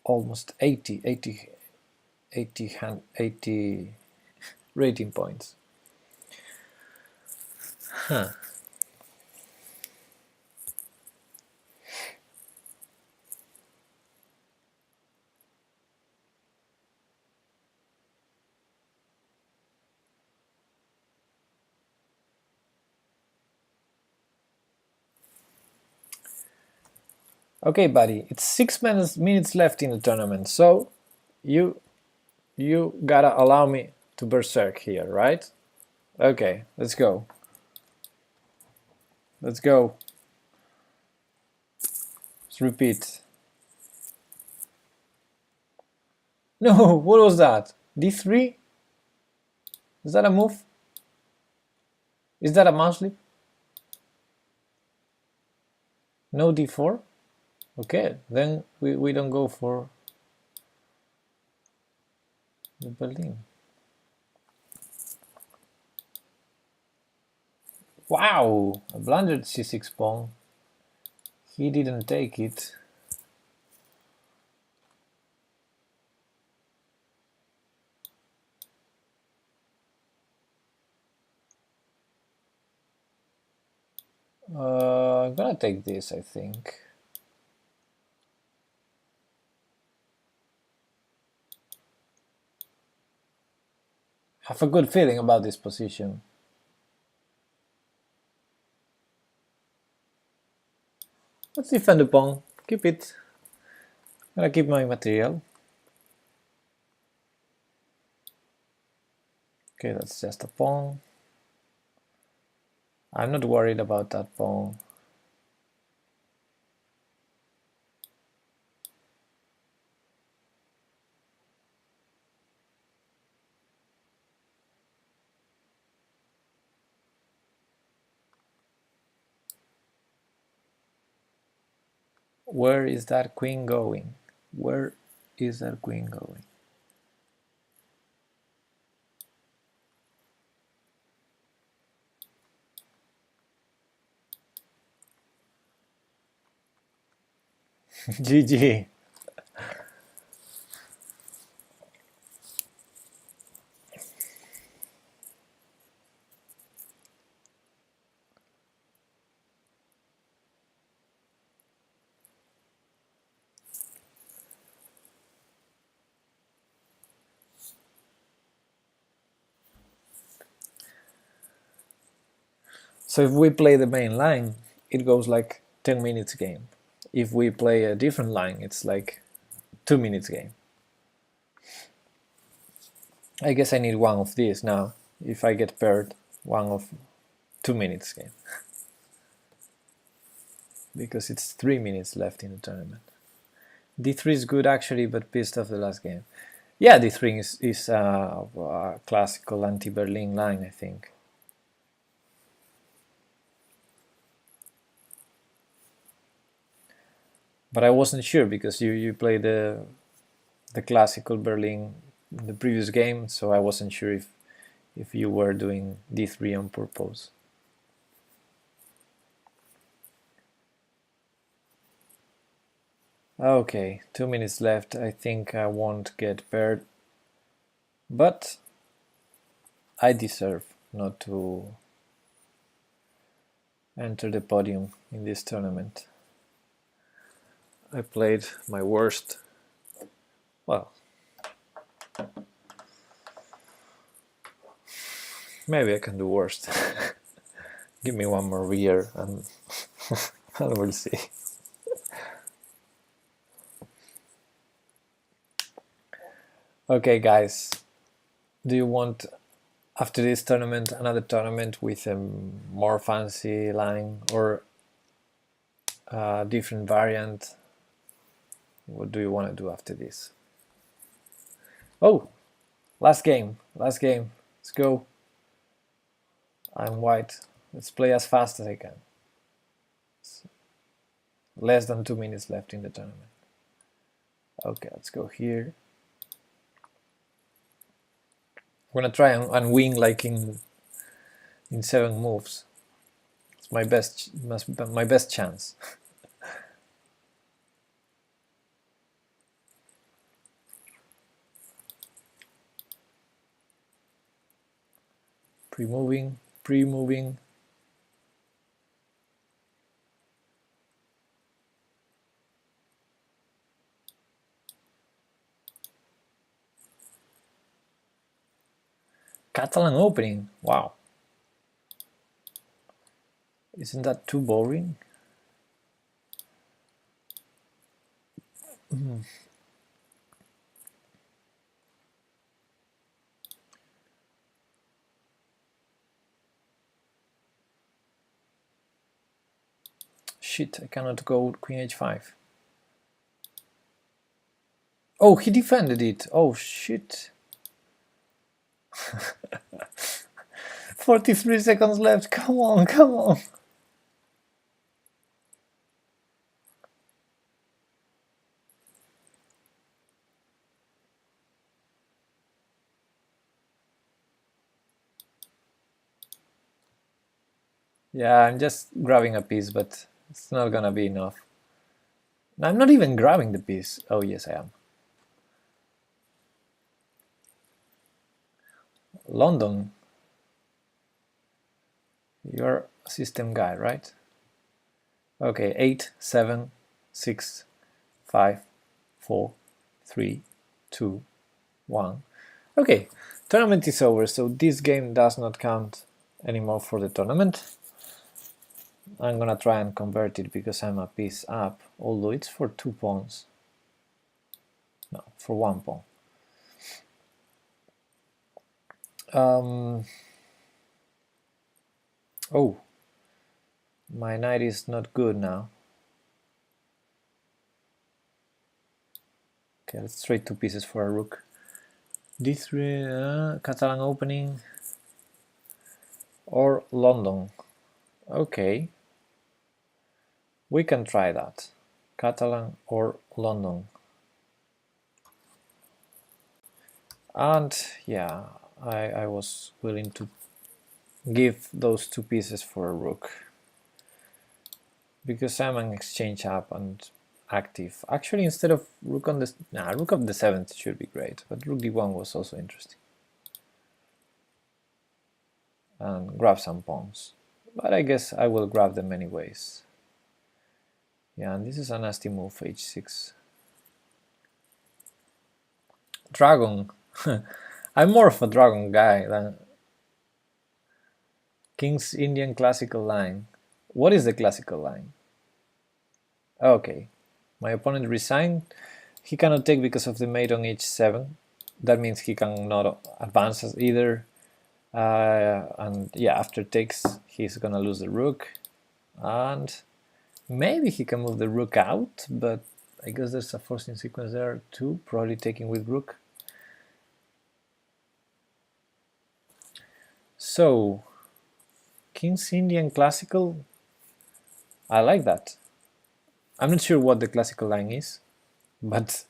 Almost 80 rating points. Huh. Okay, buddy, it's 6 minutes left in the tournament, so you gotta allow me to berserk here, right? Okay, let's go. Let's go. Let's repeat. No, what was that? D3? Is that a move? Is that a mouse slip? No D4? Okay, then we don't go for the Berlin. Wow, a blundered C6 pawn. He didn't take it. I'm gonna take this, I think. Have a good feeling about this position. Let's defend the pawn. Keep it. I'm gonna keep my material. Okay, that's just a pawn. I'm not worried about that pawn. Where is that queen going? Where is that queen going? GG. So if we play the main line, it goes like 10 minutes game. If we play a different line, it's like 2 minutes game. I guess I need one of these now. If I get paired, one of 2 minutes game. Because it's 3 minutes left in the tournament. D3 is good actually, but pissed off the last game. Yeah, D3 is a classical anti-Berlin line, I think. But I wasn't sure because you played the classical Berlin in the previous game, so I wasn't sure if you were doing D3 on purpose. Okay, 2 minutes left. I think I won't get paired, but I deserve not to enter the podium in this tournament. I played my worst. Well, maybe I can do worst. Give me one more year and we'll see. Okay, guys, do you want after this tournament another tournament with a more fancy line or a different variant? What do you want to do after this? Oh, last game. Let's go. I'm white. Let's play as fast as I can. Less than 2 minutes left in the tournament. Okay, let's go here. I'm gonna try and win like in 7 moves. It's my best chance. Pre-moving. Catalan opening, wow. Isn't that too boring? Shit, I cannot go Queen h5. Oh, he defended it. Oh, shit. 43 seconds left. Come on. Yeah, I'm just grabbing a piece, but it's not gonna be enough. I'm not even grabbing the piece. Oh, yes, I am. London. You're a system guy, right? Okay, 8, 7, 6, 5, 4, 3, 2, 1. Okay, tournament is over, so this game does not count anymore for the tournament. I'm gonna try and convert it because I'm a piece up, although it's for 2 pawns. No, for 1 pawn. Oh, my knight is not good now. Okay, let's trade 2 pieces for a rook. D3, Catalan opening, or London. Okay, we can try that. Catalan or London. And yeah, I was willing to give those 2 pieces for a rook because I'm an exchange up and active. Actually, instead of rook on the rook of the 7th should be great, but rook d1 was also interesting. And grab some pawns, but I guess I will grab them anyways. Yeah, and this is a nasty move, h6. Dragon. I'm more of a dragon guy than King's Indian classical line. What is the classical line? Okay, my opponent resigned. He cannot take because of the mate on h7. That means he cannot advance either. And yeah, after takes, he's gonna lose the rook. And maybe he can move the rook out, but I guess there's a forcing sequence there too, probably taking with rook. So, King's Indian classical, I like that. I'm not sure what the classical line is, but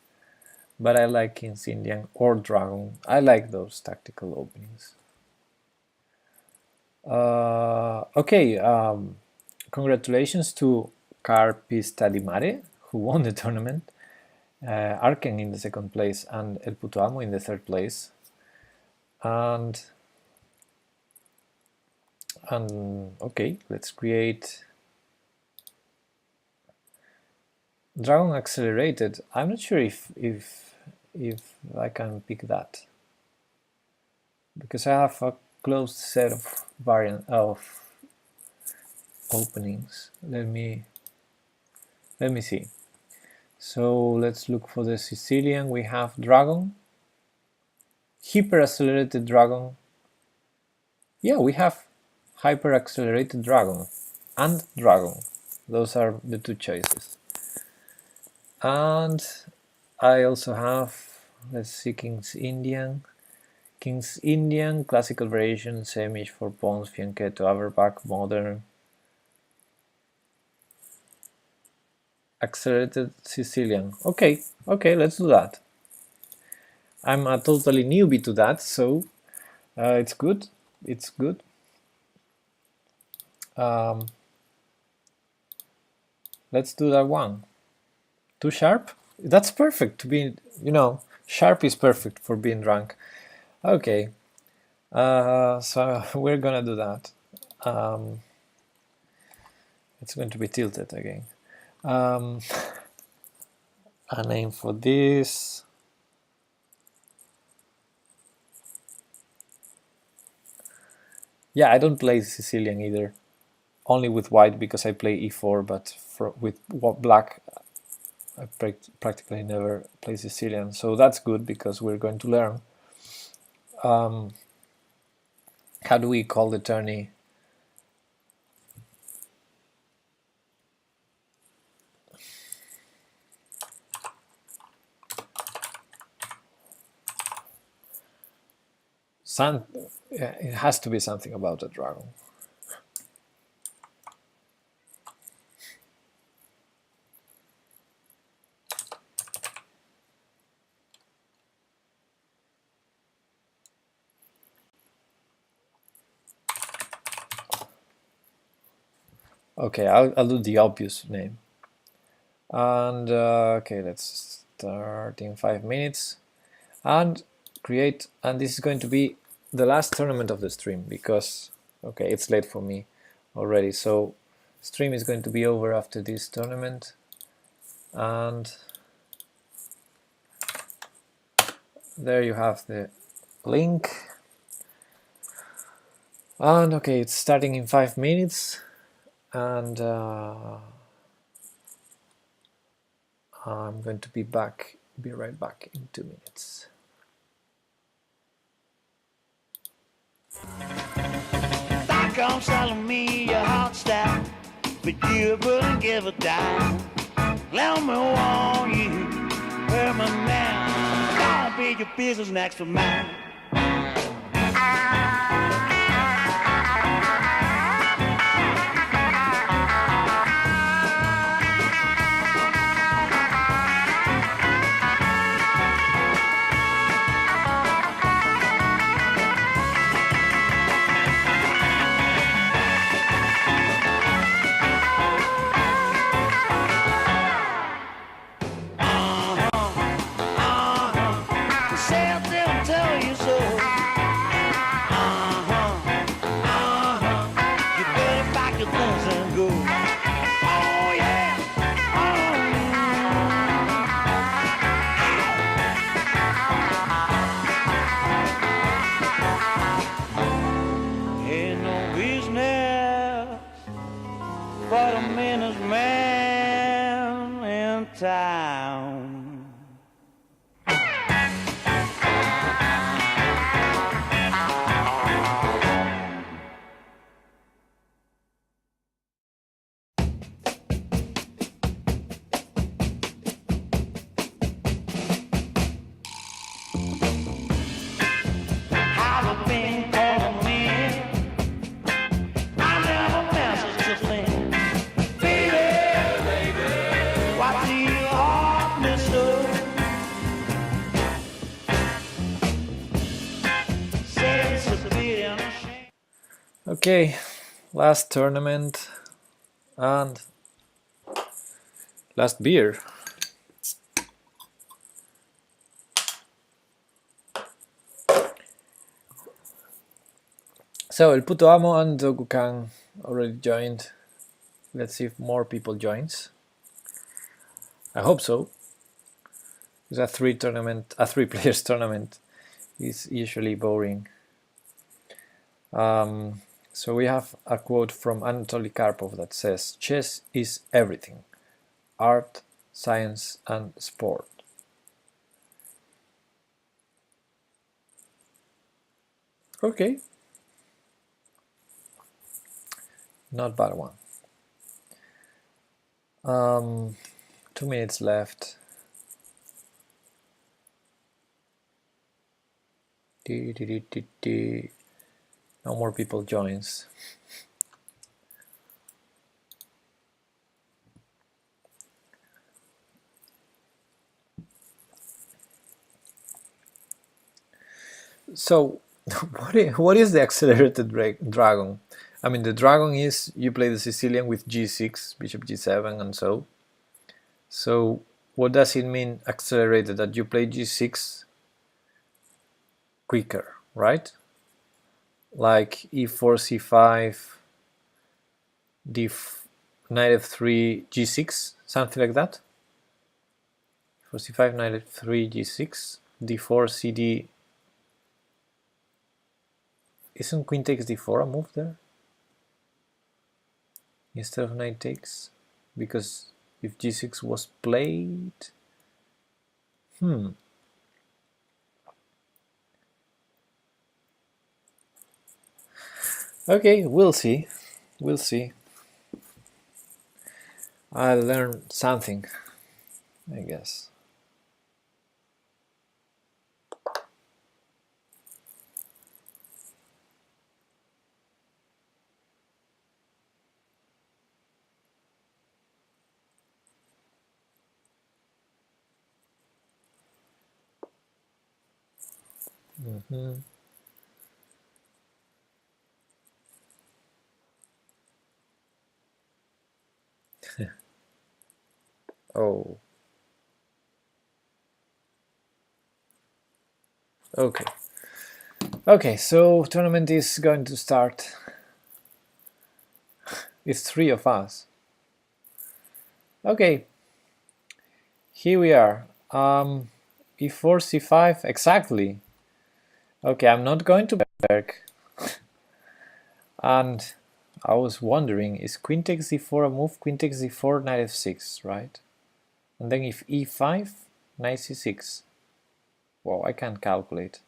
I like King's Indian or Dragon. I like those tactical openings. Okay, congratulations to Carpista Di Mare, who won the tournament, Arken in the 2nd place, and El Puto Amo in the 3rd place. And okay, let's create Dragon Accelerated. I'm not sure if I can pick that because I have a closed set of openings. Let me see. So let's look for the Sicilian. We have Dragon, Hyper Accelerated Dragon. Yeah, we have Hyper Accelerated Dragon and Dragon. Those are the 2 choices. And I also have Let's see, King's Indian. King's Indian, classical variation, same-ish for pawns, fianchetto, overback, modern. Accelerated Sicilian. Okay, let's do that. I'm a totally newbie to that, so it's good. It's good. Let's do that one. Too sharp? That's perfect to be, sharp is perfect for being drunk. Okay, so we're gonna do that. It's going to be tilted again. A name for this. Yeah, I don't play Sicilian either. Only with white because I play e4, but with black I practically never play Sicilian. So that's good because we're going to learn. How do we call the tourney? It has to be something about a dragon. Okay, I'll do the obvious name. And okay, let's start in 5 minutes and create. And this is going to be the last tournament of the stream because okay, it's late for me already. So stream is going to be over after this tournament, and there you have the link. And okay, it's starting in 5 minutes, and I'm going to be right back in 2 minutes. Stock on selling me your hot stuff, but you wouldn't give a dime. Let me warn you, hurt my man. Don't be your business next to mine. Okay, last tournament and last beer. So El Puto Amo and Dogu-kan already joined. Let's see if more people joins. I hope so. It's a three players tournament is usually boring. So we have a quote from Anatoly Karpov that says, "Chess is everything, art, science, and sport." Okay. Not bad one. 2 minutes left. No more people joins. So, what is the accelerated dragon? I mean, the dragon is you play the Sicilian with g6, bishop g7, and so. So, what does it mean accelerated? That you play g6 quicker, right? Like e4, c5, knight f3, g6, something like that. For c5, knight f3, g6, d4, cd. Isn't queen takes d4 a move there? Instead of knight takes? Because if g6 was played... Okay, we'll see. We'll see. I'll learn something, I guess. Oh. Okay. Okay, so tournament is going to start. It's 3 of us. Okay. Here we are. E4, c5, exactly. Okay, I'm not going to Berg. And I was wondering, is queen takes d4 a move? Queen takes d4, knight f6, right? And then if e5, knight c6. Wow, I can't calculate.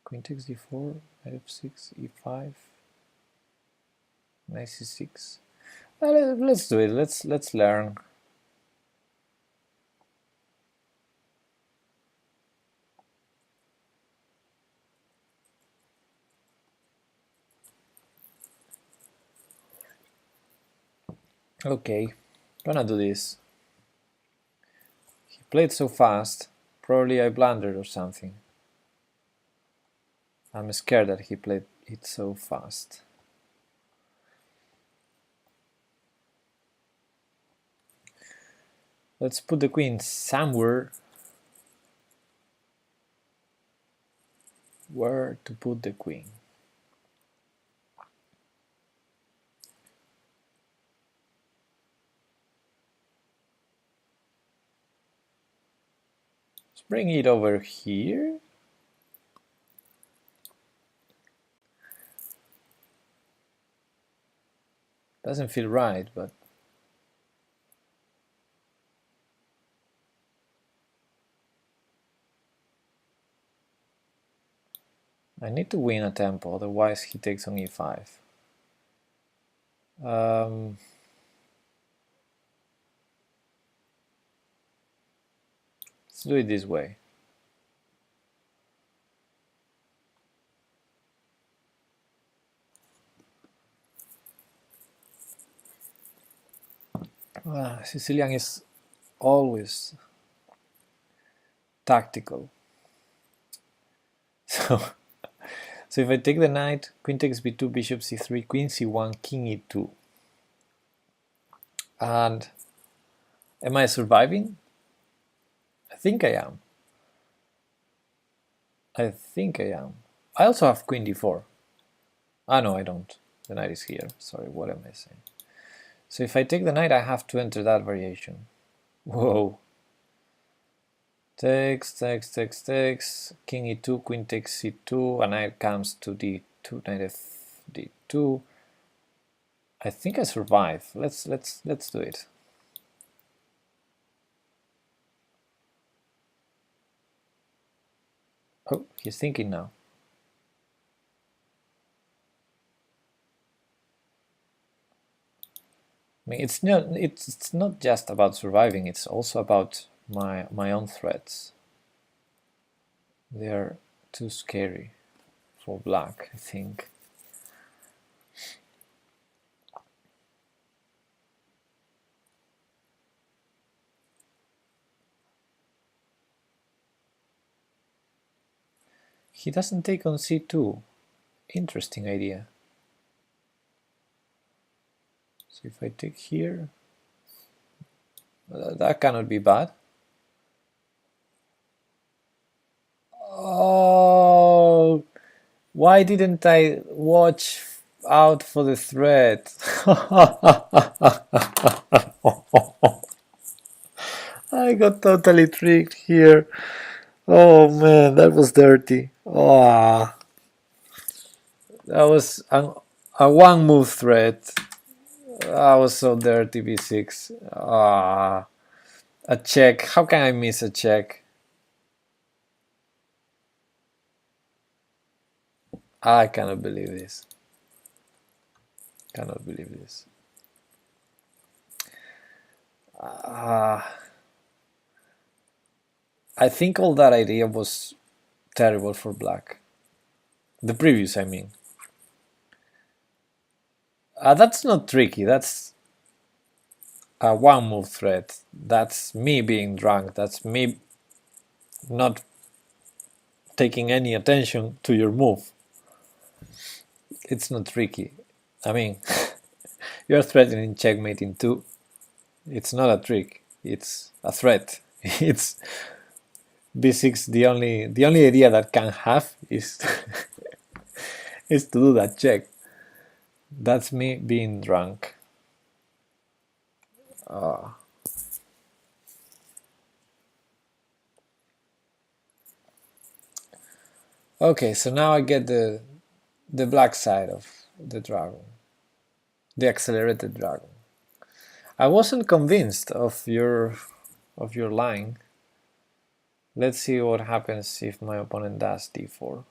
Queen takes d4, knight f6, e5, knight c6. Well, let's do it. Let's learn. Okay, gonna do this. He played so fast. Probably I blundered or something. I'm scared that he played it so fast. Let's put the queen somewhere. Where to put the queen? Let's bring it over here. Doesn't feel right, but I need to win a tempo, otherwise he takes on e5. Let's do it this way. Sicilian is always tactical. So if I take the knight, queen takes b2, bishop c3, queen c1, king e2. And am I surviving? I think I am. I think I am. I also have queen d4. Ah, no, I don't. The knight is here. Sorry, what am I saying? So if I take the knight, I have to enter that variation. Whoa. Takes, king e2, queen takes c2, and knight comes to d2, knight f d2. I think I survive. Let's do it. Oh, he's thinking now. I mean, it's not just about surviving. It's also about my own threats. They are too scary for black, I think. He doesn't take on c2. Interesting idea. So if I take here, that cannot be bad. Oh, why didn't I watch out for the threat? I got totally tricked here. Oh man, that was dirty. Oh, that was a one move threat. That was so dirty, b6. Ah, a check. How can I miss a check? I cannot believe this. Cannot believe this. I think all that idea was terrible for black. The previous, I mean. That's not tricky. That's a one move threat. That's me being drunk. That's me not taking any attention to your move. It's not tricky. I mean, you're threatening checkmate in 2. It's not a trick. It's a threat. It's b6. The only idea that can have is is to do that check. That's me being drunk. Okay, so now I get the black side of the dragon, the accelerated dragon. I wasn't convinced of your line. Let's see what happens if my opponent does d4.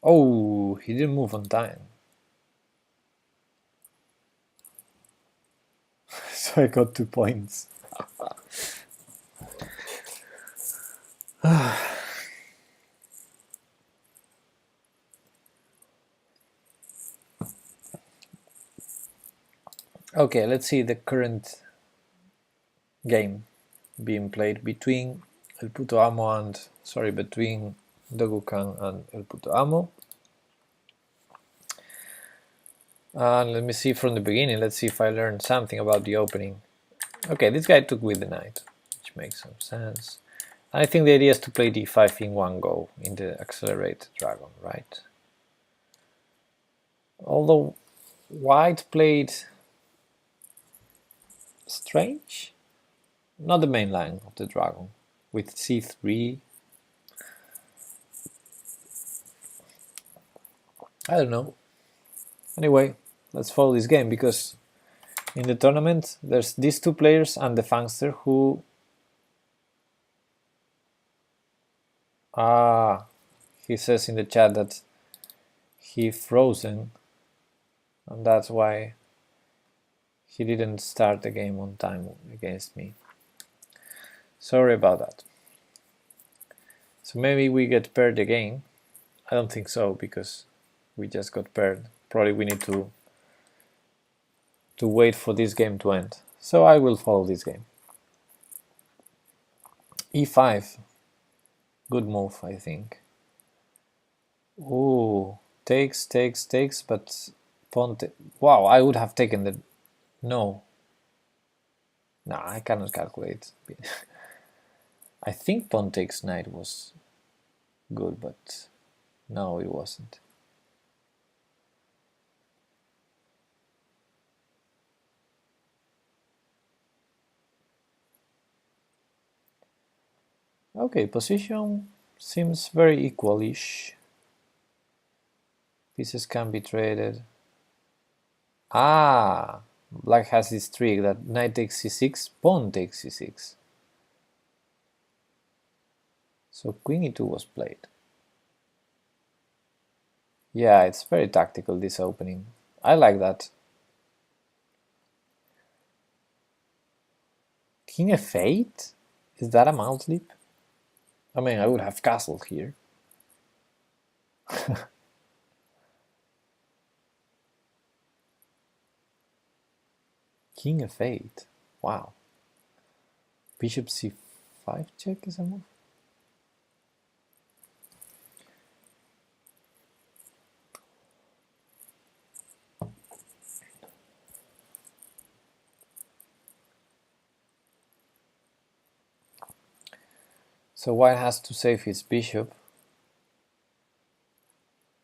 Oh, he didn't move on time. So I got 2 points. Okay, let's see the current game being played between El Puto Amo and, between Dogukan and El Puto Amo. And let me see from the beginning. Let's see if I learned something about the opening. Okay, this guy took with the knight, which makes some sense. I think the idea is to play d5 in one go in the accelerated dragon, right? Although white played strange, not the main line of the dragon, with c3. I don't know. Anyway, let's follow this game, because in the tournament there's these 2 players and the Fangster who he says in the chat that he frozen, and that's why he didn't start the game on time against me. Sorry about that. So maybe we get paired again. I don't think so, because we just got paired. Probably we need to wait for this game to end. So I will follow this game. e5. Good move, I think. Ooh, takes, but pawn. Wow, I would have taken the. No. Nah, I cannot calculate. I think pawn takes knight was good, but no, it wasn't. Okay, position seems very equal-ish. Pieces can be traded. Black has this trick that knight takes c6, pawn takes c6. So queen e2 was played. Yeah, it's very tactical, this opening. I like that. King f8? Is that a mount leap? I mean, I would have castled here. King f8. Wow. Bishop c5 check is a move. So white has to save his bishop,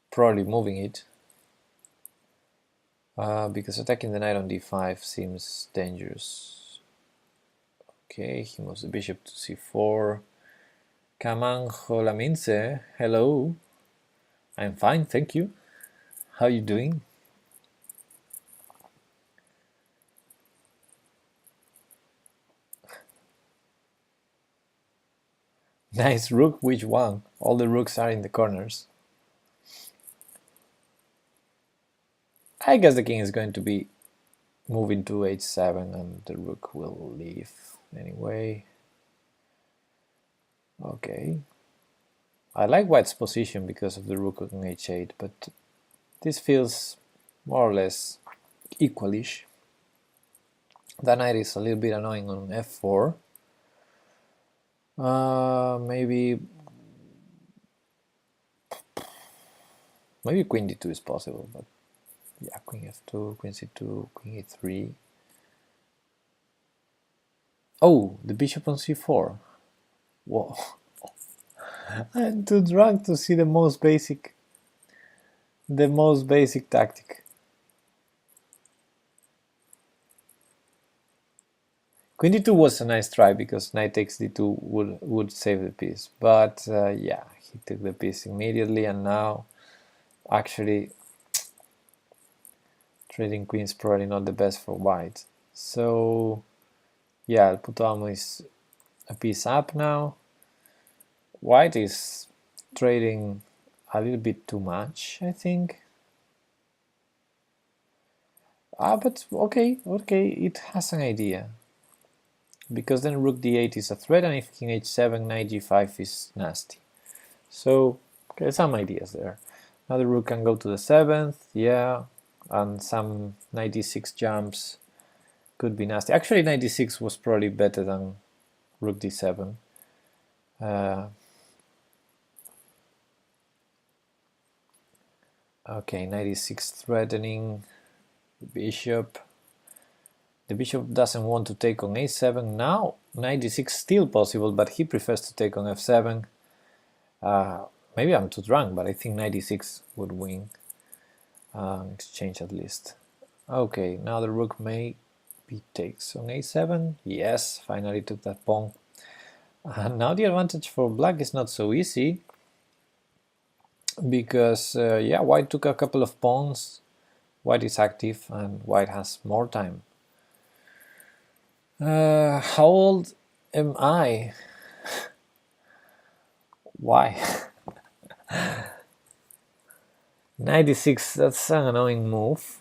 probably moving it, because attacking the knight on d5 seems dangerous. Okay, he moves the bishop to c4. Kamanjo Lamince, hello. I'm fine, thank you. How you doing? Nice rook, which one? All the rooks are in the corners. I guess the king is going to be moving to h7 and the rook will leave anyway. Okay. I like white's position because of the rook on h8, but this feels more or less equalish. The knight is a little bit annoying on f4. Maybe queen d2 is possible, but yeah, queen f2, queen c2, queen e3. Oh, the bishop on c4. Whoa. I'm too drunk to see the most basic tactic. Queen d2 was a nice try because knight takes d2 would save the piece, but yeah, he took the piece immediately, and now actually trading queen is probably not the best for white. So yeah, El Puto Amo is a piece up now. White is trading a little bit too much, I think. But okay, it has an idea. Because then rook d8 is a threat, and if king h7, knight g5 is nasty. So, okay, some ideas there. Now the rook can go to the 7th, yeah, and some knight d6 jumps could be nasty. Actually, knight d6 was probably better than rook d7. Okay, knight d6 threatening the bishop. The bishop doesn't want to take on a7 now. Knight d6 still possible, but he prefers to take on f7. Maybe I'm too drunk, but I think knight d6 would win. Exchange at least. Okay, now the rook maybe takes on a7. Yes, finally took that pawn. Now the advantage for black is not so easy, because yeah, white took a couple of pawns. White is active and white has more time. How old am I? Why? 96, that's an annoying move.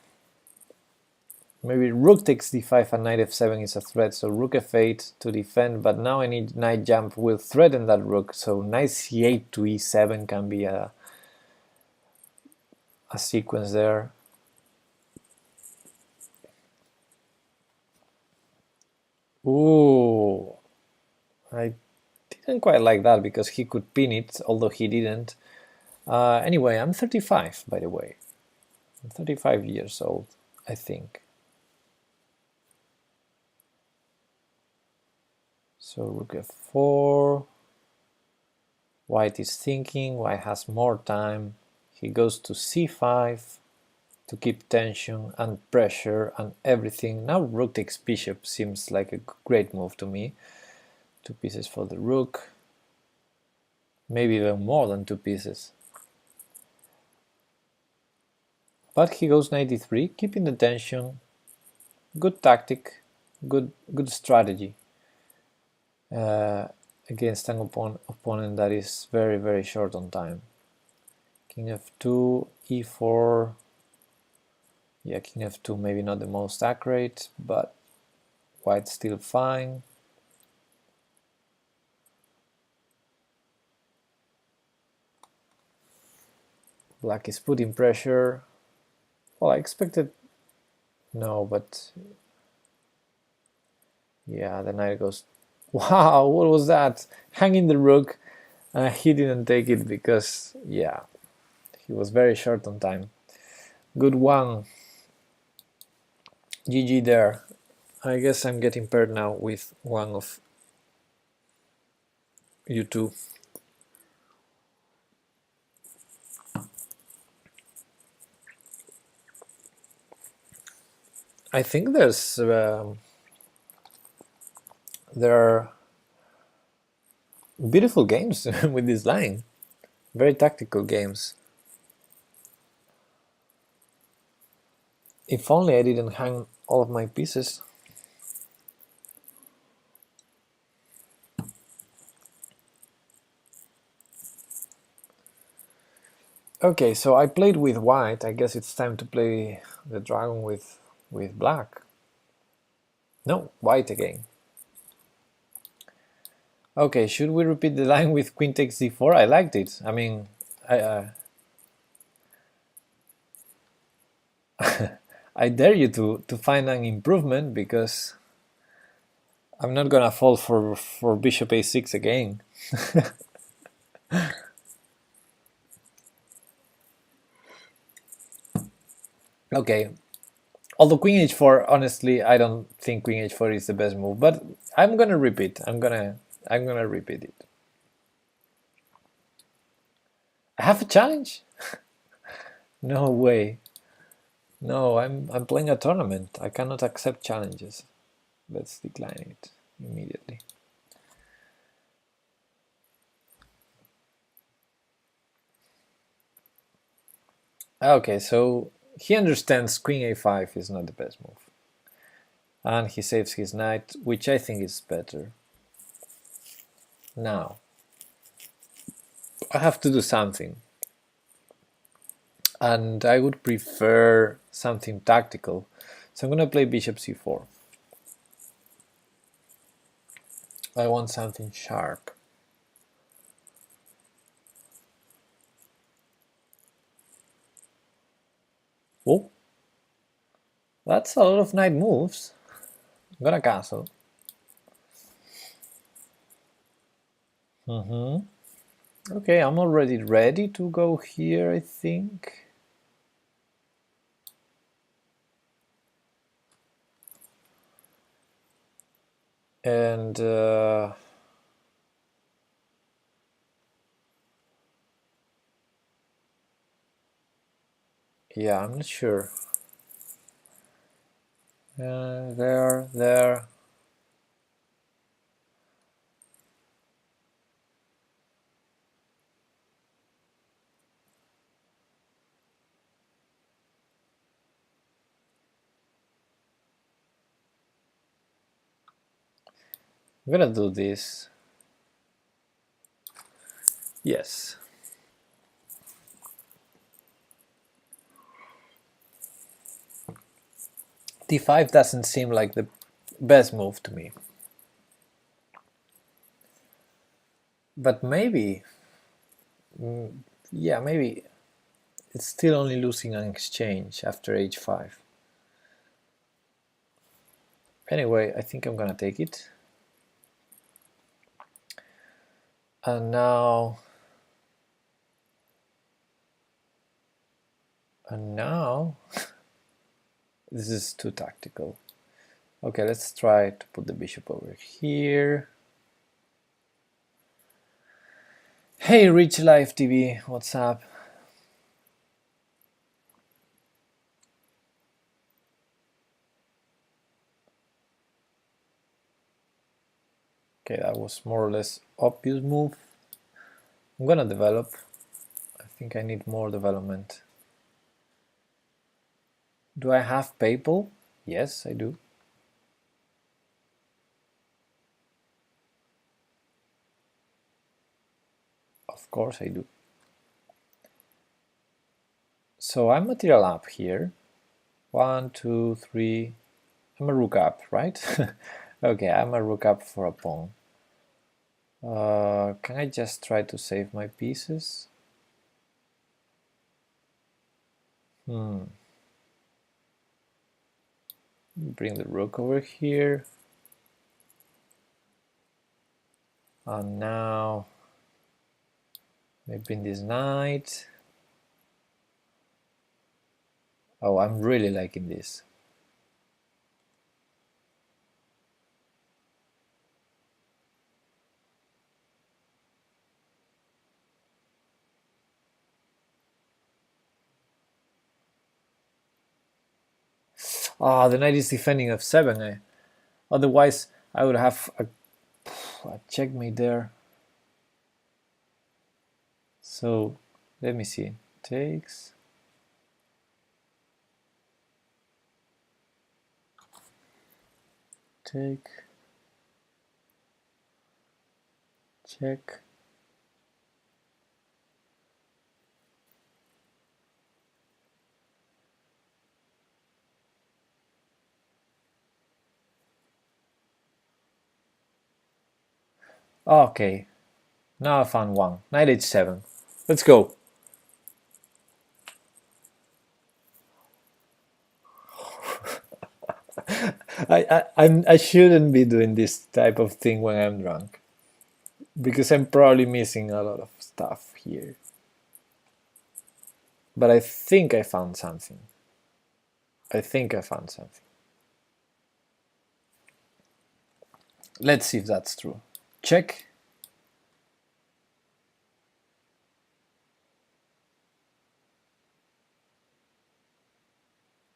Maybe rook takes d5 and knight f7 is a threat, so rook f8 to defend, but now any knight jump will threaten that rook, so knight c8 to e7 can be a sequence there. Ooh, I didn't quite like that because he could pin it, although he didn't. Anyway, I'm 35, by the way. I'm 35 years old, I think. So rook f4. White is thinking, white has more time. He goes to c5 to keep tension and pressure and everything. Now rook takes bishop seems like a great move to me. 2 pieces for the rook. Maybe even more than 2 pieces. But he goes knight d3, keeping the tension. Good tactic, good strategy against an opponent that is very, very short on time. King f2, e4. Yeah, king f2 maybe not the most accurate, but white's still fine. Black is putting pressure. Well, I expected no, but yeah, the knight goes. Wow, what was that? Hanging the rook. He didn't take it because, yeah, he was very short on time. Good one. GG there. I guess I'm getting paired now with one of you two. I think there are beautiful games with this line. Very tactical games. If only I didn't hang all of my pieces. Okay, so I played with white. I guess it's time to play the dragon with black. No, white again. Okay, should we repeat the line with queen takes d4? I liked it. I mean, I dare you to find an improvement, because I'm not gonna fall for bishop a6 again. Okay, although queen h4, honestly, I don't think queen h4 is the best move, but I'm gonna repeat. I'm gonna repeat it. I have a challenge? No way. No, I'm playing a tournament. I cannot accept challenges. Let's decline it immediately. Okay, so he understands queen a5 is not the best move. And he saves his knight, which I think is better. Now, I have to do something. And I would prefer something tactical. So I'm going to play bishop c4. I want something sharp. Oh, that's a lot of knight moves. I'm gonna castle. Okay, I'm already ready to go here, I think. And yeah, I'm not sure. There. I'm gonna do this. Yes. d5 doesn't seem like the best move to me. But maybe, yeah, maybe it's still only losing an exchange after h5. Anyway, I think I'm gonna take it. And now this is too tactical. Okay, let's try to put the bishop over here. Hey, Rich Life TV, what's up? Okay, that was more or less obvious move. I'm gonna develop. I think I need more development. Do I have Papal? Yes, I do. Of course I do. So I'm material up here. 1, 2, 3. I'm a rook up, right? Okay, I'm a rook up for a pawn. Can I just try to save my pieces? Bring the rook over here. And now we bring this knight. Oh, I'm really liking this. Ah, the knight is defending f7. Otherwise, I would have a checkmate there. So, let me see. Takes. Take. Check. Okay. Now I found one. Knight h7. Let's go. I shouldn't be doing this type of thing when I'm drunk, because I'm probably missing a lot of stuff here. But I think I found something. Let's see if that's true. Check.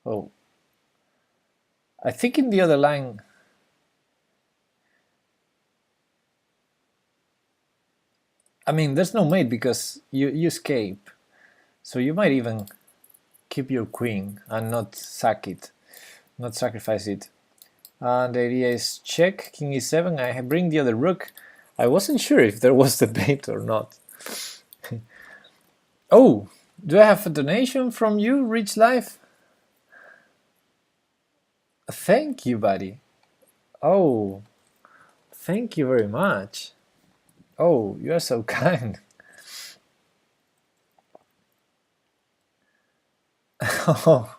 Oh. I think in the other line. I mean, there's no mate because you escape. So you might even keep your queen and not sack it, not sacrifice it. And the idea is check, king e7, I bring the other rook. I wasn't sure if there was debate or not. Oh, do I have a donation from you, Rich Life? Thank you, buddy. Oh, thank you very much. Oh, you are so kind. Oh.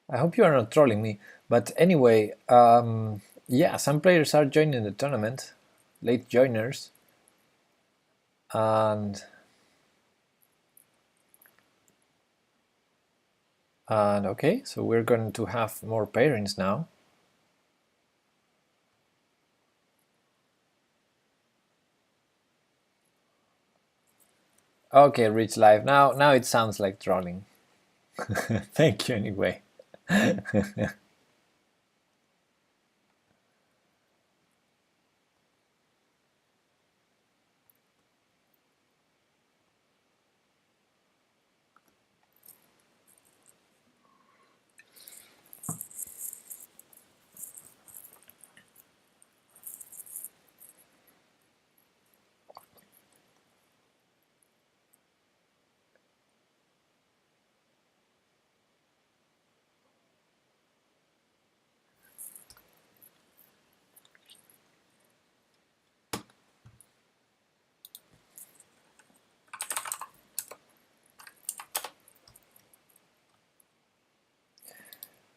I hope you are not trolling me, but anyway, yeah, some players are joining the tournament, late joiners, and okay, so we're going to have more pairings now. Okay, Rich Life, now it sounds like trolling. Thank you anyway.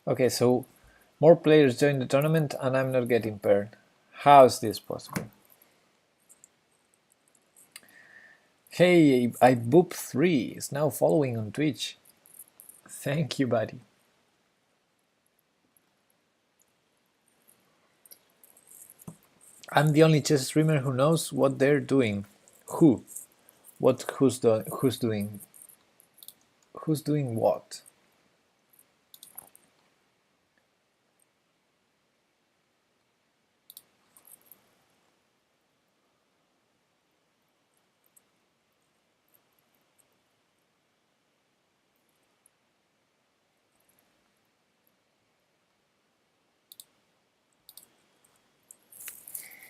Okay, so more players join the tournament and I'm not getting paired. How is this possible? Hey, iBoop3 is now following on Twitch. Thank you, buddy. I'm the only chess streamer who knows what they're doing. Who? What? Who's doing? Who's doing what?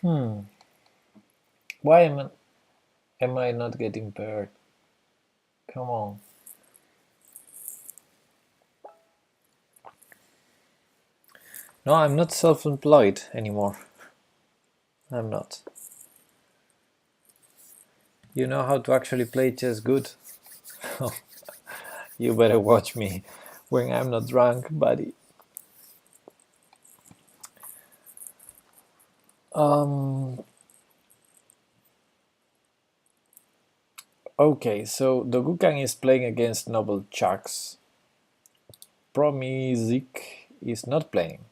Why am I not getting paired? Come on. No, I'm not self-employed anymore. I'm not. You know how to actually play chess good? You better watch me when I'm not drunk, buddy. Okay, so Dogukan is playing against Noble Chucks. Promizik is not playing,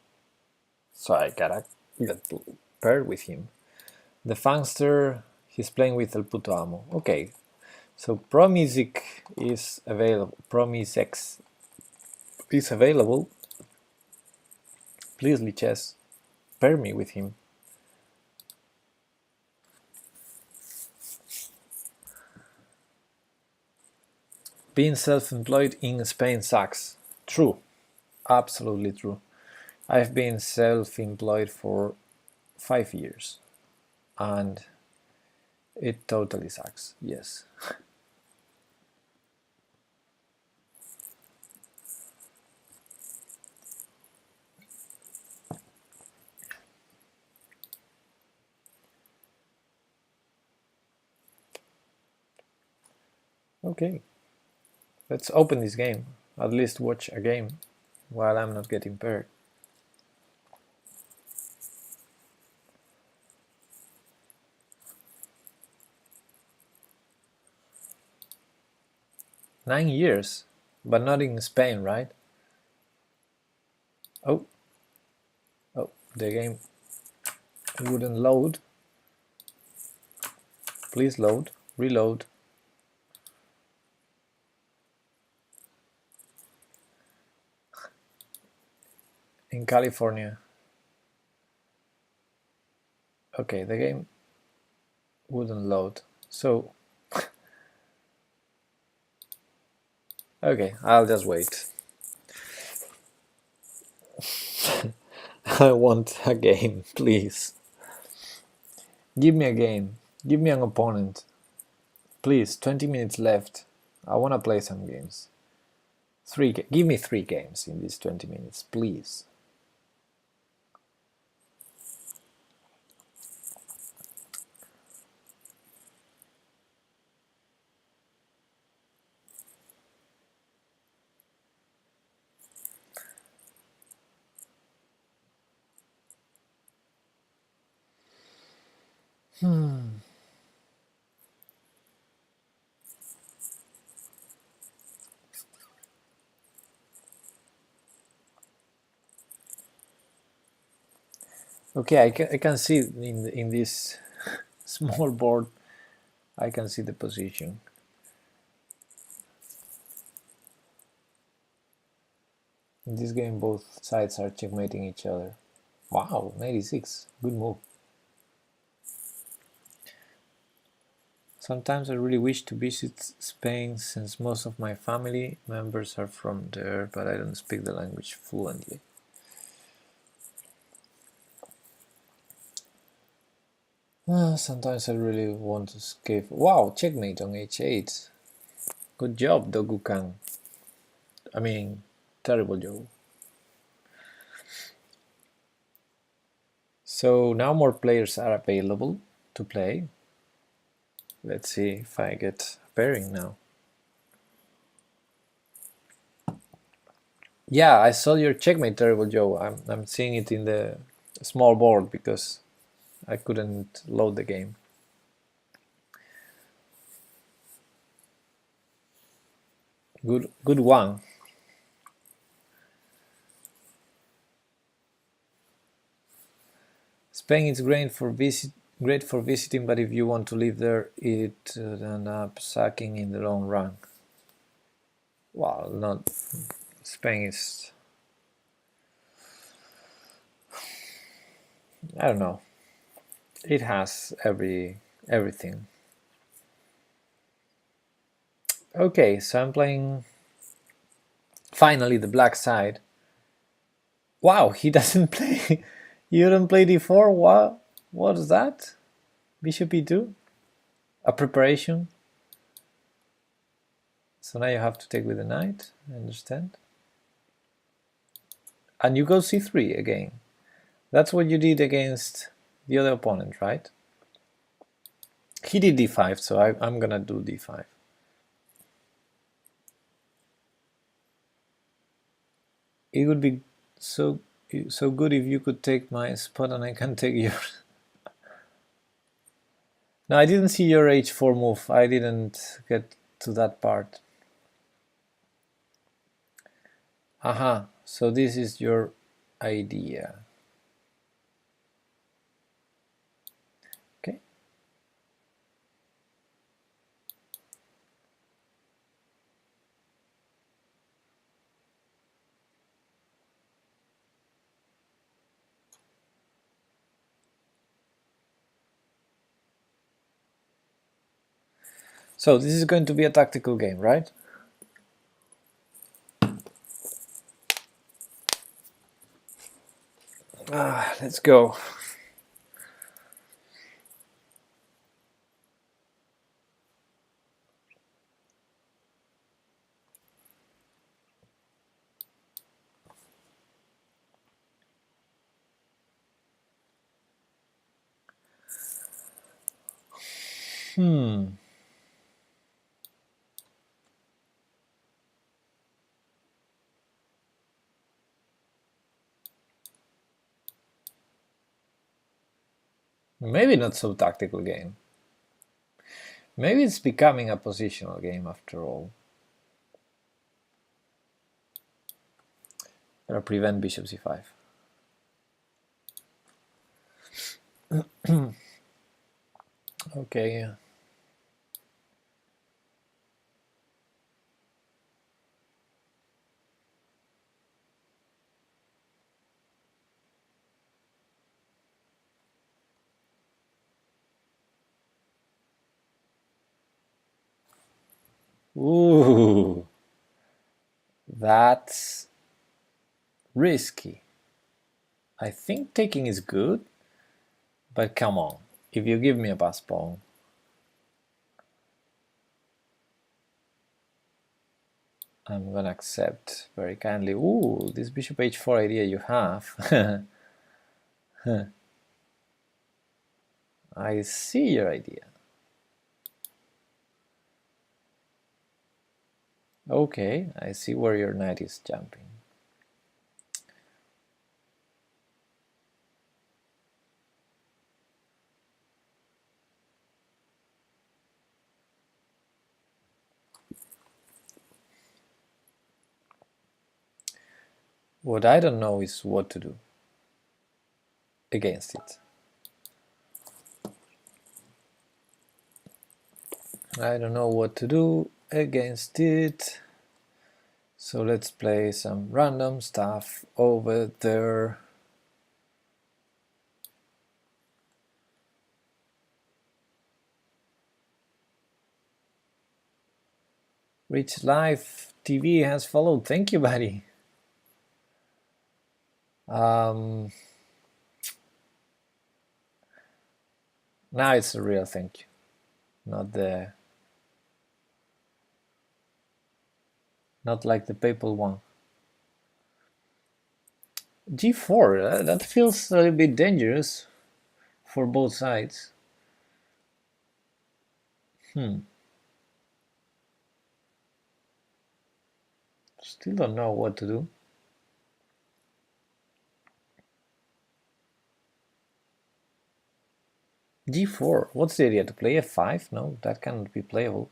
so I gotta get paired with him. The Fangster, he's playing with El Puto Amo. Okay, so Promizik is available. Promizex is available. Please, Lichess, pair me with him. Being self-employed in Spain sucks. True. Absolutely true. I've been self-employed for 5 years and it totally sucks. Yes. Okay. Let's open this game. At least watch a game while I'm not getting paired. Nine years, but not in Spain, right? Oh, the game wouldn't load. Please load, reload. In California. Okay, the game wouldn't load. So, okay, I'll just wait. I want a game, please. Give me a game. Give me an opponent. Please, 20 minutes left. I want to play some games. Give me 3 games in these 20 minutes, please. Okay, I can see in this small board, I can see the position. In this game, both sides are checkmating each other. Wow, 96, good move. Sometimes I really wish to visit Spain since most of my family members are from there, but I don't speak the language fluently. Sometimes I really want to escape. Wow, checkmate on h8. Good job, Dogukan. I mean, terrible job. So now more players are available to play. Let's see if I get a pairing now. Yeah, I saw your checkmate, Terrible Joe. I'm seeing it in the small board because I couldn't load the game. Good one. Spain is great for visiting, but if you want to live there, it end up sucking in the long run. Well, not Spain is. I don't know. It has everything. Okay, so I'm playing finally the black side. Wow, he doesn't play. You don't play d4? What's that? Bishop e2? A preparation? So now you have to take with the knight, I understand. And you go c3 again. That's what you did against the other opponent, right? He did d5, so I'm gonna do d5. It would be so good if you could take my spot and I can take yours. No, I didn't see your h4 move. I didn't get to that part. Aha, so this is your idea. Okay. So this is going to be a tactical game, right? Let's go. Maybe not so tactical game. Maybe it's becoming a positional game after all. Better prevent bishop c5. Okay. Ooh, that's risky. I think taking is good, but come on, if you give me a pass pawn, I'm gonna accept very kindly. Ooh, this bishop h4 idea you have. I see your idea. Okay, I see where your knight is jumping. What I don't know is what to do against it. I don't know what to do against it. So let's play some random stuff over there. Rich Life TV has followed. Thank you, buddy. Now it's a real thank you, not like the PayPal one. G4, that feels a little bit dangerous for both sides. Still don't know what to do. G4, what's the idea? To play f5? No, that cannot be playable.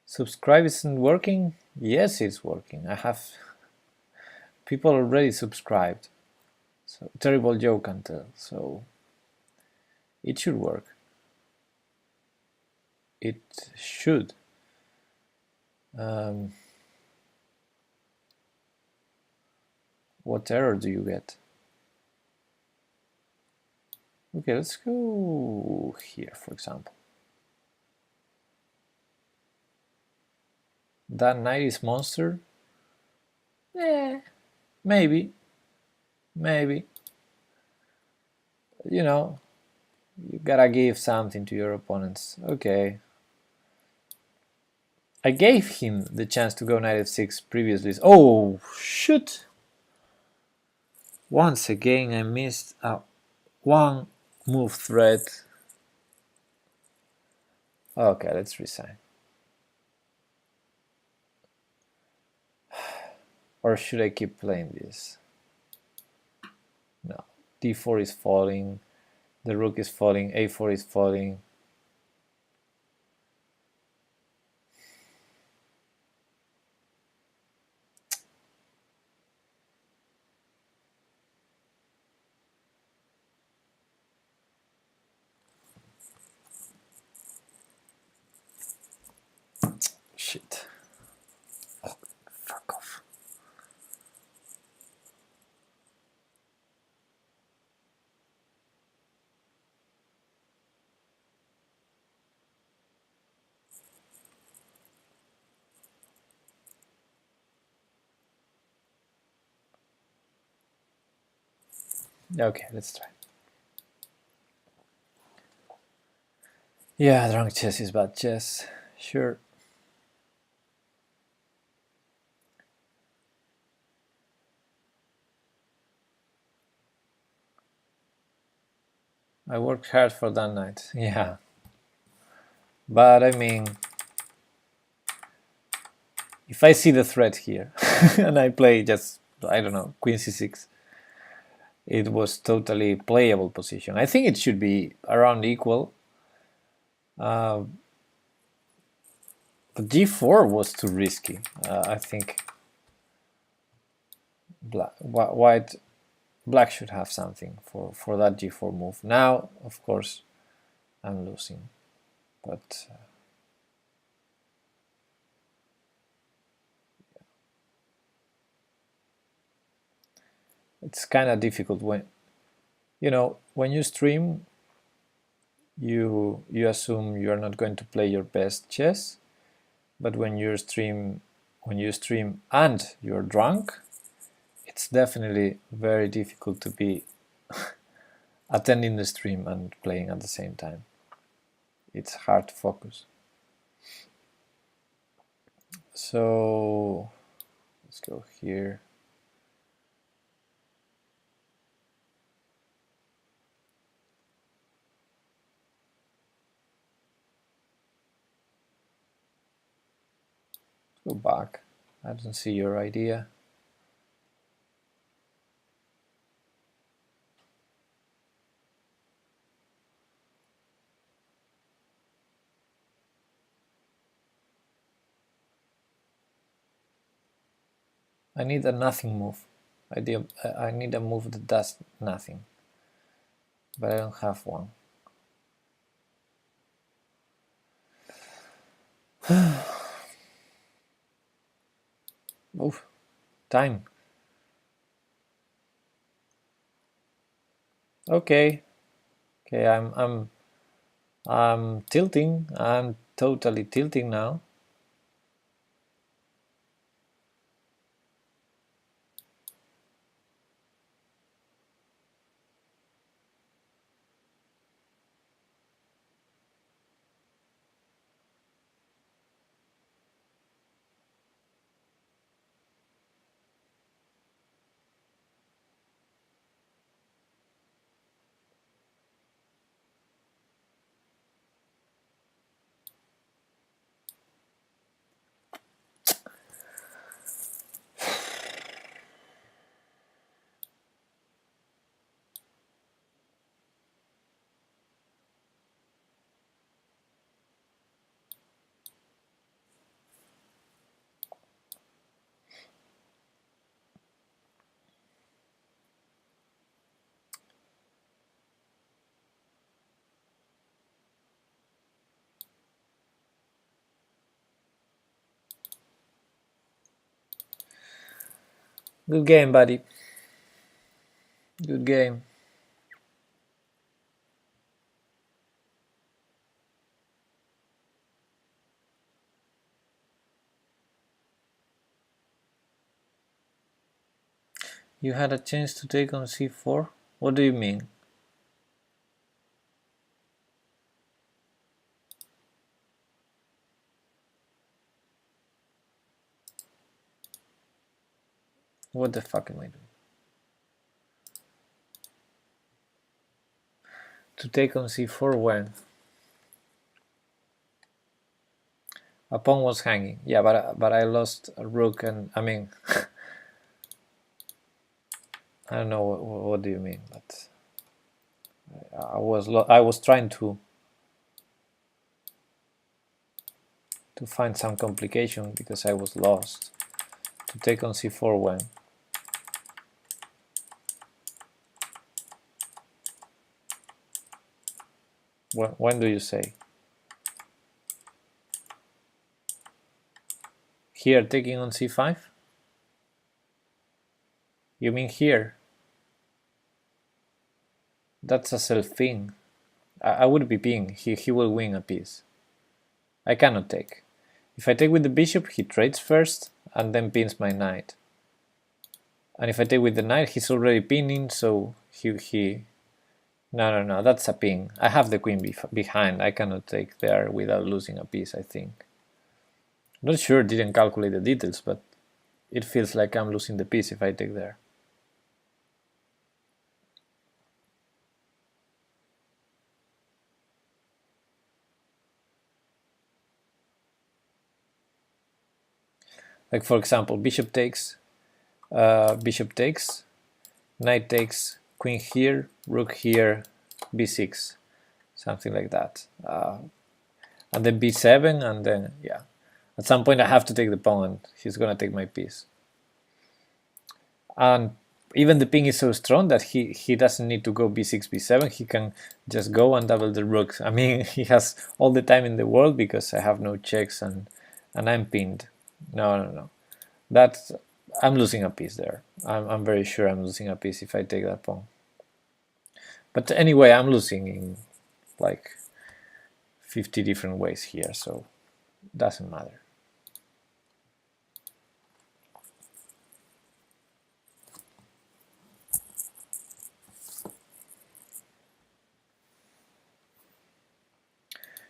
Subscribe isn't working? Yes, it's working. I have people already subscribed. So terrible joke until, so it should work. It should. What error do you get? Okay, let's go here, for example. That knight is monster? Yeah, maybe. maybe. You know, you gotta give something to your opponents. Okay. I gave him the chance to go knight f6 previously. Oh, shoot! Once again I missed one move threat. Okay, let's resign. Or should I keep playing this? No. d4 is falling, the rook is falling, a4 is falling. Shit. Oh, fuck off. Okay, let's try. Yeah, drunk chess is bad chess. Sure. I worked hard for that night. Yeah. But I mean, if I see the threat here and I play just, I don't know, queen c6, it was totally playable position. I think it should be around equal. But g4 was too risky. I think black should have something for that g4 move. Now, of course, I'm losing, but it's kind of difficult when, you know, when you stream, you assume you're not going to play your best chess, but when you stream and you're drunk, it's definitely very difficult to be attending the stream and playing at the same time. It's hard to focus. So let's go here. Go back. I don't see your idea. I need a nothing move. I need a move that does nothing, but I don't have one. Oof, time. Okay, I'm tilting. I'm totally tilting now. Good game, buddy. Good game. You had a chance to take on c4? What do you mean? What the fuck am I doing? To take on c4 when? A pawn was hanging. Yeah, but I lost a rook, and I mean, I don't know what do you mean, but I was trying to find some complication because I was lost. To take on c4 when? When do you say? Here, taking on c5? You mean here? That's a self-pin. I would be ping. He will win a piece. I cannot take. If I take with the bishop, he trades first and then pins my knight. And if I take with the knight, he's already pinning, so he... No, that's a pin. I have the queen behind. I cannot take there without losing a piece, I think. Not sure, didn't calculate the details, but it feels like I'm losing the piece if I take there. Like for example, bishop takes, knight takes, queen here, rook here, b6, something like that. And then b7, and then, yeah. At some point I have to take the pawn, and he's gonna take my piece. And even the ping is so strong that he doesn't need to go b6, b7, he can just go and double the rook. I mean, he has all the time in the world because I have no checks and I'm pinned. No. That's, I'm losing a piece there. I'm very sure I'm losing a piece if I take that pawn. But anyway, I'm losing in like 50 different ways here, so it doesn't matter.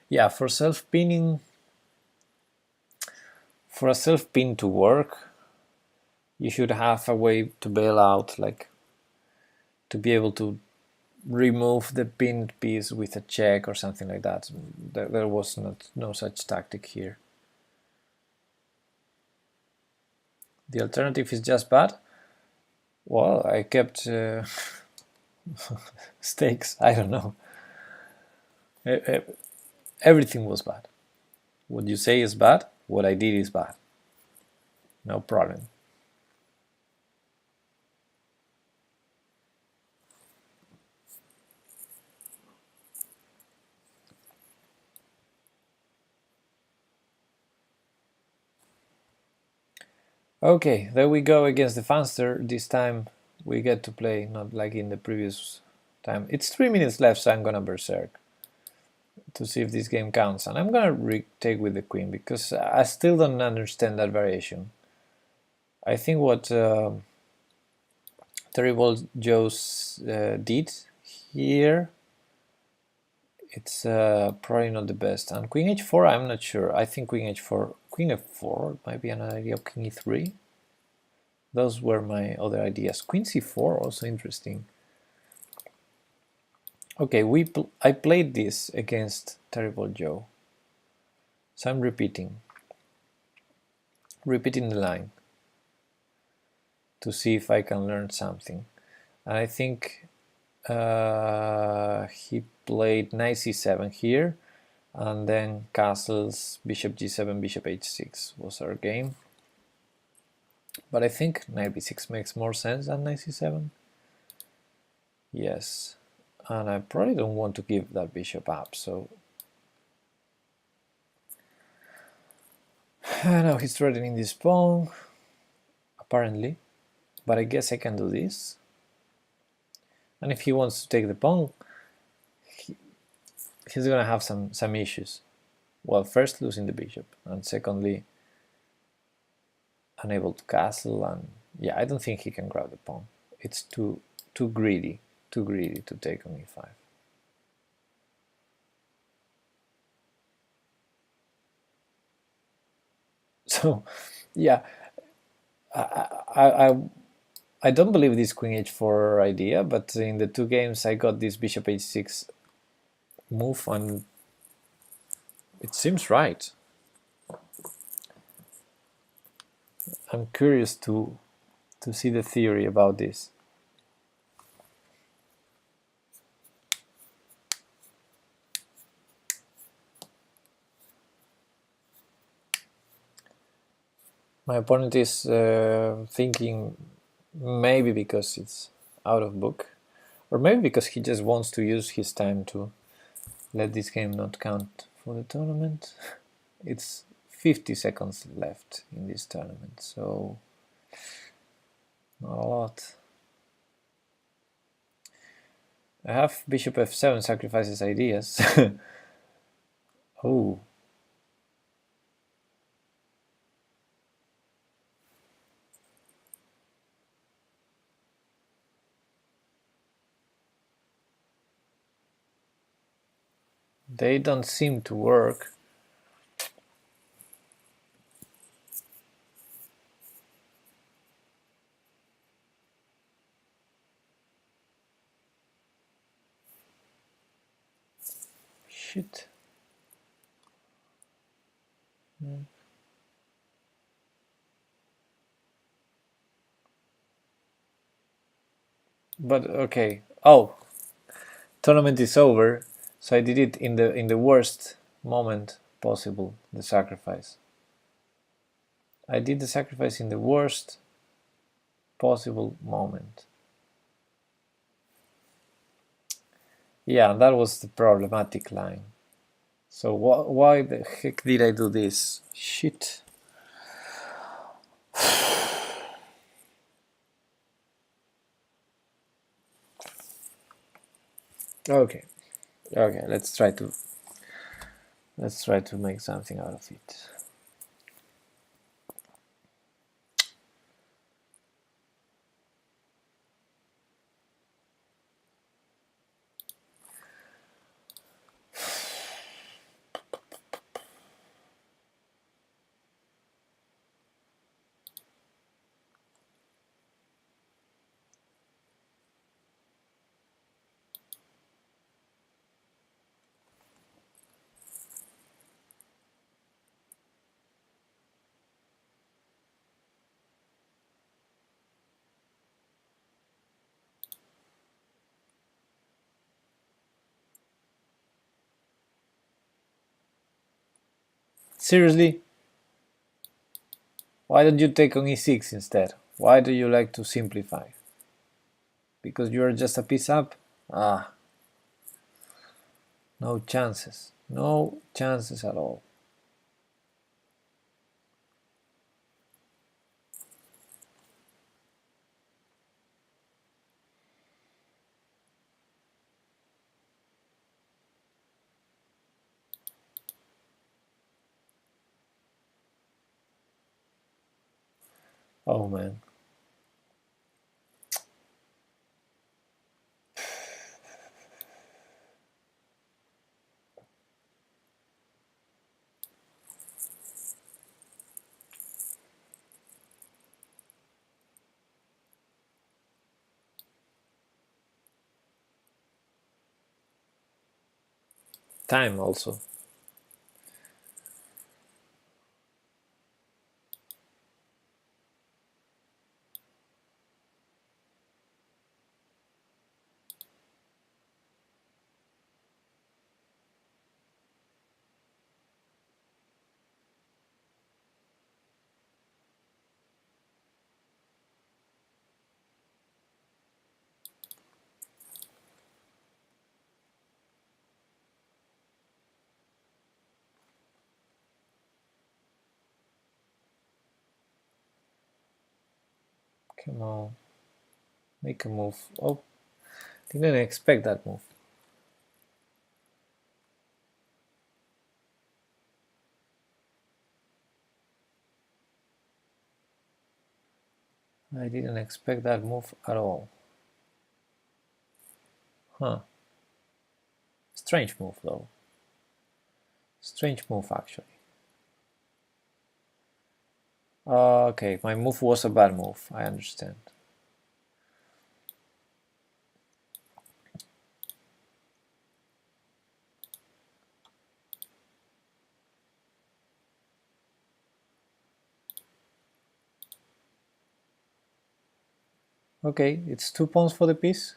Yeah, for self-pinning, for a self-pin to work, you should have a way to bail out, like to be able to remove the pinned piece with a check or something like that. There was no such tactic here. The alternative is just bad. Well, I kept stakes. I don't know. Everything was bad. What you say is bad. What I did is bad. No problem. Okay, there we go against the Funster. This time we get to play, not like in the previous time. It's 3 minutes left, so I'm gonna berserk to see if this game counts. And I'm gonna retake with the queen because I still don't understand that variation. I think what Terrible Joe did here, it's probably not the best. And queen h4, I'm not sure. I think queen h4, queen f4 might be an idea of king e3. Those were my other ideas. Queen c4, also interesting. Okay, I played this against Terrible Joe. So I'm repeating the line to see if I can learn something. And I think he played knight c7 here, and then castles, bishop g7, bishop h6 was our game. But I think knight b6 makes more sense than knight c7. Yes, and I probably don't want to give that bishop up, so... Now he's threatening this pawn, apparently, but I guess I can do this. And if he wants to take the pawn, he's gonna have some issues. Well, first losing the bishop, and secondly unable to castle, and yeah, I don't think he can grab the pawn. it's too greedy to take on e5. So yeah, I don't believe this queen h4 idea, but in the two games I got this bishop h6 move and it seems right. I'm curious to see the theory about this. My opponent is thinking maybe because it's out of book, or maybe because he just wants to use his time to let this game not count for the tournament. It's 50 seconds left in this tournament, so not a lot. I have bishop f7 sacrifices ideas. Oh. They don't seem to work. Shit. But okay. Oh, tournament is over, so I did it in the worst moment possible, the sacrifice. I did the sacrifice in the worst possible moment. Yeah, that was the problematic line. So why the heck did I do this? Shit. Okay. Okay, let's try to make something out of it. Seriously? Why don't you take on e6 instead? Why do you like to simplify? Because you are just a piece up? Ah. No chances. No chances at all. Oh man. Time also. Come on. Make a move. Oh, didn't expect that move. I didn't expect that move at all. Huh. Strange move though. Strange move actually. Okay, my move was a bad move, I understand. Okay, it's 2 pawns for the piece.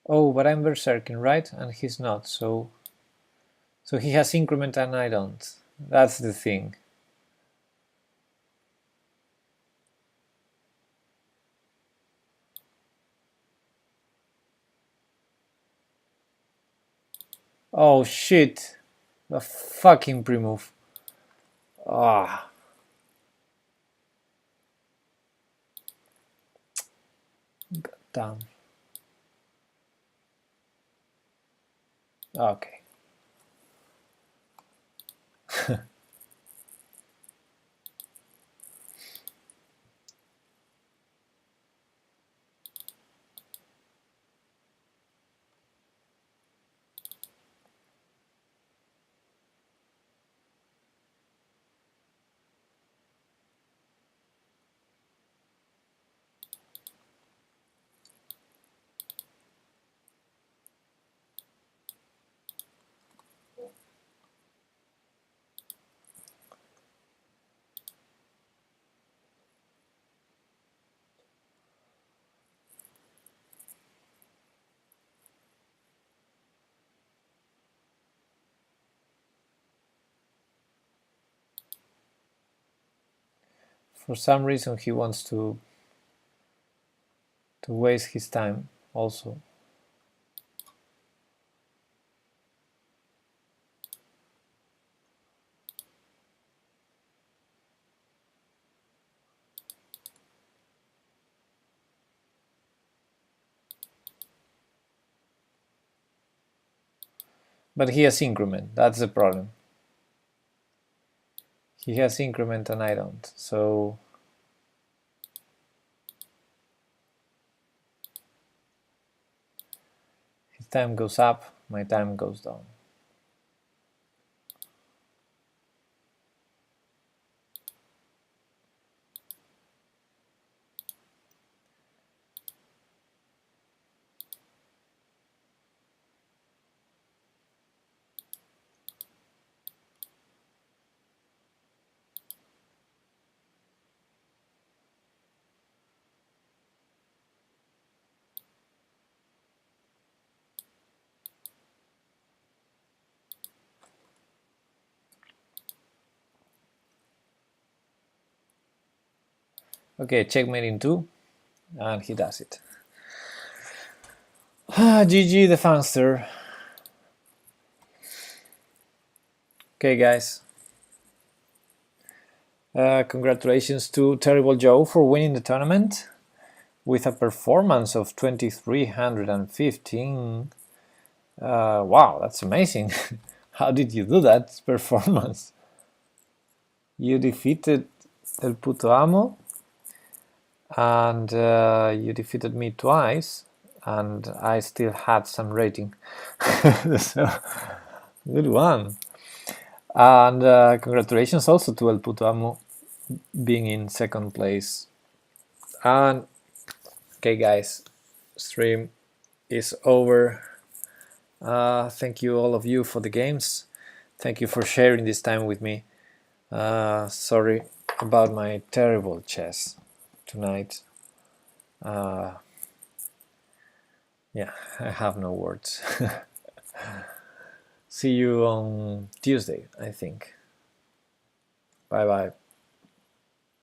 Oh, but I'm berserking, right? And he's not, so he has increment and I don't. That's the thing. Oh shit! The fucking pre-move. Ah. Damn. Okay. For some reason he wants to waste his time also. But he has increment, that's the problem. He has increment and I don't, so his time goes up, my time goes down. Okay, checkmate in 2, and he does it. GG the Fangster. Okay guys, congratulations to Terrible Joe for winning the tournament with a performance of 2315. Wow, that's amazing. How did you do that performance? You defeated El Puto Amo, and you defeated me twice, and I still had some rating. So, good one. And congratulations also to El Puto Amo being in second place. And okay guys, stream is over. Thank you all of you for the games. Thank you for sharing this time with me. Sorry about my terrible chess tonight. Yeah, I have no words. See you on Tuesday, I think. Bye bye.